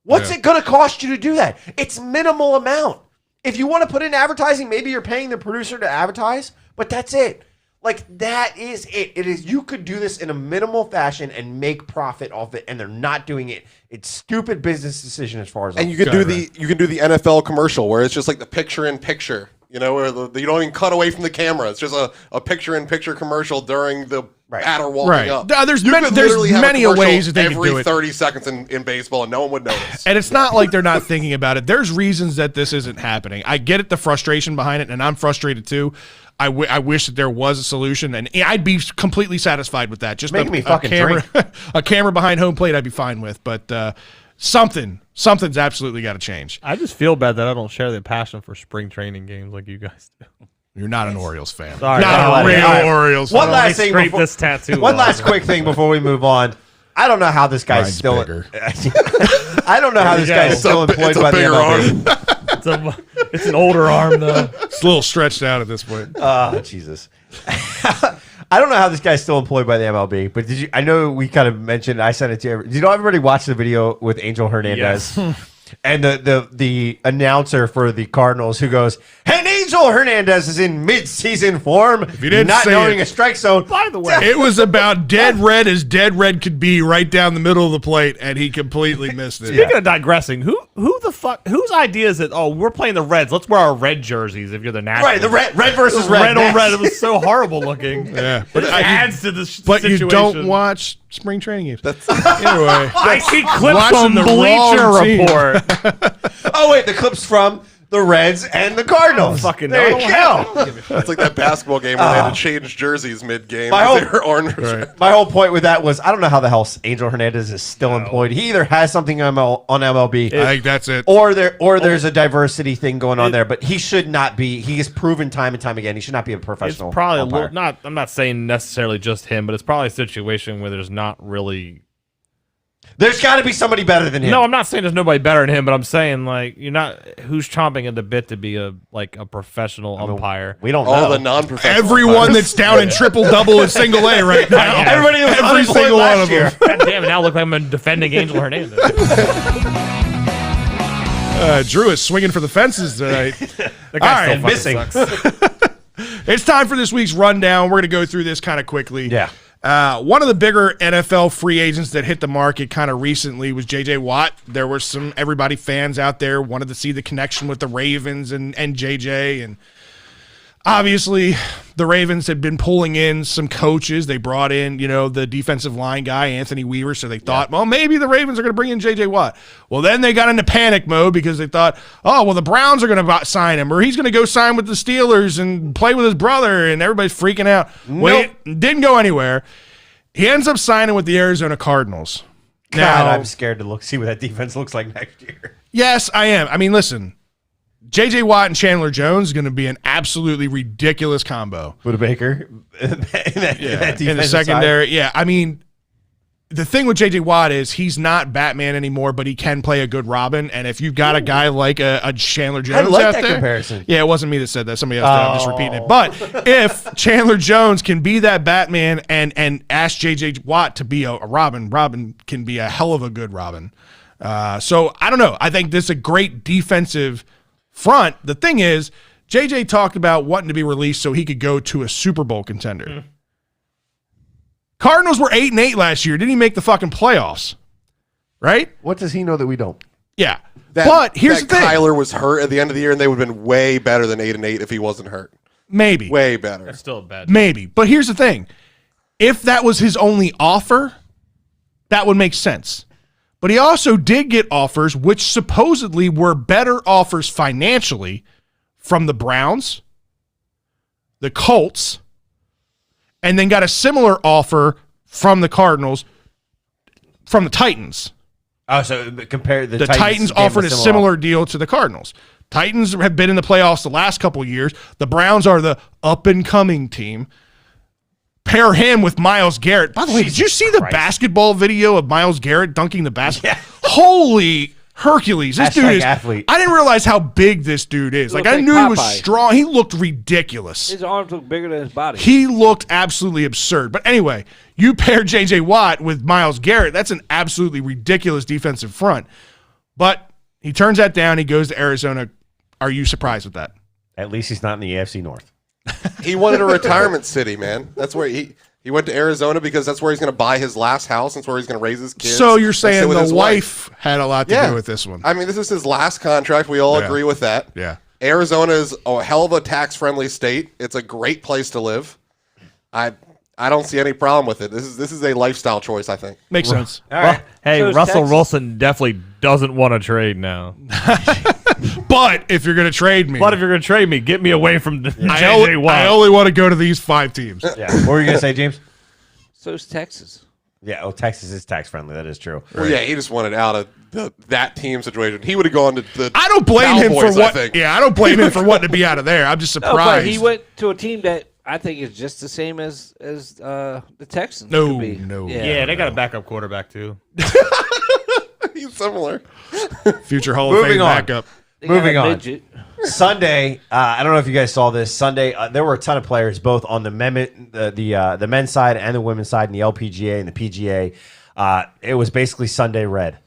What's it going to cost you to do that? It's minimal amount. If you want to put in advertising, maybe you're paying the producer to advertise, but that's it. Like, that is it. It is, you could do this in a minimal fashion and make profit off it, and they're not doing it. It's stupid business decision as far as you can do the NFL commercial where it's just like the picture in picture, where you don't even cut away from the camera. It's just a picture in picture commercial during the batter walking up. There's many ways that they can do every it. 30 seconds in baseball, and no one would notice. And it's not like they're not thinking about it. There's reasons that this isn't happening. I get it, the frustration behind it, and I'm frustrated too. I wish that there was a solution, and I'd be completely satisfied with that. Just make me fucking drink. drink. A camera behind home plate, I'd be fine with. But something's absolutely got to change. I just feel bad that I don't share the passion for spring training games like you guys do. You're not an Orioles fan. Sorry. Not a real Orioles fan. One last thing before this tattoo. One last quick thing before we move on. I don't know how this guy's Mine's still. bigger. I don't know how this guy's still employed by the MLB. It's an older arm though. It's a little stretched out at this point. Oh, Jesus. I don't know how this guy's still employed by the MLB, but did you? I know we kind of mentioned. I sent it to you. Did you know everybody watched the video with Angel Hernandez? Yes. And the announcer for the Cardinals who goes, and Angel Hernandez is in mid-season form, If you didn't not see knowing it. a strike zone. By the way, It was about dead red as dead red could be, right down the middle of the plate, and he completely missed it. speaking of digressing, whose idea is it? Oh, we're playing the Reds. Let's wear our red jerseys if you're the Nationals. Right, the red versus red. Red on red. It was so horrible looking. Yeah, But it adds to the but situation. you don't watch spring training games. Anyway, I see clips watching from the Bleacher wrong team. Report. Oh, wait, the clips from the Reds and the Cardinals. Fucking there no. you go. It's like that basketball game where they had to change jerseys mid-game. My because whole- they were orange. Right. My whole point with that was I don't know how the hell Angel Hernandez is still employed. He either has something on MLB, I think that's it. or there's a diversity thing going on there. But he should not be. He has proven time and time again he should not be a It's professional. probably a umpire. little, not. I'm not saying necessarily just him, but it's probably a situation where there's not really. There's got to be somebody better than him. No, I'm not saying there's nobody better than him, but I'm saying like you're not. Who's chomping at the bit to be a professional umpire? we don't All know. the non-professional Everyone umpires. that's down in triple double and single A right now. Yeah. Everybody was Every unemployed single one last of year. them. God damn it! Now I look like I'm defending Angel Hernandez. Drew is swinging for the fences tonight. The guy's missing. It's time for this week's rundown. We're going to go through this kind of quickly. Yeah. One of the bigger NFL free agents that hit the market kind of recently was J.J. Watt. There were some everybody fans out there wanted to see the connection with the Ravens and J.J. And obviously the Ravens had been pulling in some coaches. They brought in, the defensive line guy, Anthony Weaver. So they thought, well, maybe the Ravens are going to bring in J.J. Watt. Well, then they got into panic mode because they thought, the Browns are going to sign him, or he's going to go sign with the Steelers and play with his brother, and everybody's freaking out. Well, it didn't go anywhere. He ends up signing with the Arizona Cardinals. Now, I'm scared to see what that defense looks like next year. Yes, I am. I mean, listen, J.J. Watt and Chandler Jones is going to be an absolutely ridiculous combo. Buda Baker in the secondary. Side. Yeah, I mean, the thing with J.J. Watt is he's not Batman anymore, but he can play a good Robin. And if you've got a guy like a Chandler Jones out that there, comparison. Yeah, it wasn't me that said that. Somebody else did. I'm just repeating it. But if Chandler Jones can be that Batman and ask J.J. Watt to be a Robin, Robin can be a hell of a good Robin. So I don't know. I think this is a great defensive front. The thing is, JJ talked about wanting to be released so he could go to a Super Bowl contender. Cardinals were 8-8 last year. Didn't he make the fucking playoffs? Right? What does he know that we don't? Yeah. But here's the thing. Kyler was hurt at the end of the year, and they would have been way better than 8-8 if he wasn't hurt. Maybe. Way better. That's still bad. Maybe. But here's the thing. If that was his only offer, that would make sense. But he also did get offers, which supposedly were better offers financially, from the Browns, the Colts, and then got a similar offer from the Cardinals, from the Titans. Oh, so compared the Titans offered a similar deal to the Cardinals. Titans have been in the playoffs the last couple of years. The Browns are the up-and-coming team. Pair him with Myles Garrett. By the way, did you see the basketball video of Myles Garrett dunking the basket? Yeah. Holy Hercules. This dude is athlete. I didn't realize how big this dude is. Like, I knew he was strong. He looked ridiculous. His arms look bigger than his body. He looked absolutely absurd. But anyway, you pair J.J. Watt with Myles Garrett. That's an absolutely ridiculous defensive front. But he turns that down. He goes to Arizona. Are you surprised with that? At least he's not in the AFC North. He wanted a retirement city, man. That's where he went to Arizona because that's where he's going to buy his last house. That's where he's going to raise his kids. So you're saying the wife had a lot to do with this one. I mean, this is his last contract. We all agree with that. Yeah. Arizona is a hell of a tax-friendly state. It's a great place to live. I don't see any problem with it. This is a lifestyle choice, I think. Makes sense. All right. Hey, so Russell Wilson definitely doesn't want to trade now. But if you're going to trade me. Get me away from J.J. Watt. I only want to go to these 5 teams. Yeah. What were you going to say, James? So's Texas. Yeah, Texas is tax-friendly. That is true. Well, yeah, he just wanted out of that team situation. He would have gone to the I don't blame Cowboys, him for what. Yeah, I don't blame him for wanting to be out of there. I'm just surprised. No, but he went to a team that I think is just the same as the Texans. No. Yeah, they got a backup quarterback too. He's similar. Future Hall of Fame backup. Moving on. Sunday, I don't know if you guys saw this. Sunday, there were a ton of players, both on the men's side and the women's side, in the LPGA and the PGA. It was basically Sunday red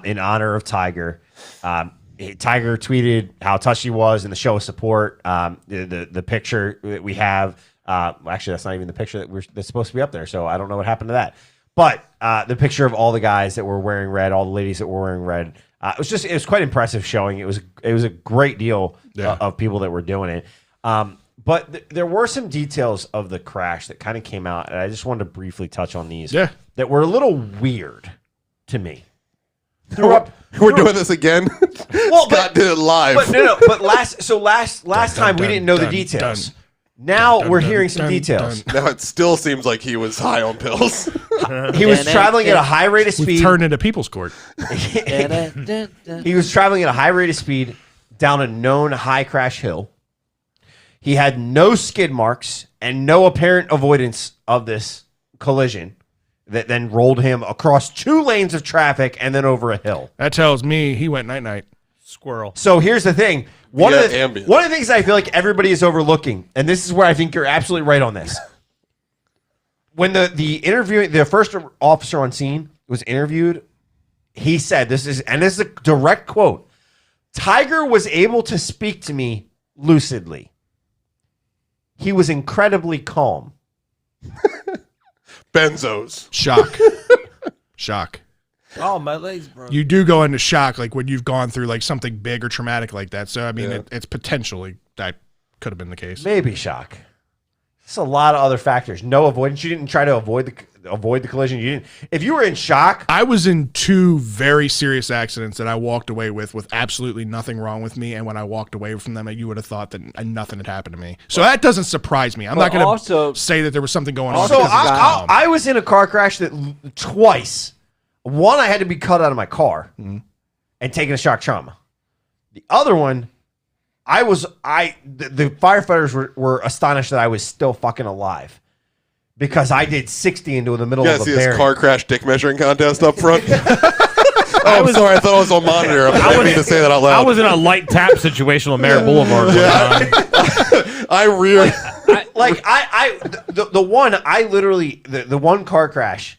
in honor of Tiger. Tiger tweeted how touched he was in the show of support. The picture that we have, actually, that's not even the picture that's supposed to be up there. So I don't know what happened to that. But the picture of all the guys that were wearing red, all the ladies that were wearing red. It was quite impressive showing. It was a great deal of people that were doing it. But there were some details of the crash that kind of came out, and I just wanted to briefly touch on these. Yeah. That were a little weird to me. We're doing this again. Well, Scott did it live. But last time we didn't know the details. Now we're hearing some details. Now it still seems like he was high on pills. He was traveling at a high rate of speed. We've turned into people's court. He was traveling at a high rate of speed down a known high crash hill. He had no skid marks and no apparent avoidance of this collision that then rolled him across 2 lanes of traffic and then over a hill. That tells me he went night-night. Squirrel. So here's the thing. One of the things I feel like everybody is overlooking, and this is where I think you're absolutely right on this. When the first officer on scene was interviewed, he said, this is a direct quote, Tiger was able to speak to me lucidly. He was incredibly calm. Benzos. Shock. Shock. Oh, my legs, bro. You do go into shock like when you've gone through like something big or traumatic like that. So I mean, it's potentially that could have been the case. Maybe shock. There's a lot of other factors. No avoidance. You didn't try to avoid the collision. You didn't. If you were in shock, I was in 2 very serious accidents that I walked away with absolutely nothing wrong with me. And when I walked away from them, you would have thought that nothing had happened to me. So that doesn't surprise me. I'm not going to say that there was something going on. So I was in a car crash that twice. One, I had to be cut out of my car and taken a shock trauma. The other one, the firefighters were astonished that I was still fucking alive because I did 60 into the middle of a see barrier. this car crash dick measuring contest up front? I'm sorry. I thought I was on monitor. I didn't mean to say that out loud. I was in a light tap situation on Merritt Boulevard. I really the one car crash,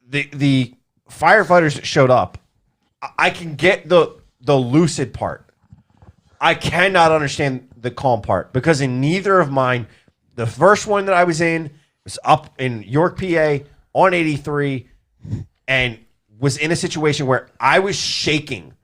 the firefighters showed up. I can get the lucid part. I cannot understand the calm part because in neither of mine, the first one that I was in was up in York, PA on 83 and was in a situation where I was shaking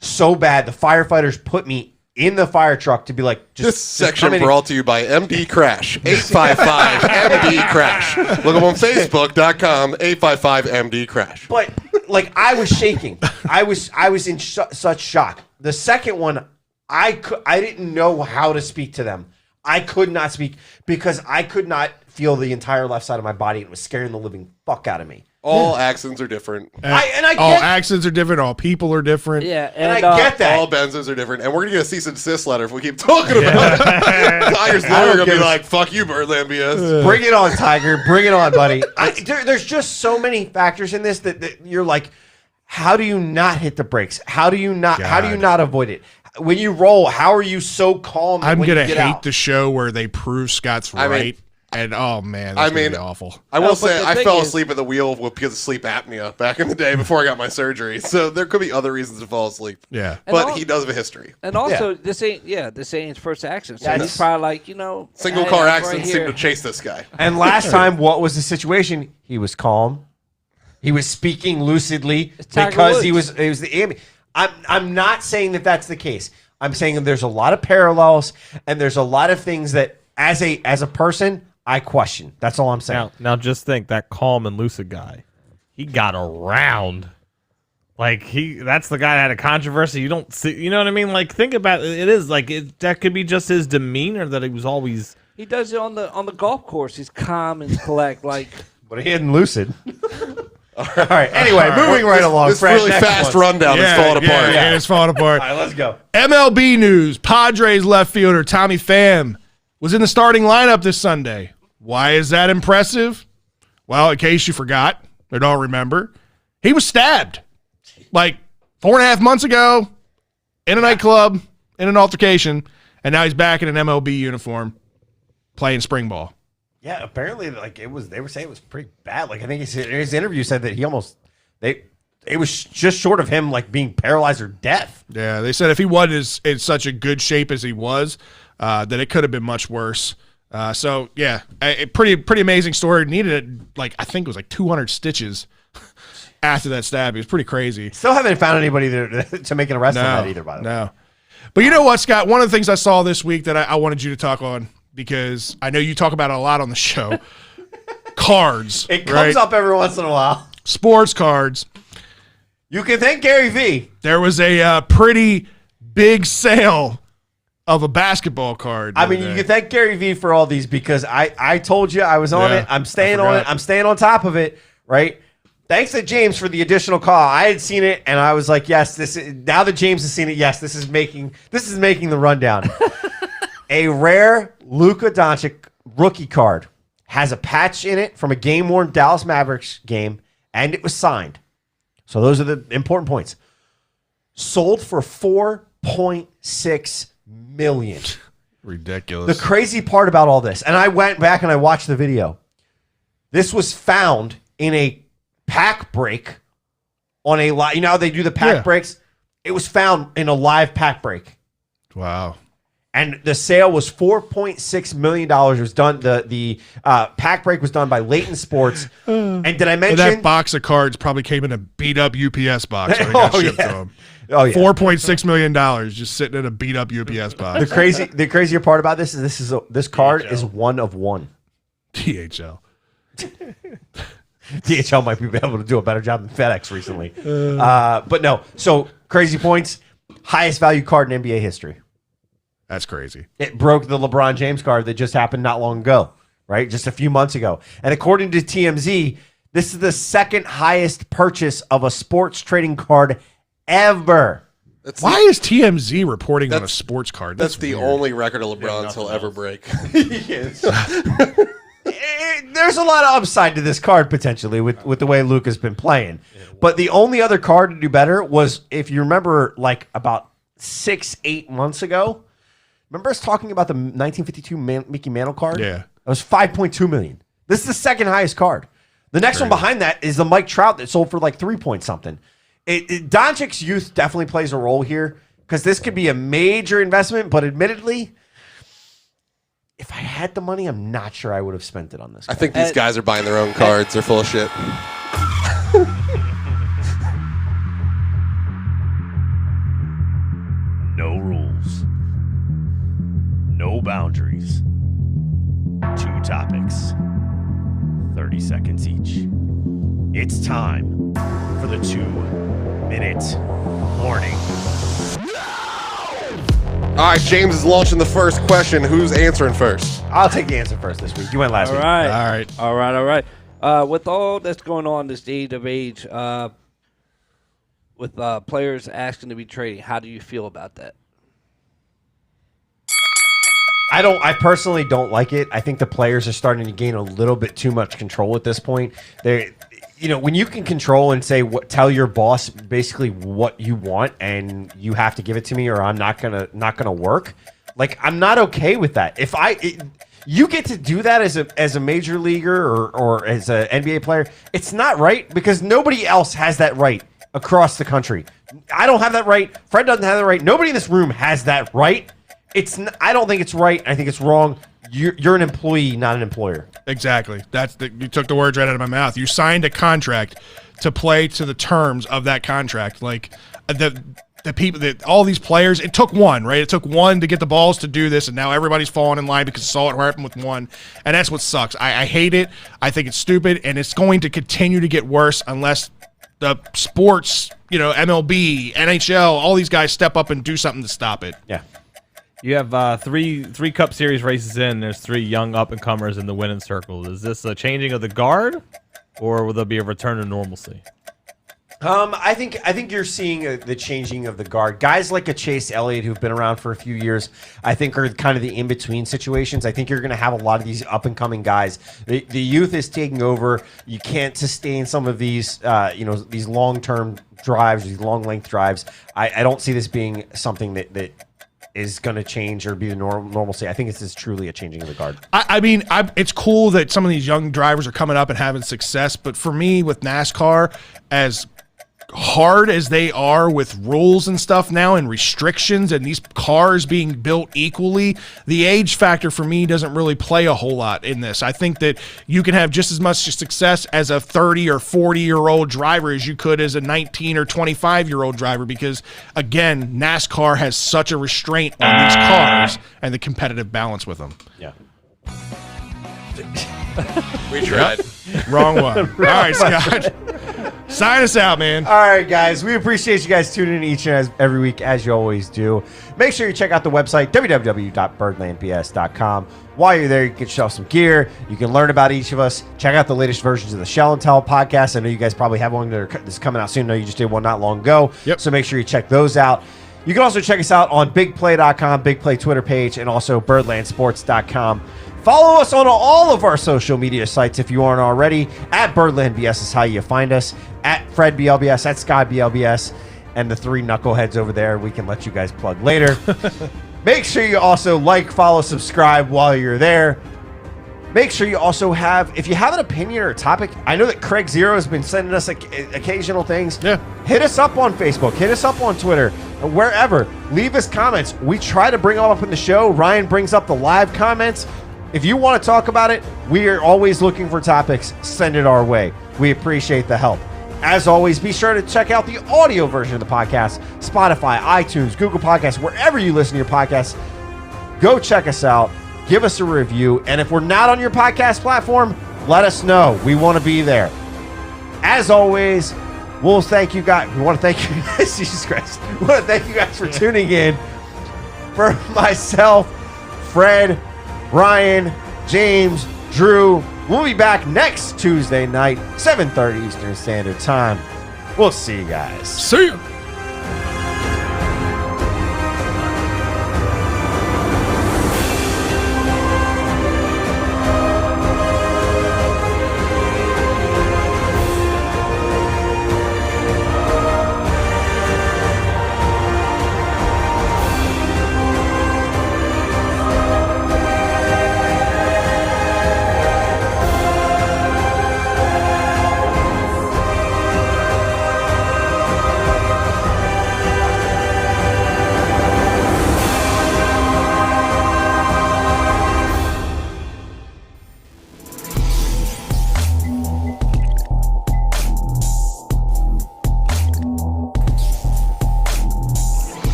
so bad. The firefighters put me in the fire truck to be like, this section brought to you by MD Crash, 855 MD Crash. Look up on Facebook.com, 855 MD Crash. But like I was shaking. I was in such shock. The second one, I didn't know how to speak to them. I could not speak because I could not feel the entire left side of my body. It was scaring the living fuck out of me. All accidents are different. All accidents are different. All people are different. Yeah, and I get that. All benzos are different. And we're going to get a cease and desist letter if we keep talking about it. Tiger's lawyer going to be like, fuck you, Birdland BS. Bring it on, Tiger. Bring it on, buddy. There's just so many factors in this that you're like, how do you not hit the brakes? How do you not avoid it? When you roll, how are you so calm? I'm going to hate the show where they prove Scott's right. And oh man, that's gonna be awful. I will say I fell asleep at the wheel because of sleep apnea back in the day before I got my surgery. So there could be other reasons to fall asleep. Yeah, but he does have a history. And also, this ain't his first accident. So he's probably like, single car accidents seem to chase this guy. And last time, what was the situation? He was calm. He was speaking lucidly because it was the. I'm not saying that that's the case. I'm saying that there's a lot of parallels and there's a lot of things that as a person. I question. That's all I'm saying. Now just think that calm and lucid guy. He got around. Like that's the guy that had a controversy. You don't see, you know what I mean? Like think about it. It is like that could be just his demeanor that he was always. He does it on the golf course. He's calm and collect but he isn't lucid. All right. Anyway, moving right along. This really fast rundown is falling apart. Yeah, it's falling apart. All right, let's go. MLB news: Padres left fielder Tommy Pham was in the starting lineup this Sunday. Why is that impressive? Well, in case you forgot or don't remember, he was stabbed like 4.5 months ago in a nightclub in an altercation, and now he's back in an MLB uniform playing spring ball. Yeah, apparently, like they were saying it was pretty bad. Like I think his interview said that he almost it was just short of him like being paralyzed or death. Yeah, they said if he was in such a good shape as he was, that it could have been much worse. So yeah, a pretty amazing story. Needed I think it was like 200 stitches after that stab. It was pretty crazy. Still haven't found anybody to make an arrest on that either. By the way, no. But you know what, Scott? One of the things I saw this week that I wanted you to talk on because I know you talk about it a lot on the show. Cards. It comes up every once in a while. Sports cards. You can thank Gary V. There was a pretty big sale of a basketball card. I mean, you can thank Gary V for all these because I told you I was on it. I'm staying on it. I'm staying on top of it, right? Thanks to James for the additional call. I had seen it and I was like, yes, now that James has seen it, yes, this is making the rundown. A rare Luka Doncic rookie card has a patch in it from a game-worn Dallas Mavericks game, and it was signed. So those are the important points. Sold for $4.6 million. Ridiculous. The crazy part about all this, and I went back and I watched the video. This was found in a pack break on a lot. You know how they do the pack breaks? It was found in a live pack break. Wow. And the sale was $4.6 million. It was done. The pack break was done by Leighton Sports. And did I mention that box of cards probably came in a beat up UPS box when it got shipped to them? Oh yeah, $4.6 million just sitting in a beat up UPS box. The crazier part about this is this card DHL. is one of one. DHL. DHL might be able to do a better job than FedEx recently. But no. So crazy points. Highest value card in NBA history. That's crazy. It broke the LeBron James card that just happened not long ago, right? Just a few months ago. And according to TMZ, this is the second highest purchase of a sports trading card ever. Why is TMZ reporting on a sports card? That's the weird. only record of LeBron's he'll ever break. There's a lot of upside to this card potentially with the way Luka's been playing. But the only other card to do better was, if you remember, like about 6-8 months ago, remember us talking about the 1952 Mickey Mantle card? Yeah. That was $5.2 million. This is the second highest card. The next one behind that is the Mike Trout that sold for like 3 point something. Doncic's youth definitely plays a role here, because this could be a major investment, but admittedly, if I had the money, I'm not sure I would have spent it on this. I think these guys are buying their own cards. They're full of shit. No rules. No boundaries. 2 topics. 30 seconds each. It's time for the 2-minute warning. All right, James is launching the first question. Who's answering first? I'll take the answer first this week. You went last week. All right. With all that's going on this age, with players asking to be traded, how do you feel about that? I personally don't like it. I think the players are starting to gain a little bit too much control at this point. When you can control and say tell your boss basically what you want, and you have to give it to me or I'm not gonna work. Like, I'm not okay with that. You get to do that as a major leaguer or as an NBA player. It's not right, because nobody else has that right across the country. I don't have that right. Fred doesn't have that right. Nobody in this room has that right. I don't think it's right. I think it's wrong. You're an employee, not an employer. Exactly. You took the words right out of my mouth. You signed a contract to play to the terms of that contract. Like the people that all these players, it took one, right? It took one to get the balls to do this, and now everybody's falling in line because it saw it happen with one, and that's what sucks. I hate it. I think it's stupid, and it's going to continue to get worse unless the sports, MLB, NHL, all these guys step up and do something to stop it. Yeah. You have three Cup Series races in. There's 3 young up-and-comers in the winning circle. Is this a changing of the guard, or will there be a return to normalcy? I think you're seeing the changing of the guard. Guys like a Chase Elliott, who've been around for a few years, I think are kind of the in-between situations. I think you're going to have a lot of these up-and-coming guys. The youth is taking over. You can't sustain some of these, these long-term drives, these long-length drives. I don't see this being something that is going to change or be the normalcy. I think this is truly a changing of the guard. It's cool that some of these young drivers are coming up and having success, but for me, with NASCAR, as hard as they are with rules and stuff now and restrictions and these cars being built equally, the age factor for me doesn't really play a whole lot in this. I think that you can have just as much success as a 30 or 40-year-old driver as you could as a 19 or 25-year-old driver, because, again, NASCAR has such a restraint on these cars and the competitive balance with them. Yeah. We tried. Wrong one. All right, Scott. Sign us out, man. All right, guys. We appreciate you guys tuning in each and every week, as you always do. Make sure you check out the website, www.birdlandbs.com. While you're there, you can get yourself some gear. You can learn about each of us. Check out the latest versions of the Shell and Tell podcast. I know you guys probably have one that's coming out soon. I know you just did one not long ago. Yep. So make sure you check those out. You can also check us out on BigPlay.com, Big Play Twitter page, and also BirdlandSports.com. Follow us on all of our social media sites if you aren't already. At Birdland BS is how you find us. At Fred BLBS, at Sky BLBS, and the 3 knuckleheads over there. We can let you guys plug later. Make sure you also like, follow, subscribe while you're there. Make sure you also have, if you have an opinion or a topic, I know that Craig Zero has been sending us occasional things. Yeah. Hit us up on Facebook. Hit us up on Twitter. Wherever. Leave us comments. We try to bring them up in the show. Ryan brings up the live comments. If you want to talk about it, we are always looking for topics. Send it our way. We appreciate the help. As always, be sure to check out the audio version of the podcast. Spotify, iTunes, Google Podcasts, wherever you listen to your podcasts. Go check us out. Give us a review. And if we're not on your podcast platform, let us know. We want to be there. As always, we'll thank you guys. We want to thank you guys. Jesus Christ. We want to thank you guys for tuning in. For myself, Fred, Ryan, James, Drew, we'll be back next Tuesday night, 7:30 Eastern Standard Time. We'll see you guys. See ya.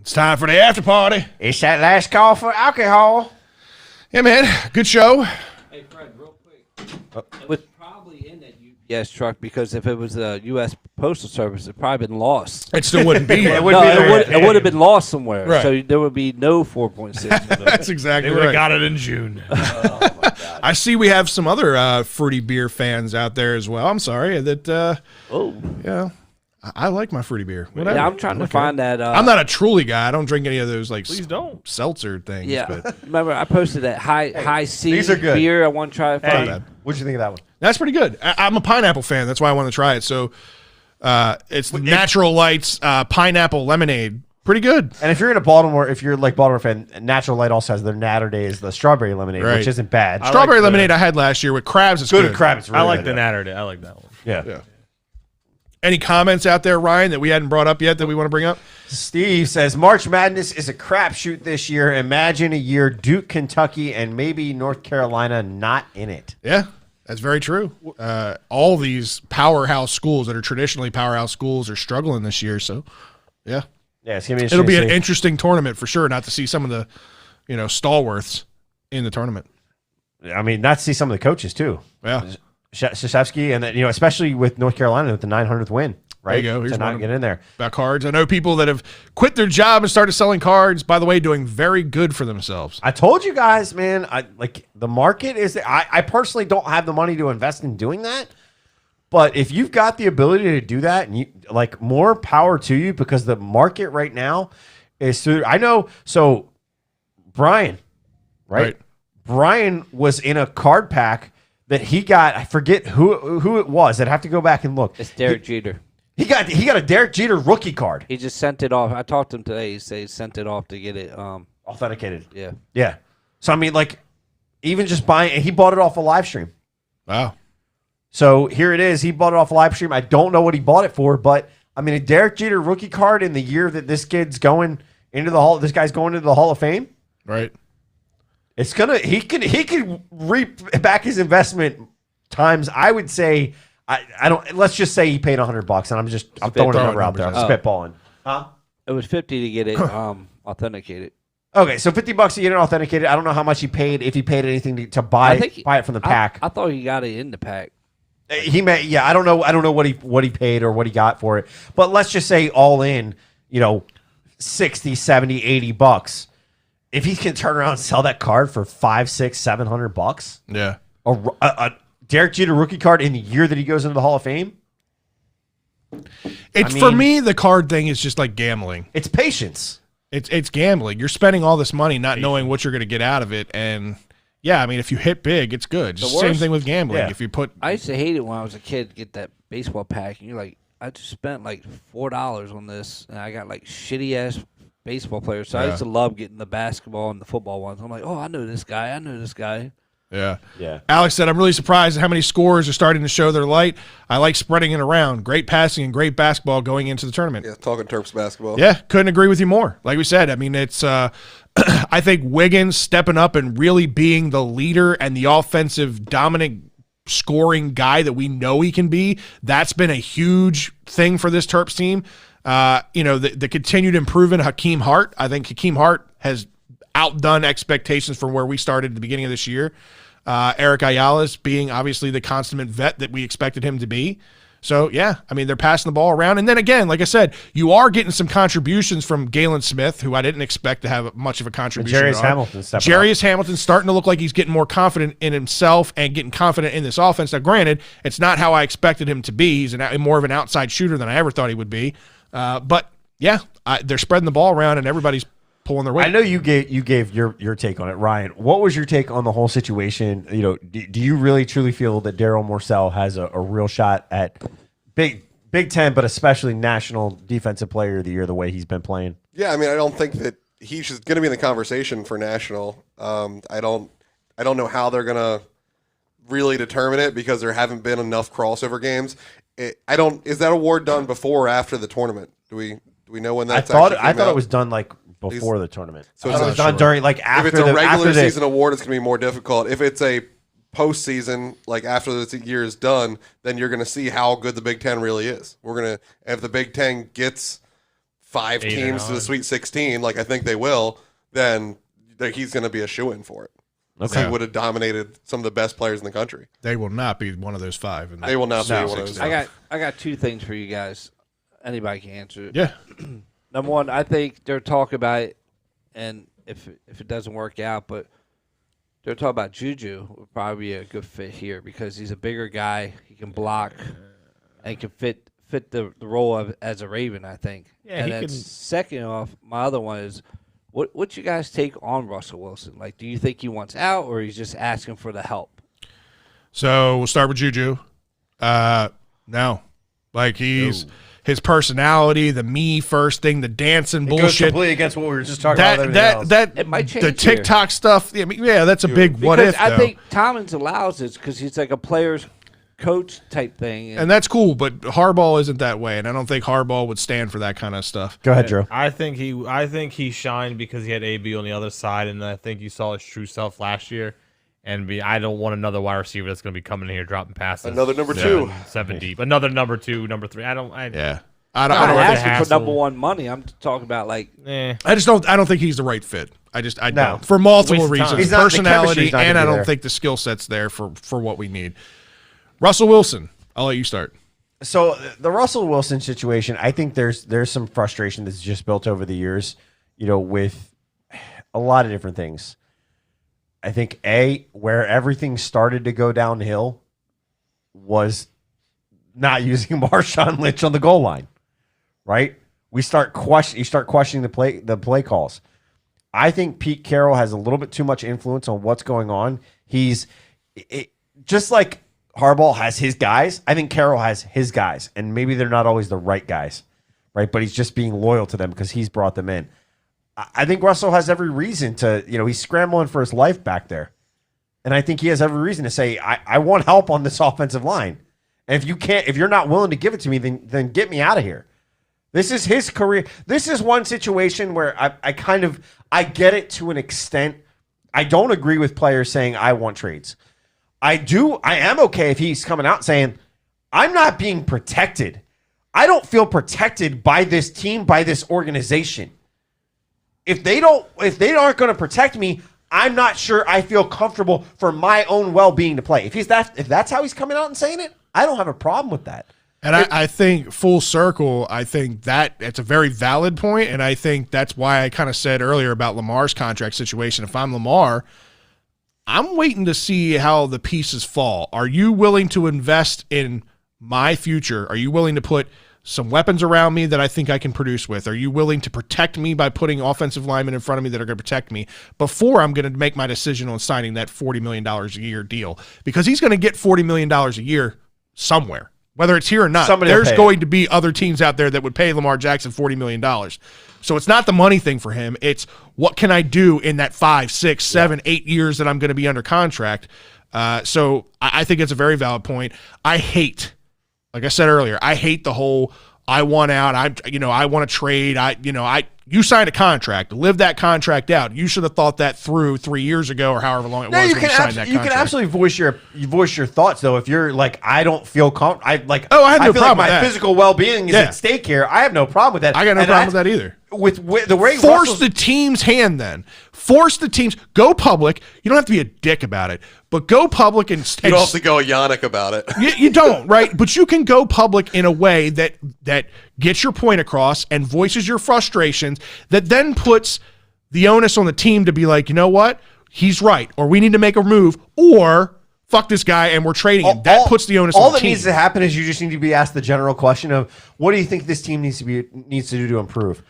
It's time for the after party. It's that last call for alcohol. Yeah, man. Good show. Hey, Fred, real quick. It was probably in that UPS truck because if it was the U.S. Postal Service, it'd probably been lost. It still wouldn't be here. It would have been lost somewhere. Right. So there would be no 4.6. That's exactly They would have right. got it in June. I see we have some other fruity beer fans out there as well. I'm sorry that. Yeah, I like my fruity beer. Whatever. Yeah, I'm trying to find that. I'm not a Truly guy. I don't drink any of those like Please don't. seltzer things. Yeah, but remember I posted that high C these are good. beer. I want to try to find. bad. What'd you think of that one? that's pretty good. I'm a pineapple fan. That's why I want to try it. So it's Natural Light's pineapple lemonade. Pretty good. And if you're in a Baltimore, if you're like Baltimore fan, Natural Light also has their Natter Days, the strawberry lemonade, Right. which isn't bad. Strawberry like the- lemonade I had last year with crabs. It's Good good. at crab. It's really I like good. the Natter Day. I like that one. Yeah. Any comments out there, Ryan, that we hadn't brought up yet that we want to bring up? Steve says March Madness is a crapshoot this year. Imagine a year Duke, Kentucky, and maybe North Carolina not in it. Yeah, that's very true. All these powerhouse schools that are traditionally powerhouse schools are struggling this year. So, yeah, Yeah, it's gonna be. it'll be an interesting to see. interesting tournament for sure. Not to see some of the, stalwarts in the tournament. I mean, not to see some of the coaches too. Yeah, Krzyzewski, and then, especially with North Carolina with the 900th win, right? There you go. Here's to one not of get in there. about cards. I know people that have quit their job and started selling cards. By the way, doing very good for themselves. I told you guys, man. The market is. I personally don't have the money to invest in doing that. But if you've got the ability to do that, and more power to you, because the market right now is through. I know. So, Brian, right? Brian was in a card pack that he got. I forget who it was. I'd have to go back and look. It's Derek Jeter. He got a Derek Jeter rookie card, He just sent it off. I talked to him today. He said he sent it off to get it. authenticated. Yeah. Yeah. So I mean, even just buying, he bought it off a live stream. Wow. So here it is. He bought it off a live stream. I don't know what he bought it for, but I mean, a Derek Jeter rookie card in the year that this kid's going into the hall. This guy's going into the Hall of Fame. Right. It's gonna. He could reap back his investment times. I would say. I don't. Let's just say he paid $100, and I'm throwing a number out there. I'm spitballing. Huh? It was $50 to get it authenticated. Okay, so $50 to get it authenticated. I don't know how much he paid. If he paid anything to buy it from the pack. I thought he got it in the pack. He may, yeah. I don't know what he paid or what he got for it. But let's just say all in, $60, $70, $80. If he can turn around and sell that card for $500, $600, $700, Yeah. a Derek Jeter rookie card in the year that he goes into the Hall of Fame. For me, the card thing is just like gambling. It's patience. It's gambling. You're spending all this money not knowing what you're going to get out of it. And yeah, I mean, if you hit big, it's good. Just same thing with gambling. Yeah. If you put, I used to hate it when I was a kid to get that baseball pack, and you're like, I just spent like $4 on this, and I got like shitty ass baseball players. So I used to love getting the basketball and the football ones. I'm like, oh, I know this guy. I know this guy. Yeah. Yeah. Alex said, I'm really surprised at how many scores are starting to show their light. I like spreading it around. Great passing and great basketball going into the tournament. Yeah, talking Terps basketball. Yeah, couldn't agree with you more. Like we said, I mean, it's I think Wiggins stepping up and really being the leader and the offensive dominant scoring guy that we know he can be. That's been a huge thing for this Terps team. The continued improvement of Hakeem Hart. I think Hakeem Hart has outdone expectations from where we started at the beginning of this year. Eric Ayala's being obviously the consummate vet that we expected him to be. So, yeah, I mean, they're passing the ball around. And then again, like I said, you are getting some contributions from Galen Smith, who I didn't expect to have much of a contribution. Jarius Hamilton's starting to look like he's getting more confident in himself and getting confident in this offense. Now, granted, it's not how I expected him to be. He's more of an outside shooter than I ever thought he would be. But, yeah, they're spreading the ball around and everybody's pulling their weight. I know you gave your take on it, Ryan. What was your take on the whole situation? Do you really truly feel that Daryl Morcell has a real shot at Big Ten, but especially National Defensive Player of the Year, the way he's been playing? Yeah, I mean, I don't think that he's just going to be in the conversation for national. I don't know how they're going to really determine it because there haven't been enough crossover games. Is that award done before or after the tournament? Do we know when that's? I thought it was done like before the tournament. So it was done during after. If it's a regular season award, it's going to be more difficult. If it's a postseason, like after the year is done, then you're going to see how good the Big Ten really is. If the Big Ten gets 5 teams to the Sweet 16, like I think they will, then he's going to be a shoo-in for it. Okay. He would have dominated some of the best players in the country. They will not be one of those 5. They will not be one of those 5. I got 2 things for you guys. Anybody can answer it. Yeah. Number one, I think they're talking about it, and if it doesn't work out, but they're talking about Juju would probably be a good fit here because he's a bigger guy. He can block and can fit the role as a Raven, I think. Yeah, and then second off, my other one is what you guys take on Russell Wilson? Like, do you think he wants out or he's just asking for the help? So we'll start with Juju. No. Like his personality, the me first thing, the dancing bullshit. Goes completely against what we were just talking about. It might change the TikTok here. Stuff. Yeah, that's a big what if. I think Tomlins allows it because he's like a player's coach type thing, and that's cool. But Harbaugh isn't that way, and I don't think Harbaugh would stand for that kind of stuff. Go ahead, Drew. I think he shined because he had AB on the other side, and I think you saw his true self last year. And I don't want another wide receiver that's going to be coming in here dropping passes. Another number 2, 7 deep. Another number 2, number 3. I don't I'm not asking for number 1 money. I'm talking about like. I don't think he's the right fit. I don't for multiple reasons, personality, and I don't think the skill set's there for what we need. Russell Wilson, I'll let you start. So the Russell Wilson situation, I think there's some frustration that's just built over the years, with a lot of different things. I think where everything started to go downhill was not using Marshawn Lynch on the goal line, right? You start questioning the play calls. I think Pete Carroll has a little bit too much influence on what's going on. Just like Harbaugh has his guys, I think Carroll has his guys, and maybe they're not always the right guys, right? But he's just being loyal to them because he's brought them in. I think Russell has every reason to, he's scrambling for his life back there. And I think he has every reason to say, I want help on this offensive line. And if you're not willing to give it to me, then get me out of here. This is his career. This is one situation where I get it to an extent. I don't agree with players saying, I want trades. I am okay if he's coming out saying, I'm not being protected. I don't feel protected by this team, by this organization. If they aren't going to protect me, I'm not sure I feel comfortable for my own well-being to play. If that's how he's coming out and saying it, I don't have a problem with that. And I think full circle, I think that it's a very valid point, and I think that's why I kind of said earlier about Lamar's contract situation. If I'm Lamar, I'm waiting to see how the pieces fall. Are you willing to invest in my future? Are you willing to put some weapons around me that I think I can produce with? Are you willing to protect me by putting offensive linemen in front of me that are going to protect me before I'm going to make my decision on signing that $40 million a year deal? Because he's going to get $40 million a year somewhere. whether it's here or not. There's going to be other teams out there that would pay Lamar Jackson $40 million. So it's not the money thing for him. It's what can I do in that 5, 6, 7, 8 years that I'm going to be under contract. So I think it's a very valid point. Like I said earlier, I hate the whole I want out. I want to trade. You signed a contract. Live that contract out. You should have thought that through 3 years ago or however long it was when you signed that contract. You can absolutely voice your thoughts though. If you're like, I don't feel comfortable. I have no problem with my physical well-being is at stake here. I have no problem with that. I got no problem with that either. With the way force the team's hand, then force the teams go public. You don't have to be a dick about it, but go public and you don't have to go Yannick about it. You don't, right? But you can go public in a way that gets your point across and voices your frustrations. That then puts the onus on the team to be like, you know what, he's right, or we need to make a move, or fuck this guy and we're trading him. That puts the onus on the team. All that needs to happen is you just need to be asked the general question of what do you think this team needs to do to improve.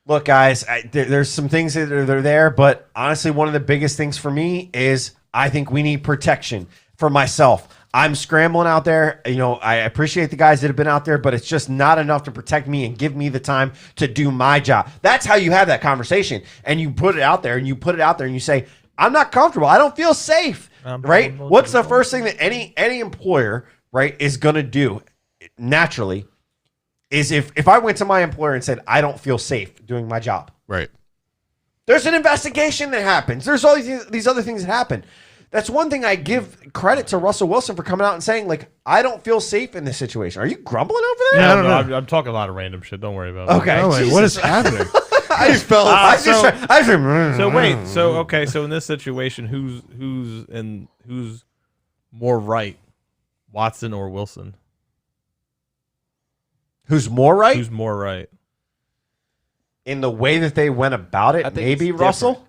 Look, guys, there's some things that are there, but honestly, one of the biggest things for me is I think we need protection for myself. I'm scrambling out there. I appreciate the guys that have been out there, but it's just not enough to protect me and give me the time to do my job. That's how you have that conversation, and you put it out there, and you say, I'm not comfortable. I don't feel safe, right? What's the first thing that any employer, right, is going to do naturally is if I went to my employer and said, I don't feel safe doing my job. Right. There's an investigation that happens. There's all these other things that happen. That's one thing I give credit to Russell Wilson for coming out and saying, like, I don't feel safe in this situation. Are you grumbling over there? Yeah, I don't know. I'm talking a lot of random shit. Don't worry about it. Okay. What is happening? So in this situation, who's more right, Watson or Wilson? Who's more right? Who's more right? In the way that they went about it, maybe Russell?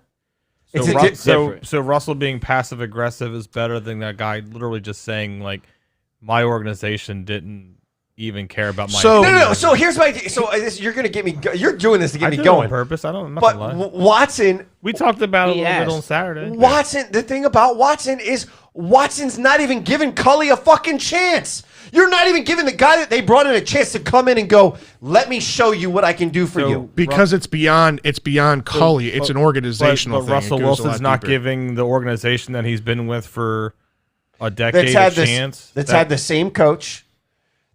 So Russell being passive aggressive is better than that guy literally just saying, like, my organization didn't even care about my. No. So here's my. You're gonna get me. You're doing this to get me going on purpose. I'm not but gonna lie. Watson. We talked about it a little bit on Saturday. Watson. The thing about Watson is Watson's not even giving Cully a fucking chance. You're not even giving the guy that they brought in a chance to come in and go, let me show you what I can do for you. Because it's beyond Cully. It's an organizational thing. But Russell Wilson's not giving the organization that he's been with for a decade a chance. That's had the same coach.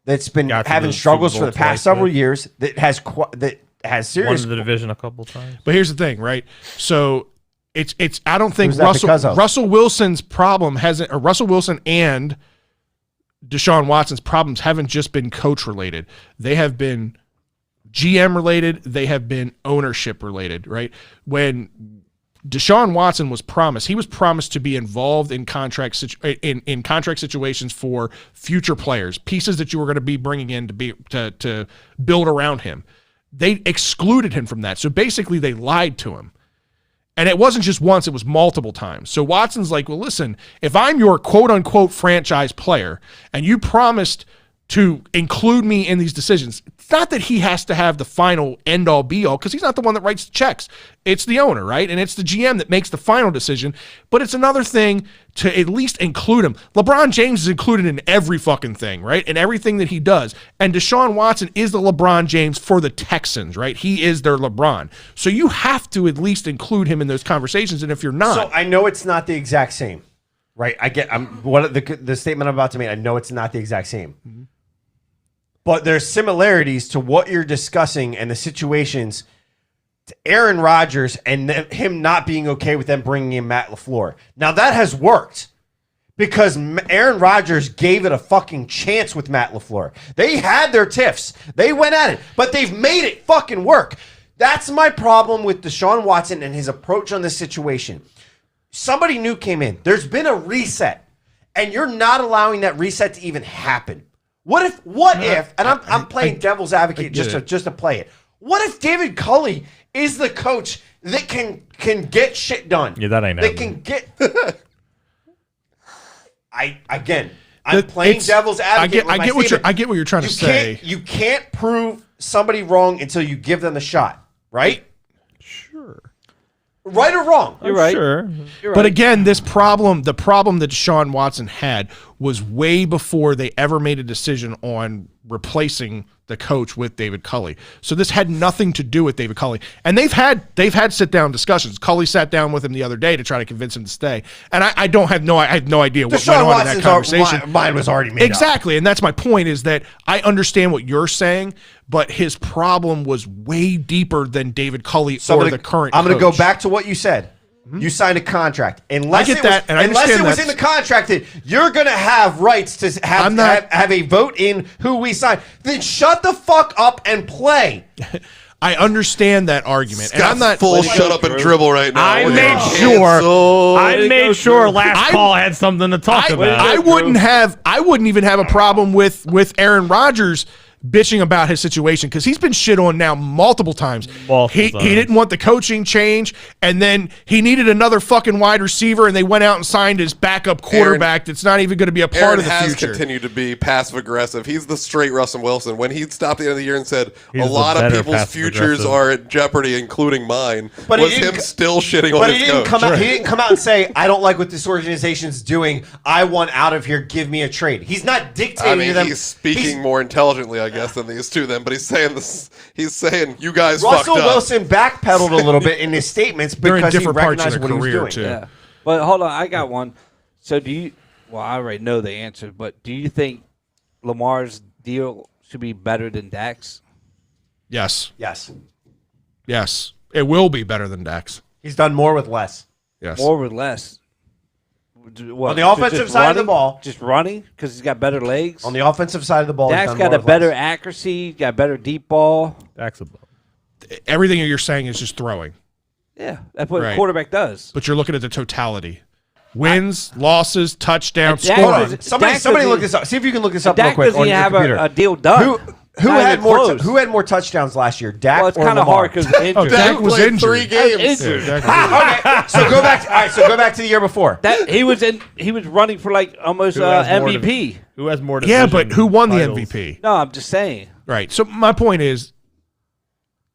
That's been having struggles for the past several years. That has serious. Won the division a couple times. But here's the thing, right? So it's. I don't think Russell Wilson's problem hasn't. Or Russell Wilson and Deshaun Watson's problems haven't just been coach related. They have been GM related. They have been ownership related. Right? When Deshaun Watson was promised, he was promised to be involved in contract situations for future players, pieces that you were going to be bringing in to build around him. They excluded him from that. So basically, they lied to him. And it wasn't just once, it was multiple times. So Watson's like, well, listen, if I'm your quote-unquote franchise player and you promised to include me in these decisions, it's not that he has to have the final end-all, be-all, because he's not the one that writes the checks. It's the owner, right? And it's the GM that makes the final decision. But it's another thing to at least include him. LeBron James is included in every fucking thing, right? In everything that he does. And Deshaun Watson is the LeBron James for the Texans, right? He is their LeBron. So you have to at least include him in those conversations. And if you're not... So I know it's not the exact same, right? The statement I'm about to make, I know it's not the exact same. Mm-hmm. But there's similarities to what you're discussing and the situations to Aaron Rodgers and him not being okay with them bringing in Matt LaFleur. Now, that has worked because Aaron Rodgers gave it a fucking chance with Matt LaFleur. They had their tiffs. They went at it, but they've made it fucking work. That's my problem with Deshaun Watson and his approach on this situation. Somebody new came in. There's been a reset, and you're not allowing that reset to even happen. What if, and I'm playing devil's advocate just to play it. What if David Culley is the coach that can get shit done? Yeah, that ain't happening. That can get. I'm playing devil's advocate. I get what you're trying to say. You can't prove somebody wrong until you give them a shot, right? Sure. Right or wrong? You're right. Sure. But again, the problem that Deshaun Watson had was way before they ever made a decision on replacing the coach with David Culley. So this had nothing to do with David Culley. And they've had sit-down discussions. Culley sat down with him the other day to try to convince him to stay. And I have no idea what went on in that conversation. Mine was already made exactly. And that's my point, is that I understand what you're saying, but his problem was way deeper than David Culley the current I'm going to coach. go back to what you said. You signed a contract. Unless I get that, and I unless understand it was in the contract that you're going to have rights to have a vote in who we sign, then shut the fuck up and play. I understand that argument. And I'm not full shut up and dribble right now. I made sure last call had something to talk about. I wouldn't even have a problem with Aaron Rodgers bitching about his situation, because he's been shit on now multiple times. He didn't want the coaching change, and then he needed another fucking wide receiver, and they went out and signed his backup quarterback that's not even going to be a part of the future. Has continued to be passive aggressive. He's the straight Russell Wilson. When he stopped at the end of the year and said a lot of people's futures are at jeopardy, including mine, but was him still shitting on his coach. He didn't come out and say, I don't like what this organization's doing. I want out of here. Give me a trade. He's not dictating to them. He's speaking more intelligently, I guess, than these two. But he's saying this. He's saying you guys fucked up. Russell Wilson backpedaled a little bit in his statements because he recognized what he was doing. Too. Yeah. But hold on, I got one. So do you? Well, I already know the answer, but do you think Lamar's deal should be better than Dak's? Yes. Yes. Yes. It will be better than Dak's. He's done more with less. Yes. More with less. What, on the offensive side of the ball. Just running because he's got better legs. On the offensive side of the ball, Dak's got a better accuracy, got better deep ball. Dak's above. Everything you're saying is just throwing. Yeah, that's what a quarterback does. But you're looking at the totality. Wins, losses, touchdowns, scoring. Somebody look this up. See if you can look this up real quick on your computer. A deal done. Who had more touchdowns last year, Dak or Lamar? Well, it's kind of hard because injured. Dak was injured. 3 games. Okay, so go back to the year before. He was running for like almost MVP. Who has more? Yeah, but who won the MVP? No, I'm just saying. Right. So my point is.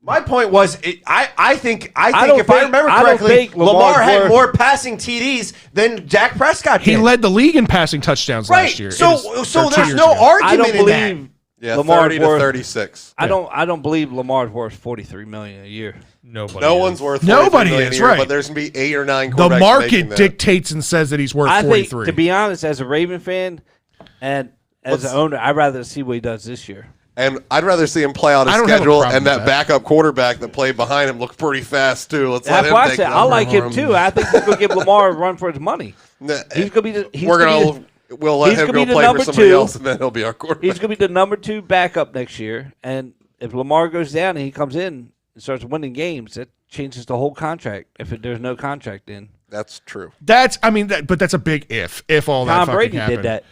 My point was, I think if I remember correctly, Lamar had more passing TDs than Dak Prescott did. He led the league in passing touchdowns last year. So there's no argument in that. Yeah, Lamar 30 to 36. I don't believe Lamar's worth $43 million a year. No one's worth $43 million a year, right. But there's going to be 8 or 9 quarterbacks. The market dictates and says that he's worth 43. I think, to be honest, as a Raven fan and as an owner, I'd rather see what he does this year. And I'd rather see him play out his schedule, and that backup quarterback that played behind him looked pretty fast too. Let's let him take I like him too. I think he's going to give Lamar a run for his money. He's going to be. We'll let him go play for somebody else, and then he'll be our quarterback. He's going to be the number 2 backup next year. And if Lamar goes down and he comes in and starts winning games, that changes the whole contract. If there's no contract in, that's true. But that's a big if. If all that Tom Brady happened. did that.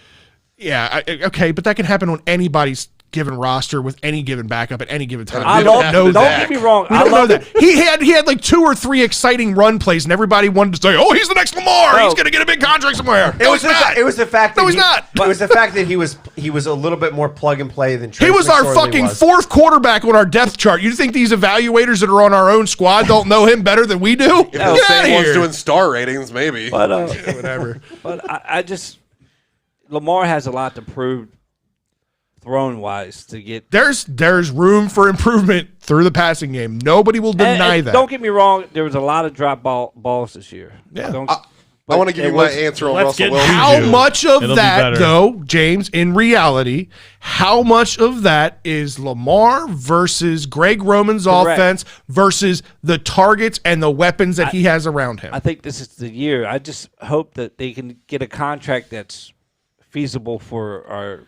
Yeah. Okay, but that can happen on anybody's given roster with any given backup at any given time. Don't get me wrong. We don't know that. He had like 2 or 3 exciting run plays, and everybody wanted to say, "Oh, he's the next Lamar. He's going to get a big contract somewhere." It was the fact that he's not. It was the fact that he was a little bit more plug and play than Trace he was our fucking 4th quarterback on our depth chart. You think these evaluators that are on our own squad don't know him better than we do? If the same one's doing star ratings, maybe. But whatever. But I just Lamar has a lot to prove. Thrown wise to get there's room for improvement through the passing game. Nobody will deny that. Don't get me wrong. There was a lot of drop balls this year. Yeah. I want to give you my answer on Russell Wilson. How much of that, though, James, in reality, how much of that is Lamar versus Greg Roman's offense versus the targets and the weapons that he has around him? I think this is the year. I just hope that they can get a contract that's feasible for our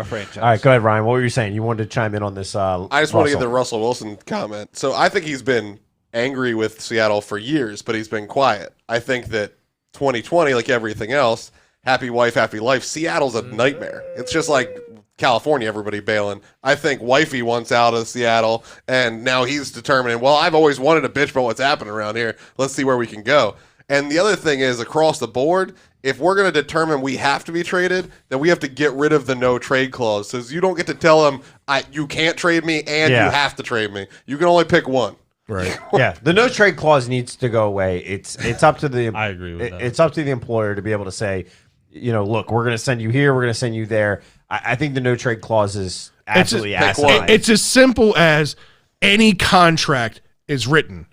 franchise. All right, go ahead, Ryan. What were you saying? You wanted to chime in on this. I just want to get the Russell Wilson comment. So I think he's been angry with Seattle for years, but he's been quiet. I think that 2020, like everything else, happy wife, happy life, Seattle's a nightmare. It's just like California, everybody bailing. I think wifey wants out of Seattle, and now he's determining, well, I've always wanted to bitch about what's happening around here. Let's see where we can go. And the other thing is, across the board, if we're going to determine we have to be traded, then we have to get rid of the no trade clause. So you don't get to tell them, you can't trade me and you have to trade me. You can only pick one. Right. Yeah. The no trade clause needs to go away. It's up to the I agree with that. It's up to the employer to be able to say, look, we're going to send you here, we're going to send you there. I think the no trade clause is absolutely asinine. It's as simple as any contract is written.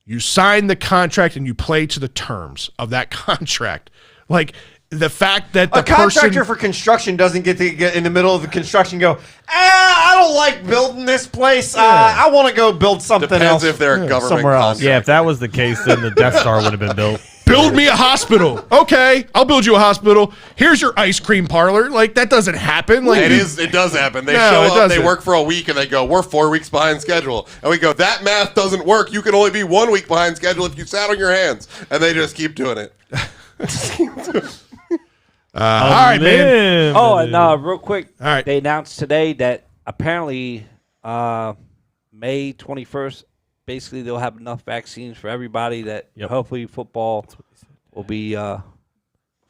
You sign the contract and you play to the terms of that contract. Like the fact that a contractor for construction doesn't get to get in the middle of the construction and go, I don't like building this place. I want to go build something else. If they're a government somewhere else. contractor. Yeah, if that was the case, then the Death Star would have been built. Build me a hospital. Okay, I'll build you a hospital. Here's your ice cream parlor. Like, that doesn't happen. Like, It does happen. They show up, they work for a week, and they go, we're 4 weeks behind schedule. And we go, that math doesn't work. You can only be 1 week behind schedule if you sat on your hands. And they just keep doing it. all right, man. Oh, and real quick, all right. They announced today that apparently May 21st, basically they'll have enough vaccines for everybody that hopefully football will be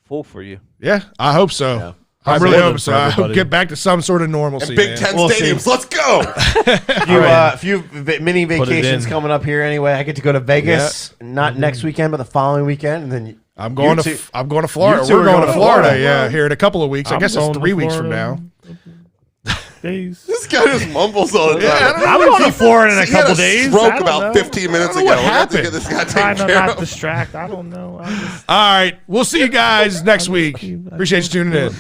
full for you. Yeah, I hope so. Yeah. I really hope so. I hope get back to some sort of normalcy. And Big Ten stadiums, let's go. A few mini vacations coming up here anyway. I get to go to Vegas, not next weekend, but the following weekend, and then I'm going to Florida. We're going to Florida, here in a couple of weeks. I guess it's 3 weeks from now. Days. This guy just mumbles all the time. I'm going to Florida in a couple days. Stroke about 15 minutes ago. What happened? Get this guy Trying to taken care not of. distract. I don't know. All right, we'll see you guys next week. Appreciate you tuning in.